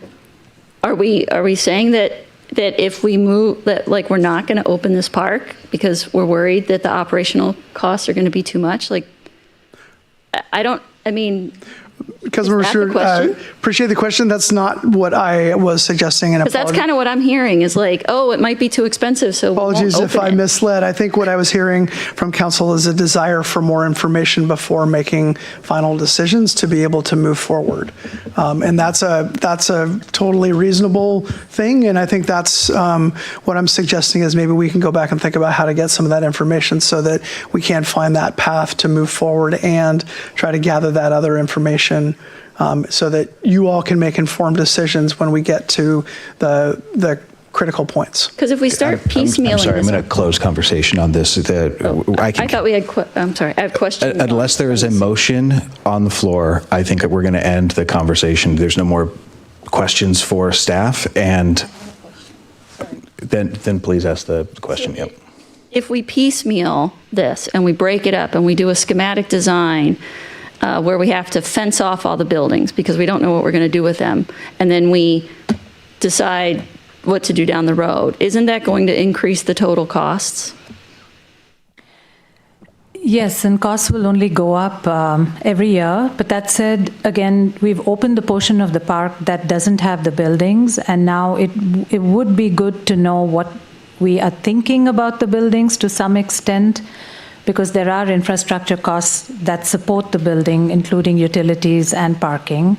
are we saying that if we move, that like we're not going to open this park because we're worried that the operational costs are going to be too much? Like, Councilmember Stewart, appreciate the question. That's not what I was suggesting. Because that's kind of what I'm hearing is like, oh, it might be too expensive, so apologies if I misled. I think what I was hearing from council is a desire for more information before making final decisions to be able to move forward. And that's a totally reasonable thing. And I think that's what I'm suggesting is maybe we can go back and think about how to get some of that information so that we can find that path to move forward and try to gather that other information so that you all can make informed decisions when we get to the critical points. Because if we start piecemealing I'm sorry, I'm this, going to close conversation on this. I thought we had, I'm sorry, I have questions. Unless there is a motion on the floor, I think that we're going to end the conversation. There's no more questions for staff, and then please ask the question. Yep. If we piecemeal this and we break it up and we do a schematic design where we have to fence off all the buildings because we don't know what we're going to do with them, and then we decide what to do down the road, isn't that going to increase the total costs? Yes, and costs will only go up every year. But that said, again, we've opened the portion of the park that doesn't have the buildings, and now it would be good to know what we are thinking about the buildings to some extent, because there are infrastructure costs that support the building, including utilities and parking.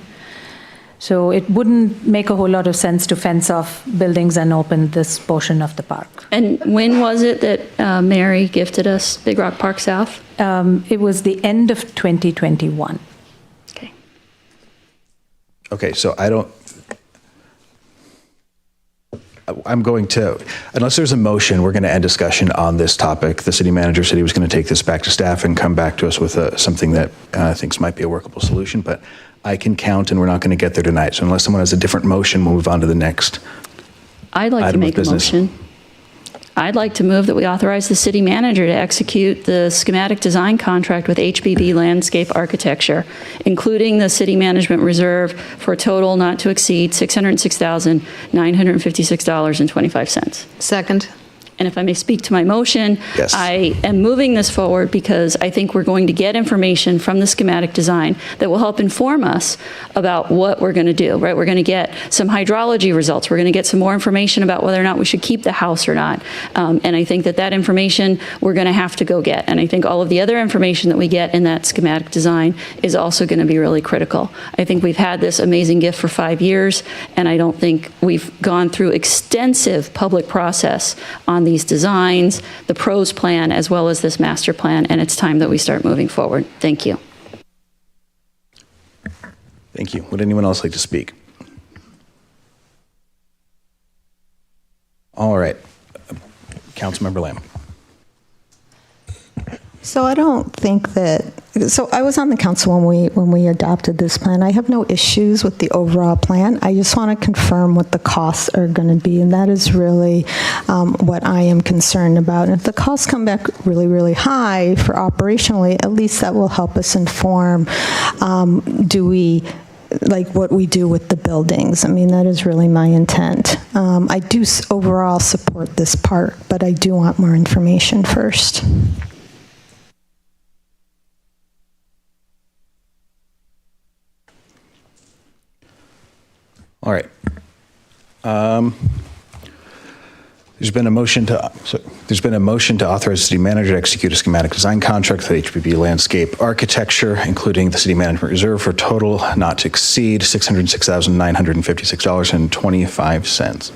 So it wouldn't make a whole lot of sense to fence off buildings and open this portion of the park. And when was it that Mary gifted us Big Rock Park South? It was the end of 2021. Okay, so I'm going to, unless there's a motion, we're going to end discussion on this topic. The city manager said he was going to take this back to staff and come back to us with something that I think might be a workable solution, but I can count and we're not going to get there tonight. So unless someone has a different motion, we'll move on to the next I'd like to make a motion. I'd like to move that we authorize the city manager to execute the schematic design contract with HBB Landscape Architecture, including the city management reserve for a total not to exceed $606,956.25. Second. And if I may speak to my motion, yes. I am moving this forward because I think we're going to get information from the schematic design that will help inform us about what we're going to do, right? We're going to get some hydrology results. We're going to get some more information about whether or not we should keep the house or not. And I think that information we're going to have to go get. And I think all of the other information that we get in that schematic design is also going to be really critical. I think we've had this amazing gift for 5 years, and I don't think we've gone through extensive public process on these designs, the pros plan, as well as this master plan, and it's time that we start moving forward. Thank you. Thank you. Would anyone else like to speak? All right. Councilmember Lamb. So I don't think that, so I was on the council when we adopted this plan. I have no issues with the overall plan. I just want to confirm what the costs are going to be, and that is really what I am concerned about. And if the costs come back really, really high for operationally, at least that will help us inform, what we do with the buildings. I mean, that is really my intent. I do overall support this park, but I do want more information first. All right. There's been a motion to authorize the city manager to execute a schematic design contract with HPB Landscape Architecture, including the city management reserve, for a total not to exceed $606,956.25.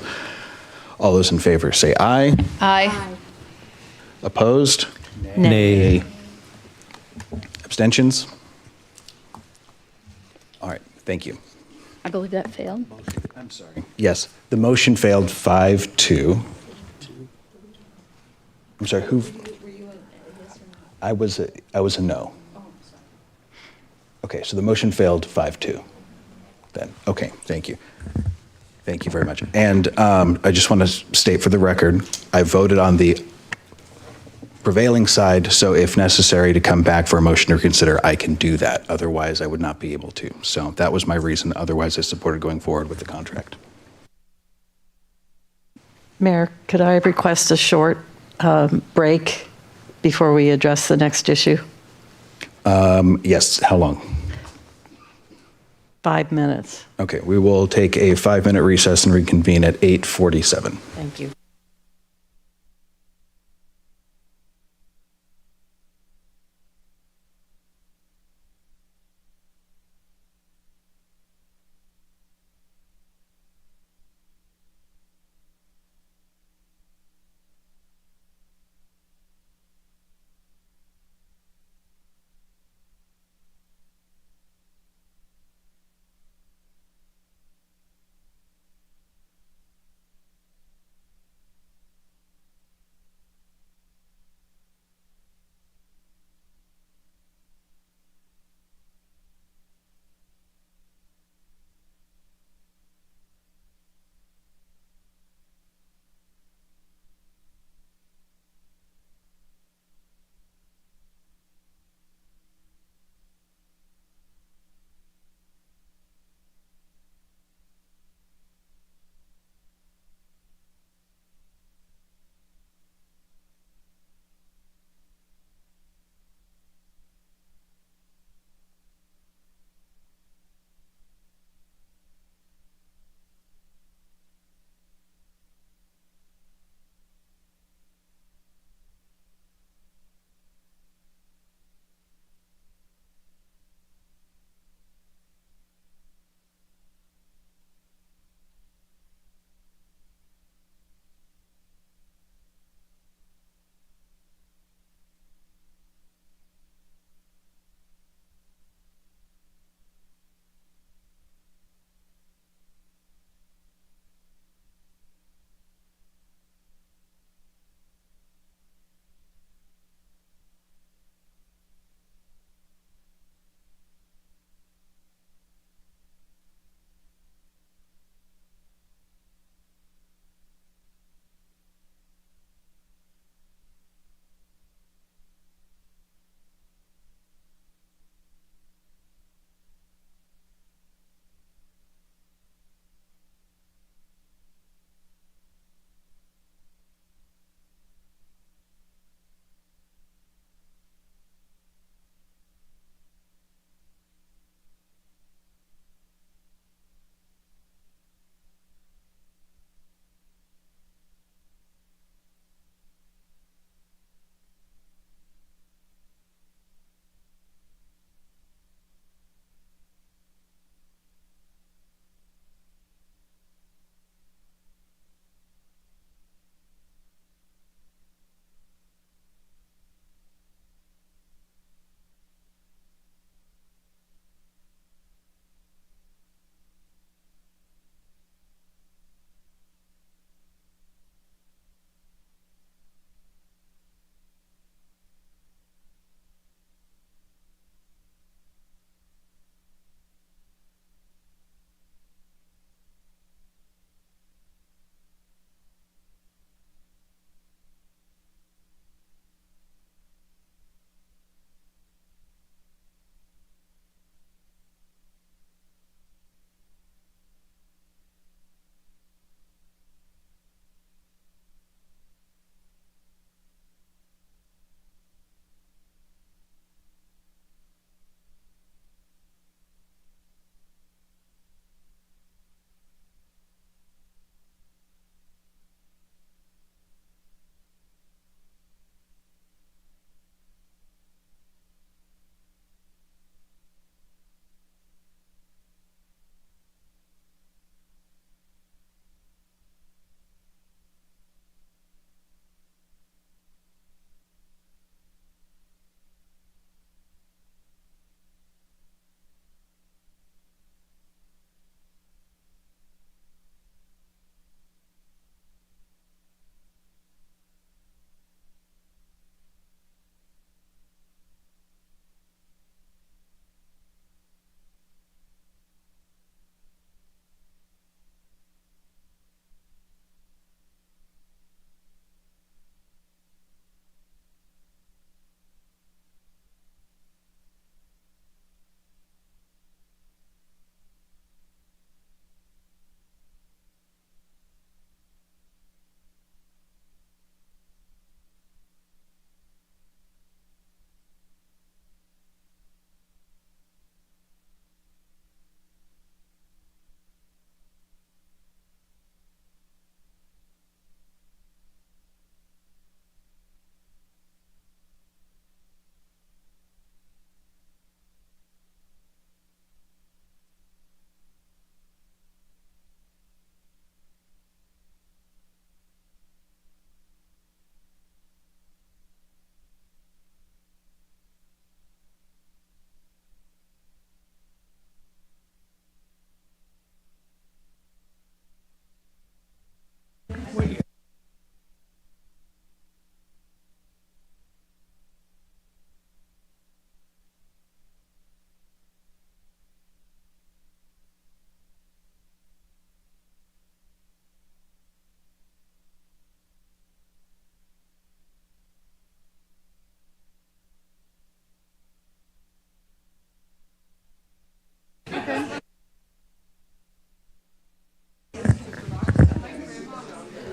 All those in favor say aye. Aye. Opposed? Nay. Abstentions? All right, thank you. I believe that failed. I'm sorry. Yes, the motion failed 5-2. I'm sorry, who? I was a no. Okay, so the motion failed 5-2 then. Okay, thank you. Thank you very much. And I just want to state for the record, I voted on the prevailing side, so if necessary to come back for a motion to reconsider, I can do that. Otherwise, I would not be able to. So that was my reason. Otherwise, I supported going forward with the contract. Mayor, could I request a short break before we address the next issue? Yes, how long? 5 minutes. Okay, we will take a 5-minute recess and reconvene at 8:47. Thank you.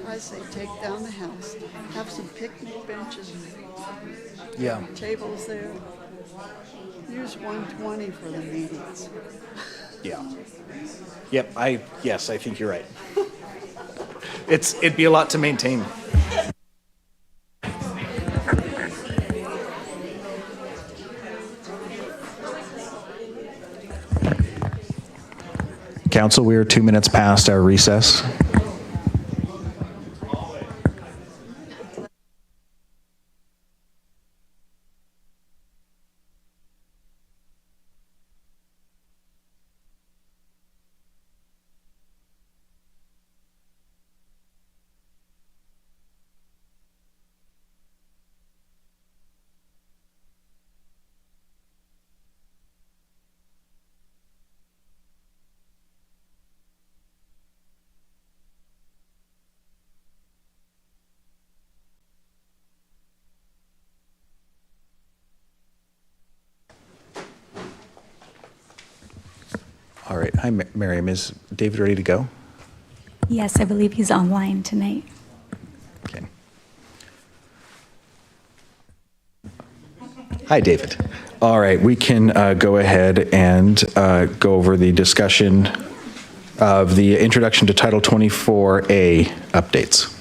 I say take down the house, have some picnic benches, Yeah. tables there. Use 120 for the meetings. Yeah. Yep. Yes, I think you're right. It'd be a lot to maintain. Council, we are 2 minutes past our recess. All right. Hi, Miriam. Is David ready to go? Yes, I believe he's online tonight. Okay. Hi, David. All right. We can go ahead and go over the discussion of the introduction to Title 24A updates.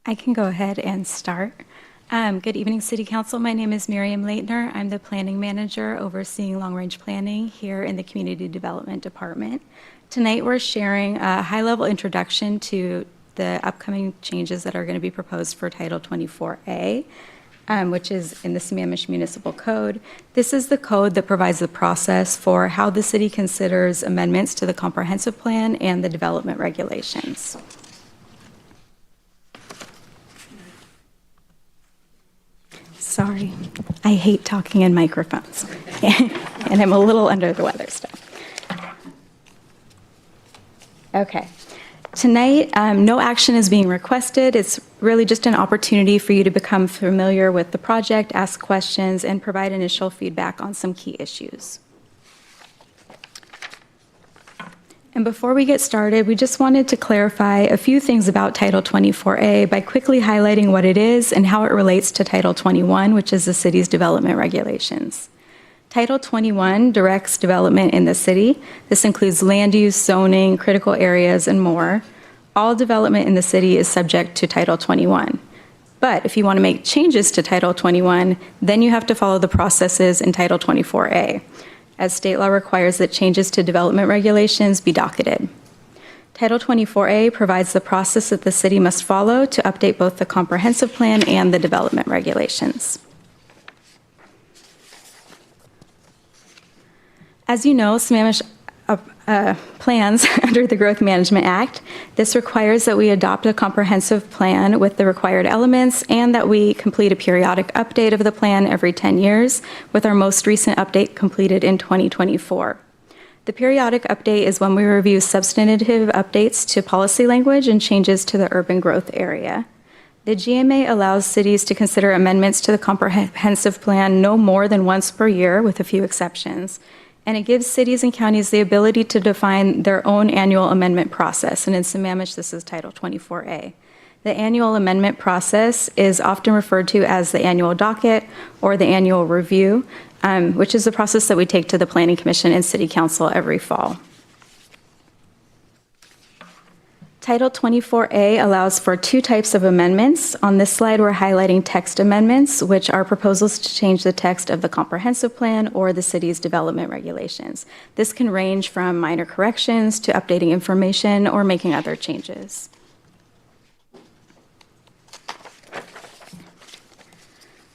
I can go ahead and start. Good evening, City Council. My name is Miriam Leitner. I'm the planning manager overseeing long-range planning here in the Community Development Department. Tonight, we're sharing a high-level introduction to the upcoming changes that are going to be proposed for Title 24A, which is in the Sammamish Municipal Code. This is the code that provides the process for how the city considers amendments to the comprehensive plan and the development regulations. Sorry, I hate talking in microphones, and I'm a little under the weather still. Okay. Tonight, no action is being requested. It's really just an opportunity for you to become familiar with the project, ask questions, and provide initial feedback on some key issues. And before we get started, we just wanted to clarify a few things about Title 24A by quickly highlighting what it is and how it relates to Title 21, which is the city's development regulations. Title 21 directs development in the city. This includes land use, zoning, critical areas, and more. All development in the city is subject to Title 21. But if you want to make changes to Title 21, then you have to follow the processes in Title 24A, as state law requires that changes to development regulations be docketed. Title 24A provides the process that the city must follow to update both the comprehensive plan and the development regulations. As you know, Sammamish plans under the Growth Management Act. This requires that we adopt a comprehensive plan with the required elements and that we complete a periodic update of the plan every 10 years, with our most recent update completed in 2024. The periodic update is when we review substantive updates to policy language and changes to the urban growth area. The GMA allows cities to consider amendments to the comprehensive plan no more than once per year, with a few exceptions. And it gives cities and counties the ability to define their own annual amendment process. And in Sammamish, this is Title 24A. The annual amendment process is often referred to as the annual docket or the annual review, which is the process that we take to the Planning Commission and City Council every fall. Title 24A allows for two types of amendments. On this slide, we're highlighting text amendments, which are proposals to change the text of the comprehensive plan or the city's development regulations. This can range from minor corrections to updating information or making other changes.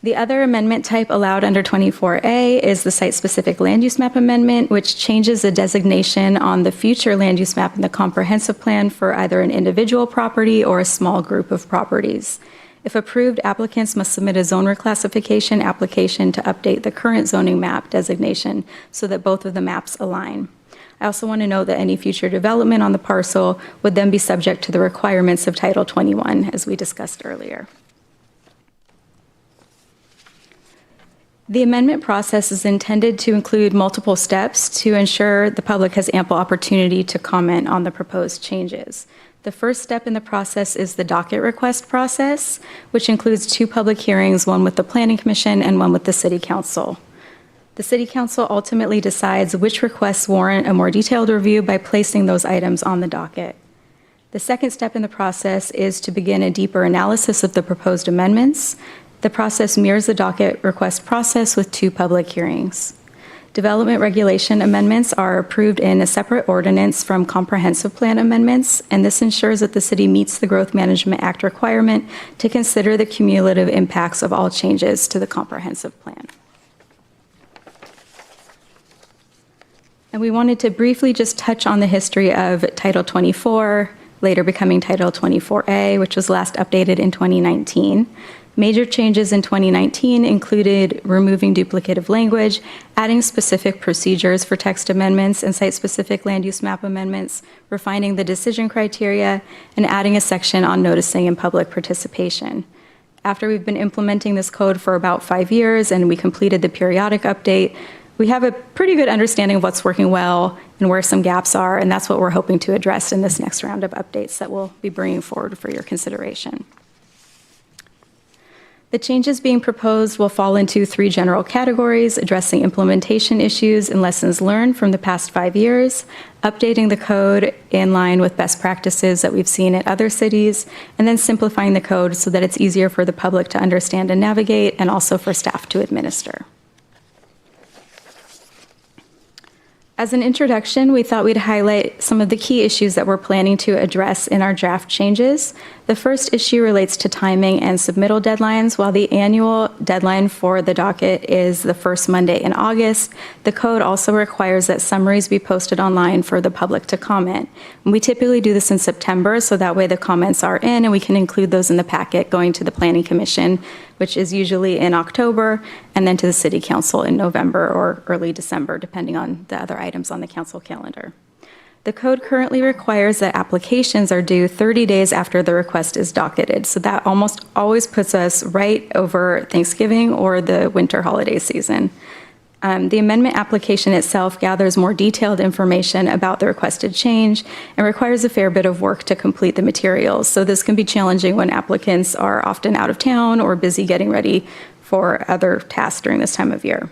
The other amendment type allowed under 24A is the site-specific land use map amendment, which changes the designation on the future land use map in the comprehensive plan for either an individual property or a small group of properties. If approved, applicants must submit a zone reclassification application to update the current zoning map designation so that both of the maps align. I also want to note that any future development on the parcel would then be subject to the requirements of Title 21, as we discussed earlier. The amendment process is intended to include multiple steps to ensure the public has ample opportunity to comment on the proposed changes. The first step in the process is the docket request process, which includes 2 public hearings, one with the Planning Commission and one with the City Council. The City Council ultimately decides which requests warrant a more detailed review by placing those items on the docket. The second step in the process is to begin a deeper analysis of the proposed amendments. The process mirrors the docket request process with 2 public hearings. Development regulation amendments are approved in a separate ordinance from comprehensive plan amendments, and this ensures that the city meets the Growth Management Act requirement to consider the cumulative impacts of all changes to the comprehensive plan. And we wanted to briefly just touch on the history of Title 24, later becoming Title 24A, which was last updated in 2019. Major changes in 2019 included removing duplicative language, adding specific procedures for text amendments and site-specific land use map amendments, refining the decision criteria, and adding a section on noticing and public participation. After we've been implementing this code for about 5 years and we completed the periodic update, we have a pretty good understanding of what's working well and where some gaps are, and that's what we're hoping to address in this next round of updates that we'll be bringing forward for your consideration. The changes being proposed will fall into 3 general categories: addressing implementation issues and lessons learned from the past 5 years, updating the code in line with best practices that we've seen at other cities, and then simplifying the code so that it's easier for the public to understand and navigate, and also for staff to administer. As an introduction, we thought we'd highlight some of the key issues that we're planning to address in our draft changes. The first issue relates to timing and submittal deadlines. While the annual deadline for the docket is the first Monday in August, the code also requires that summaries be posted online for the public to comment. And we typically do this in September, so that way the comments are in and we can include those in the packet going to the Planning Commission, which is usually in October, and then to the City Council in November or early December, depending on the other items on the council calendar. The code currently requires that applications are due 30 days after the request is docketed, so that almost always puts us right over Thanksgiving or the winter holiday season. The amendment application itself gathers more detailed information about the requested change and requires a fair bit of work to complete the materials. So this can be challenging when applicants are often out of town or busy getting ready for other tasks during this time of year.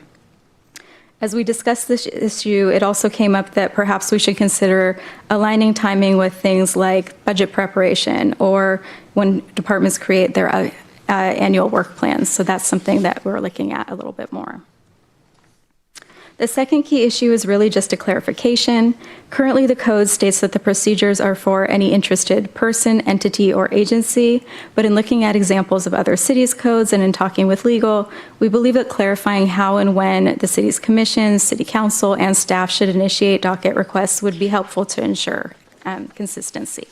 As we discussed this issue, it also came up that perhaps we should consider aligning timing with things like budget preparation or when departments create their annual work plans. So that's something that we're looking at a little bit more. The second key issue is really just a clarification. Currently, the code states that the procedures are for any interested person, entity, or agency, but in looking at examples of other cities' codes and in talking with legal, we believe that clarifying how and when the city's commission, city council, and staff should initiate docket requests would be helpful to ensure consistency.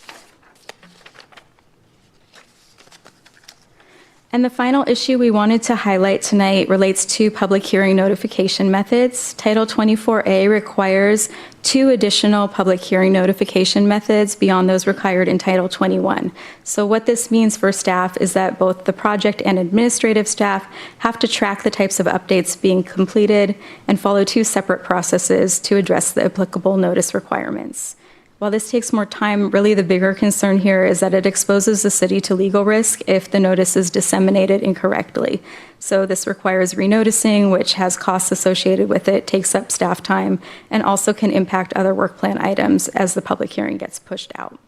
And the final issue we wanted to highlight tonight relates to public hearing notification methods. Title 24A requires 2 additional public hearing notification methods beyond those required in Title 21. So what this means for staff is that both the project and administrative staff have to track the types of updates being completed and follow 2 separate processes to address the applicable notice requirements. While this takes more time, really the bigger concern here is that it exposes the city to legal risk if the notice is disseminated incorrectly. So this requires renoticing, which has costs associated with it, takes up staff time, and also can impact other work plan items as the public hearing gets pushed out.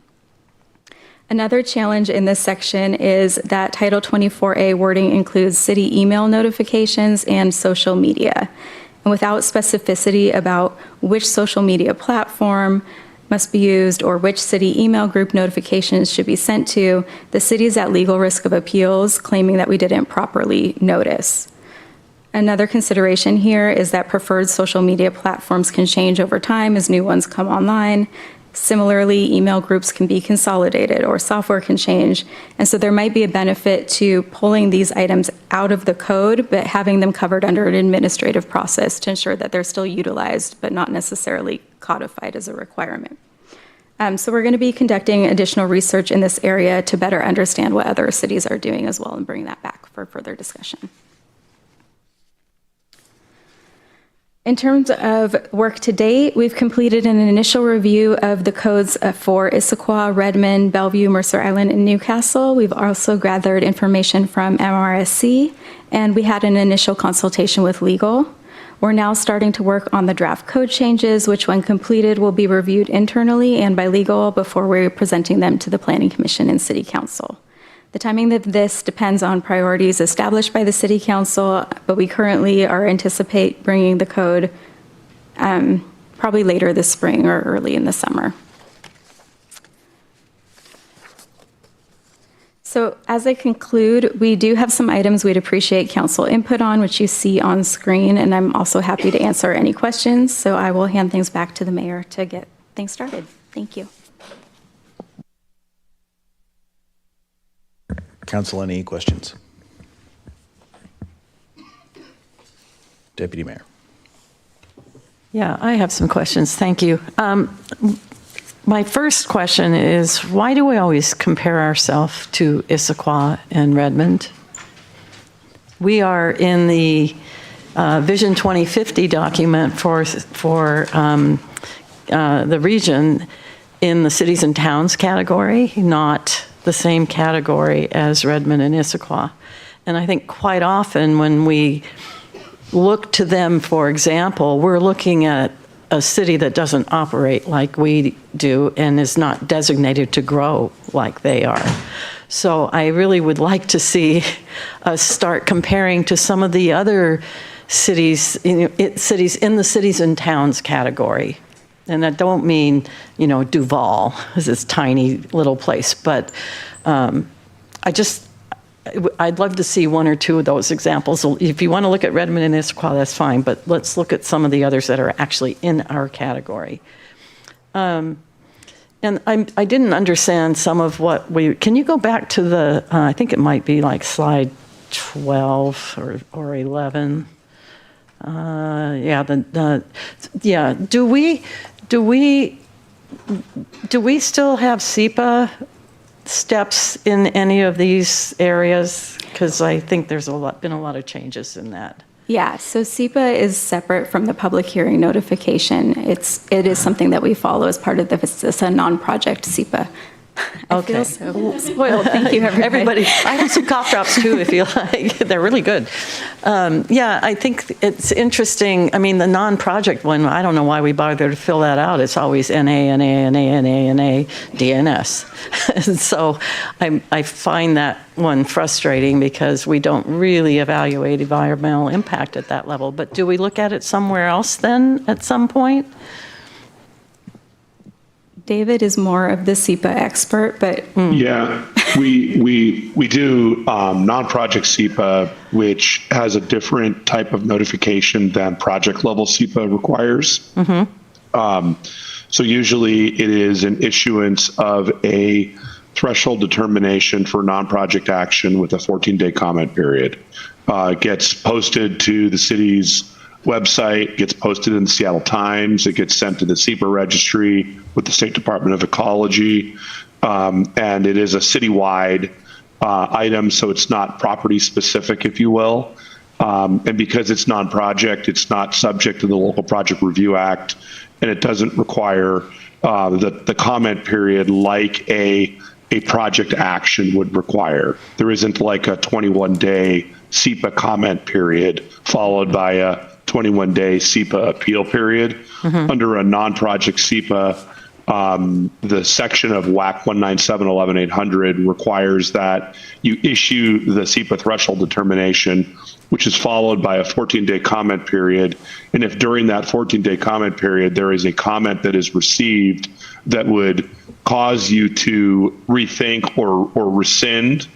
Another challenge in this section is that Title 24A wording includes city email notifications and social media. And without specificity about which social media platform, must be used or which city email group notifications should be sent to, the city is at legal risk of appeals, claiming that we didn't properly notice. Another consideration here is that preferred social media platforms can change over time as new ones come online. Similarly, email groups can be consolidated or software can change. And so there might be a benefit to pulling these items out of the code, but having them covered under an administrative process to ensure that they're still utilized, but not necessarily codified as a requirement. So we're going to be conducting additional research in this area to better understand what other cities are doing as well and bring that back for further discussion. In terms of work to date, we've completed an initial review of the codes for Issaquah, Redmond, Bellevue, Mercer Island, and Newcastle. We've also gathered information from MRSC, and we had an initial consultation with legal. We're now starting to work on the draft code changes, which when completed will be reviewed internally and by legal before we're presenting them to the Planning Commission and City Council. The timing of this depends on priorities established by the City Council, but we currently anticipate bringing the code probably later this spring or early in the summer. So as I conclude, we do have some items we'd appreciate council input on, which you see on screen, and I'm also happy to answer any questions. So I will hand things back to the mayor to get things started. Thank you. Council, any questions? Deputy Mayor. Yeah, I have some questions. Thank you. My first question is, why do we always compare ourselves to Issaquah and Redmond? We are in the Vision 2050 document for the region in the cities and towns category, not the same category as Redmond and Issaquah. And I think quite often when we look to them, for example, we're looking at a city that doesn't operate like we do and is not designated to grow like they are. So I really would like to see us start comparing to some of the other cities, cities in the cities and towns category. And I don't mean, Duval, this tiny little place, but I'd love to see one or two of those examples. If you want to look at Redmond and Issaquah, that's fine, but let's look at some of the others that are actually in our category. And I didn't understand some of what can you go back to the, I think it might be like slide 12 or 11. Do we still have SEPA steps in any of these areas? Because I think there's been a lot of changes in that. Yeah, so SEPA is separate from the public hearing notification. It is something that we follow as part of it's a non-project SEPA. I feel so spoiled. Thank you, everybody. I have some cough drops too, if you like. They're really good. I think it's interesting. I mean, the non-project one, I don't know why we bother to fill that out. It's always NA, DNS. And so I find that one frustrating because we don't really evaluate environmental impact at that level. But do we look at it somewhere else then at some point? David is more of the SEPA expert, but yeah, we do non-project SEPA, which has a different type of notification than project level SEPA requires. Mm-hmm. So usually it is an issuance of a threshold determination for non-project action with a 14-day comment period. It gets posted to the city's website, gets posted in the Seattle Times, it gets sent to the SEPA registry with the State Department of Ecology, and it is a citywide item, so it's not property specific, if you will. And because it's non-project, it's not subject to the Local Project Review Act, and it doesn't require the comment period like a project action would require. There isn't like a 21-day SEPA comment period followed by a 21-day SEPA appeal period. Mm-hmm. Under a non-project SEPA, the section of WAC 197.11.800 requires that you issue the SEPA threshold determination, which is followed by a 14-day comment period. And if during that 14-day comment period there is a comment that is received that would cause you to rethink or rescind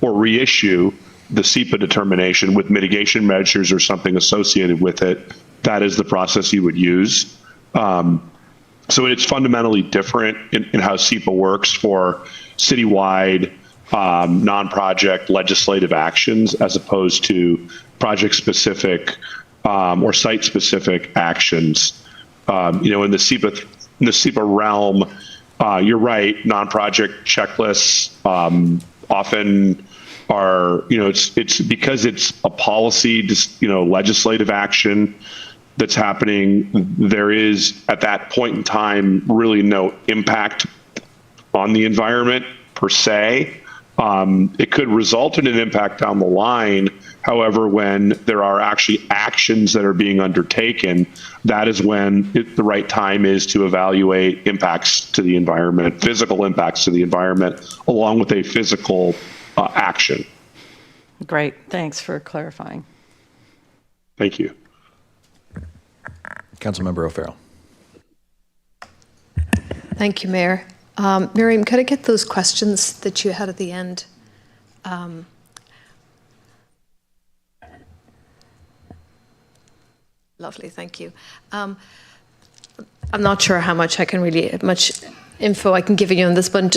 or reissue the SEPA determination with mitigation measures or something associated with it, that is the process you would use. So it's fundamentally different in how SEPA works for citywide non-project legislative actions as opposed to project-specific or site-specific actions. In the SEPA realm, you're right. Non-project checklists often are, it's because it's a policy, legislative action that's happening. There is at that point in time really no impact on the environment per se. It could result in an impact down the line. However, when there are actually actions that are being undertaken, that is when the right time is to evaluate impacts to the environment, physical impacts to the environment, along with a physical action. Great. Thanks for clarifying. Thank you. Councilmember O'Farrell. Thank you, Mayor. Miriam, could I get those questions that you had at the end? Lovely, thank you. I'm not sure how much info I can give you on this, but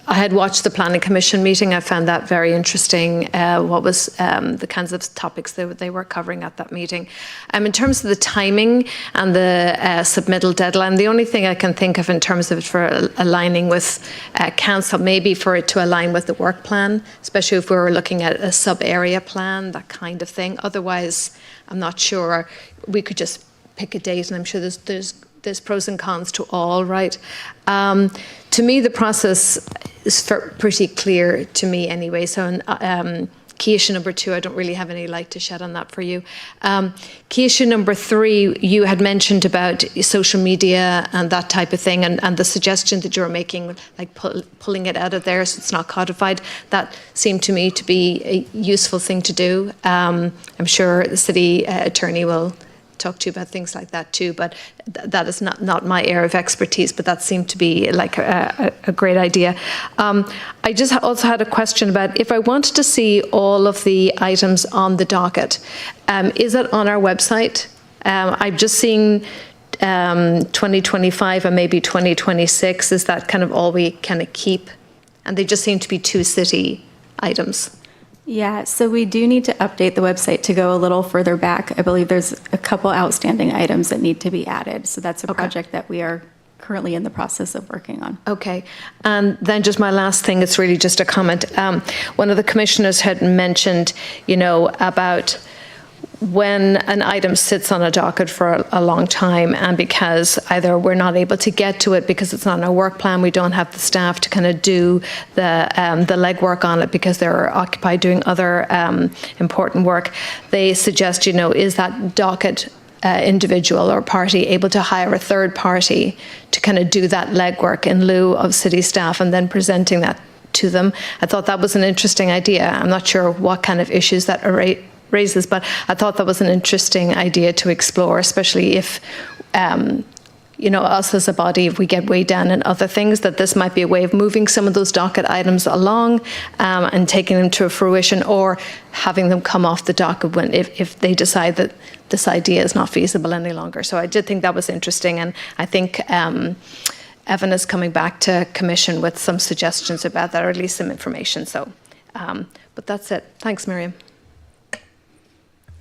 I had watched the Planning Commission meeting. I found that very interesting, what was the kinds of topics they were covering at that meeting. In terms of the timing and the submittal deadline, the only thing I can think of in terms of it for aligning with council, maybe for it to align with the work plan, especially if we were looking at a sub-area plan, that kind of thing. Otherwise, I'm not sure. We could just pick a date, and I'm sure there's pros and cons to all, right? To me, the process is pretty clear to me anyway. So key issue number 2, I don't really have any light to shed on that for you. Key issue number 3, you had mentioned about social media and that type of thing, and the suggestion that you were making, like pulling it out of there so it's not codified, that seemed to me to be a useful thing to do. I'm sure the city attorney will talk to you about things like that too, but that is not my area of expertise, but that seemed to be like a great idea. I just also had a question about if I wanted to see all of the items on the docket, is it on our website? I've just seen 2025 and maybe 2026. Is that kind of all we kind of keep? And they just seem to be 2 city items. Yeah, so we do need to update the website to go a little further back. I believe there's a couple outstanding items that need to be added. So that's a project that we are currently in the process of working on. Okay. And then just my last thing, it's really just a comment. One of the commissioners had mentioned, about when an item sits on a docket for a long time, and because either we're not able to get to it because it's not in our work plan, we don't have the staff to kind of do the legwork on it because they're occupied doing other important work, they suggest, is that docket individual or party able to hire a third party to kind of do that legwork in lieu of city staff and then presenting that to them? I thought that was an interesting idea. I'm not sure what kind of issues that raises, but I thought that was an interesting idea to explore, especially if, us as a body, if we get weighed down in other things, that this might be a way of moving some of those docket items along and taking them to a fruition, or having them come off the docket if they decide that this idea is not feasible any longer. So I did think that was interesting, and I think Evan is coming back to commission with some suggestions about that, or at least some information. So, but that's it. Thanks, Miriam.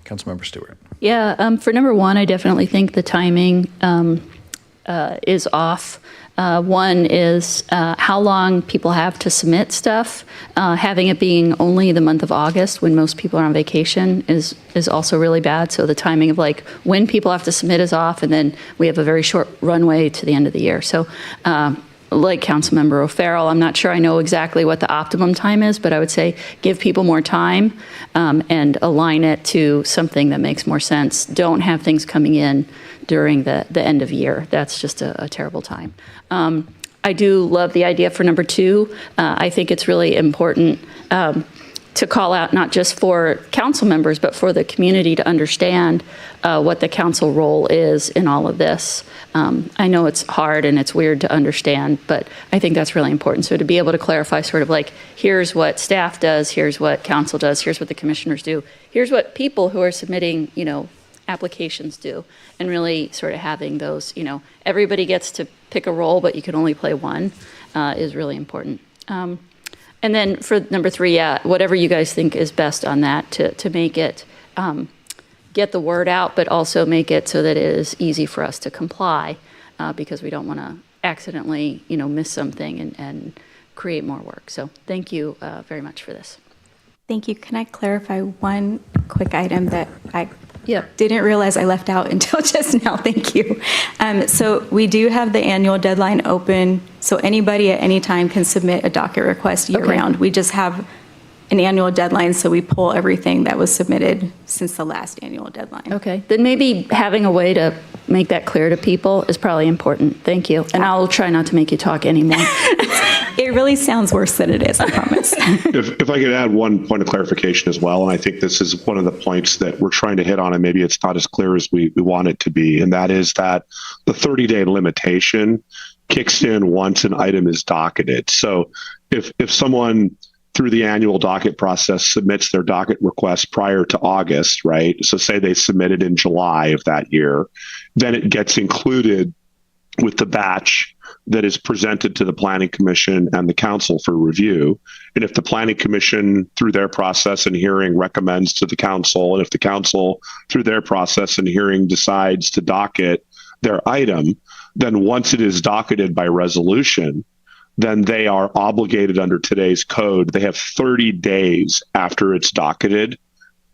Councilmember Stewart. Yeah, for number 1, I definitely think the timing is off. One is how long people have to submit stuff. Having it being only the month of August when most people are on vacation is also really bad. So the timing of like when people have to submit is off, and then we have a very short runway to the end of the year. So like Councilmember O'Farrell, I'm not sure I know exactly what the optimum time is, but I would say give people more time and align it to something that makes more sense. Don't have things coming in during the end of year. That's just a terrible time. I do love the idea for number 2. I think it's really important to call out not just for council members, but for the community to understand what the council role is in all of this. I know it's hard and it's weird to understand, but I think that's really important. So to be able to clarify sort of like, here's what staff does, here's what council does, here's what the commissioners do, here's what people who are submitting, applications do, and really sort of having those, everybody gets to pick a role, but you can only play one, is really important. And then for number 3, whatever you guys think is best on that to make it, get the word out, but also make it so that it is easy for us to comply, because we don't want to accidentally, miss something and create more work. So thank you very much for this. Thank you. Can I clarify one quick item that I didn't realize I left out until just now? Thank you. So we do have the annual deadline open, so anybody at any time can submit a docket request year-round. We just have an annual deadline, so we pull everything that was submitted since the last annual deadline. Okay, then maybe having a way to make that clear to people is probably important. Thank you. And I'll try not to make you talk anymore. It really sounds worse than it is, I promise. If I could add one point of clarification as well, and I think this is one of the points that we're trying to hit on, and maybe it's not as clear as we want it to be, and that is that the 30-day limitation kicks in once an item is docketed. So if someone through the annual docket process submits their docket request prior to August, right? So say they submitted in July of that year, then it gets included with the batch that is presented to the Planning Commission and the Council for review. And if the Planning Commission, through their process and hearing, recommends to the Council, and if the Council, through their process and hearing, decides to docket their item, then once it is docketed by resolution, then they are obligated under today's code. They have 30 days after it's docketed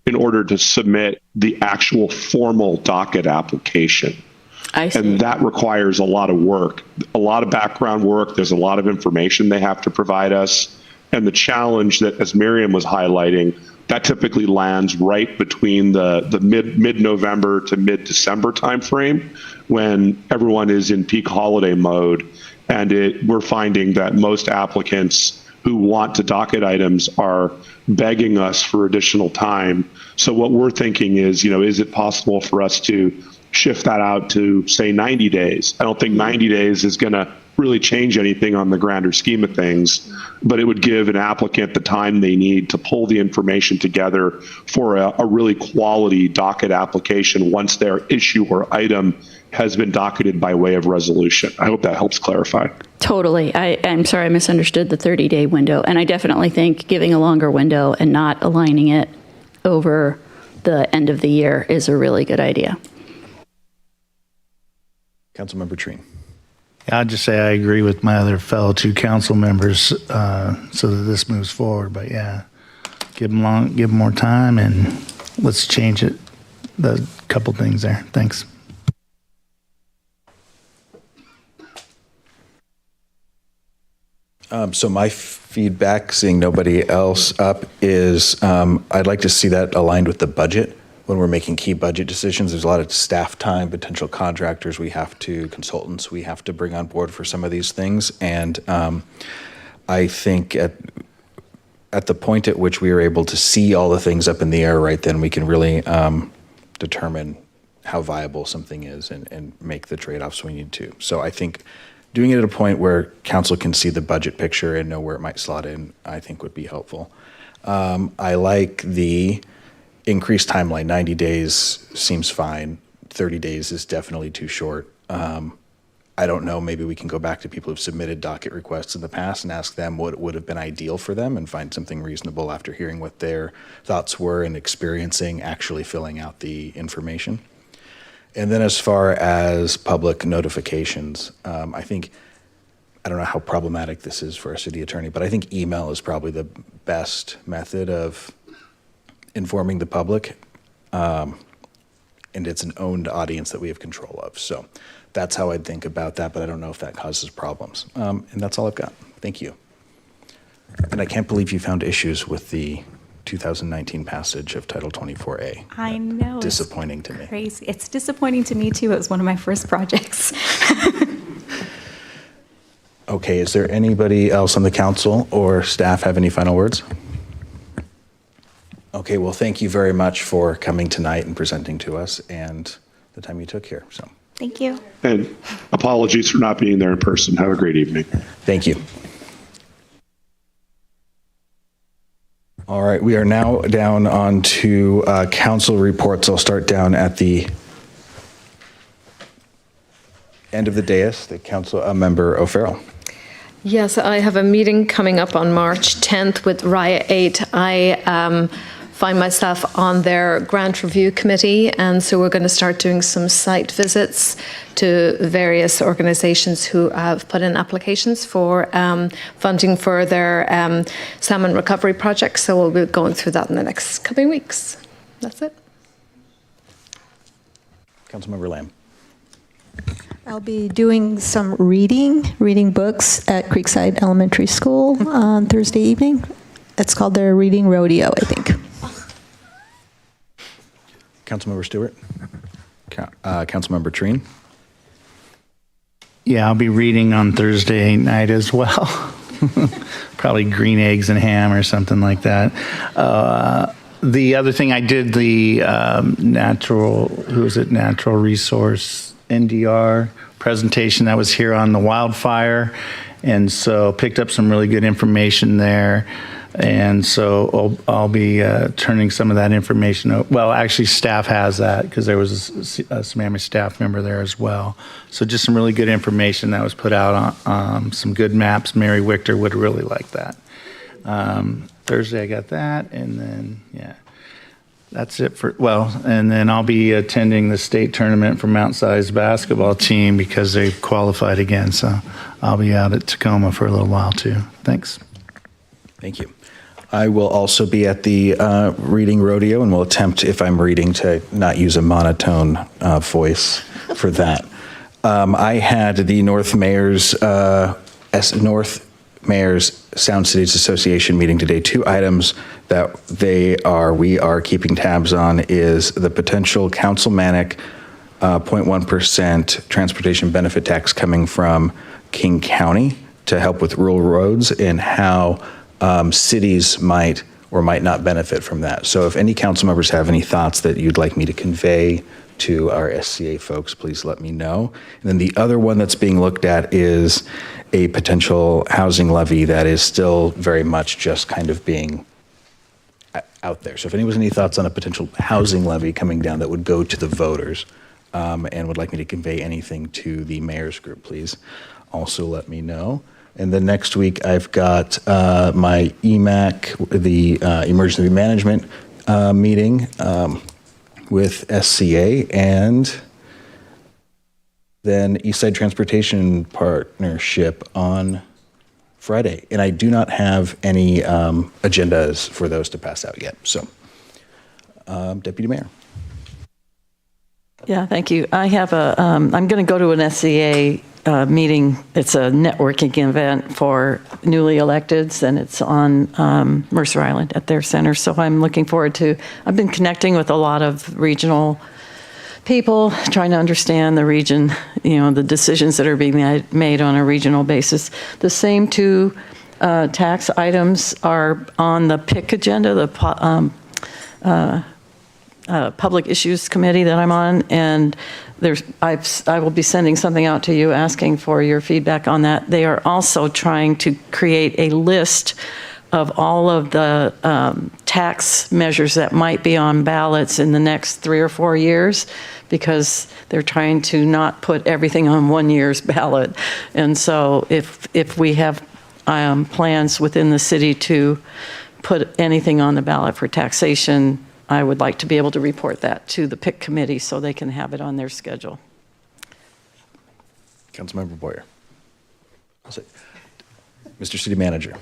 in order to submit the actual formal docket application. And that requires a lot of work, a lot of background work. There's a lot of information they have to provide us. And the challenge that, as Miriam was highlighting, that typically lands right between the mid-November to mid-December timeframe, when everyone is in peak holiday mode. And we're finding that most applicants who want to docket items are begging us for additional time. So what we're thinking is, is it possible for us to shift that out to, say, 90 days? I don't think 90 days is going to really change anything on the grander scheme of things, but it would give an applicant the time they need to pull the information together for a really quality docket application once their issue or item has been docketed by way of resolution. I hope that helps clarify. Totally. I'm sorry, I misunderstood the 30-day window. And I definitely think giving a longer window and not aligning it over the end of the year is a really good idea. Councilmember Treen. Yeah, I'd just say I agree with my other fellow 2 council members so that this moves forward. But yeah, give them more time, and let's change it. The couple things there. Thanks. So my feedback, seeing nobody else up, is I'd like to see that aligned with the budget. When we're making key budget decisions, there's a lot of staff time, potential contractors consultants we have to bring on board for some of these things. And I think at the point at which we are able to see all the things up in the air, right then we can really determine how viable something is and make the trade-offs we need to. So I think doing it at a point where council can see the budget picture and know where it might slot in, I think would be helpful. I like the increased timeline. 90 days seems fine. 30 days is definitely too short. I don't know, maybe we can go back to people who've submitted docket requests in the past and ask them what would have been ideal for them and find something reasonable after hearing what their thoughts were and experiencing actually filling out the information. And then as far as public notifications, I don't know how problematic this is for a city attorney, but I think email is probably the best method of informing the public, and it's an owned audience that we have control of. So that's how I'd think about that, but I don't know if that causes problems. And that's all I've got. Thank you. And I can't believe you found issues with the 2019 passage of Title 24A. I know. Disappointing to me. Crazy. It's disappointing to me too. It was one of my first projects. Okay, is there anybody else on the council or staff have any final words? Okay, well, thank you very much for coming tonight and presenting to us and the time you took here. So, Thank you. And apologies for not being there in person. Have a great evening. thank you. All right, we are now down on to council reports. I'll start down at the end of the dais, the council member O'Farrell. Yes, I have a meeting coming up on March 10th with Raya 8. I find myself on their grant review committee, and so we're going to start doing some site visits to various organizations who have put in applications for funding for their salmon recovery project. So we'll be going through that in the next coming weeks. That's it. Councilmember Lamb. I'll be doing some reading books at Creekside Elementary School on Thursday evening. It's called their Reading Rodeo, I think. Councilmember Stewart. Councilmember Treen. Yeah, I'll be reading on Thursday night as well. Probably green eggs and ham or something like that. The other thing I did, the natural resource NDR presentation that was here on the wildfire. And so picked up some really good information there. And so I'll be turning some of that information. Well, actually, staff has that because there was a Sammamish staff member there as well. So just some really good information that was put out on some good maps. Mary Wichter would really like that. Thursday, I got that. And then, yeah, that's it for, well, and then I'll be attending the state tournament for Mount Size basketball team because they qualified again. So I'll be out at Tacoma for a little while too. Thanks. Thank you. I will also be at the reading rodeo and will attempt, if I'm reading, to not use a monotone voice for that. I had the North Mayor's Sound Cities Association meeting today. Two items that we are keeping tabs on is the potential councilmanic 0.1% transportation benefit tax coming from King County to help with rural roads and how cities might or might not benefit from that. So if any council members have any thoughts that you'd like me to convey to our SCA folks, please let me know. And then the other one that's being looked at is a potential housing levy that is still very much just kind of being out there. So if anyone has any thoughts on a potential housing levy coming down that would go to the voters and would like me to convey anything to the mayor's group, please also let me know. And then next week, I've got my EMAC, the Emergency Management meeting with SCA, and then Eastside Transportation Partnership on Friday. And I do not have any agendas for those to pass out yet. So, Deputy Mayor. Yeah, thank you. I have I'm going to go to an SCA meeting. It's a networking event for newly electeds, and it's on Mercer Island at their center. So I'm looking forward to, I've been connecting with a lot of regional people, trying to understand the region, the decisions that are being made on a regional basis. The same two tax items are on the PIC agenda, the Public Issues Committee that I'm on, and I will be sending something out to you asking for your feedback on that. They are also trying to create a list of all of the tax measures that might be on ballots in the next 3 or 4 years, because they're trying to not put everything on one year's ballot. And so if we have plans within the city to put anything on the ballot for taxation, I would like to be able to report that to the PIC committee so they can have it on their schedule. Councilmember Boyer. Mr. City Manager.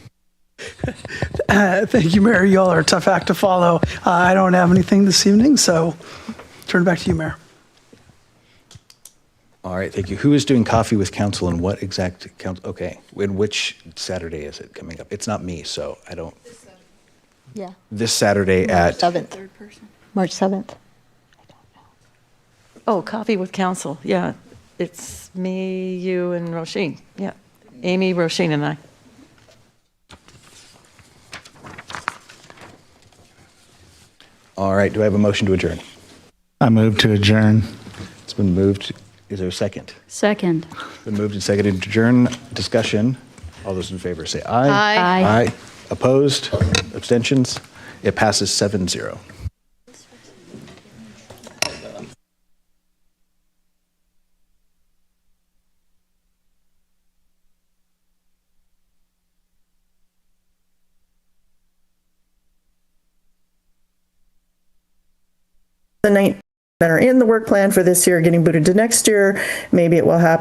Thank you, Mayor. Y'all are a tough act to follow. I don't have anything this evening, so turn it back to you, Mayor. All right, thank you. Who is doing coffee with council and what exact council? Okay, in which Saturday is it coming up? It's not me, so I don't. Yeah. This Saturday at 7th. March 7th. Oh, coffee with council. Yeah, it's me, you, and Roisin. Yeah, Amy, Roisin, and I. All right, do I have a motion to adjourn? I move to adjourn. It's been moved. Is there a second? Second. Been moved and seconded to adjourn. Discussion. All those in favor say aye. Aye. Aye. Opposed? Abstentions? It passes 7-0. That are in the work plan for this year getting booted to next year. Maybe it will happen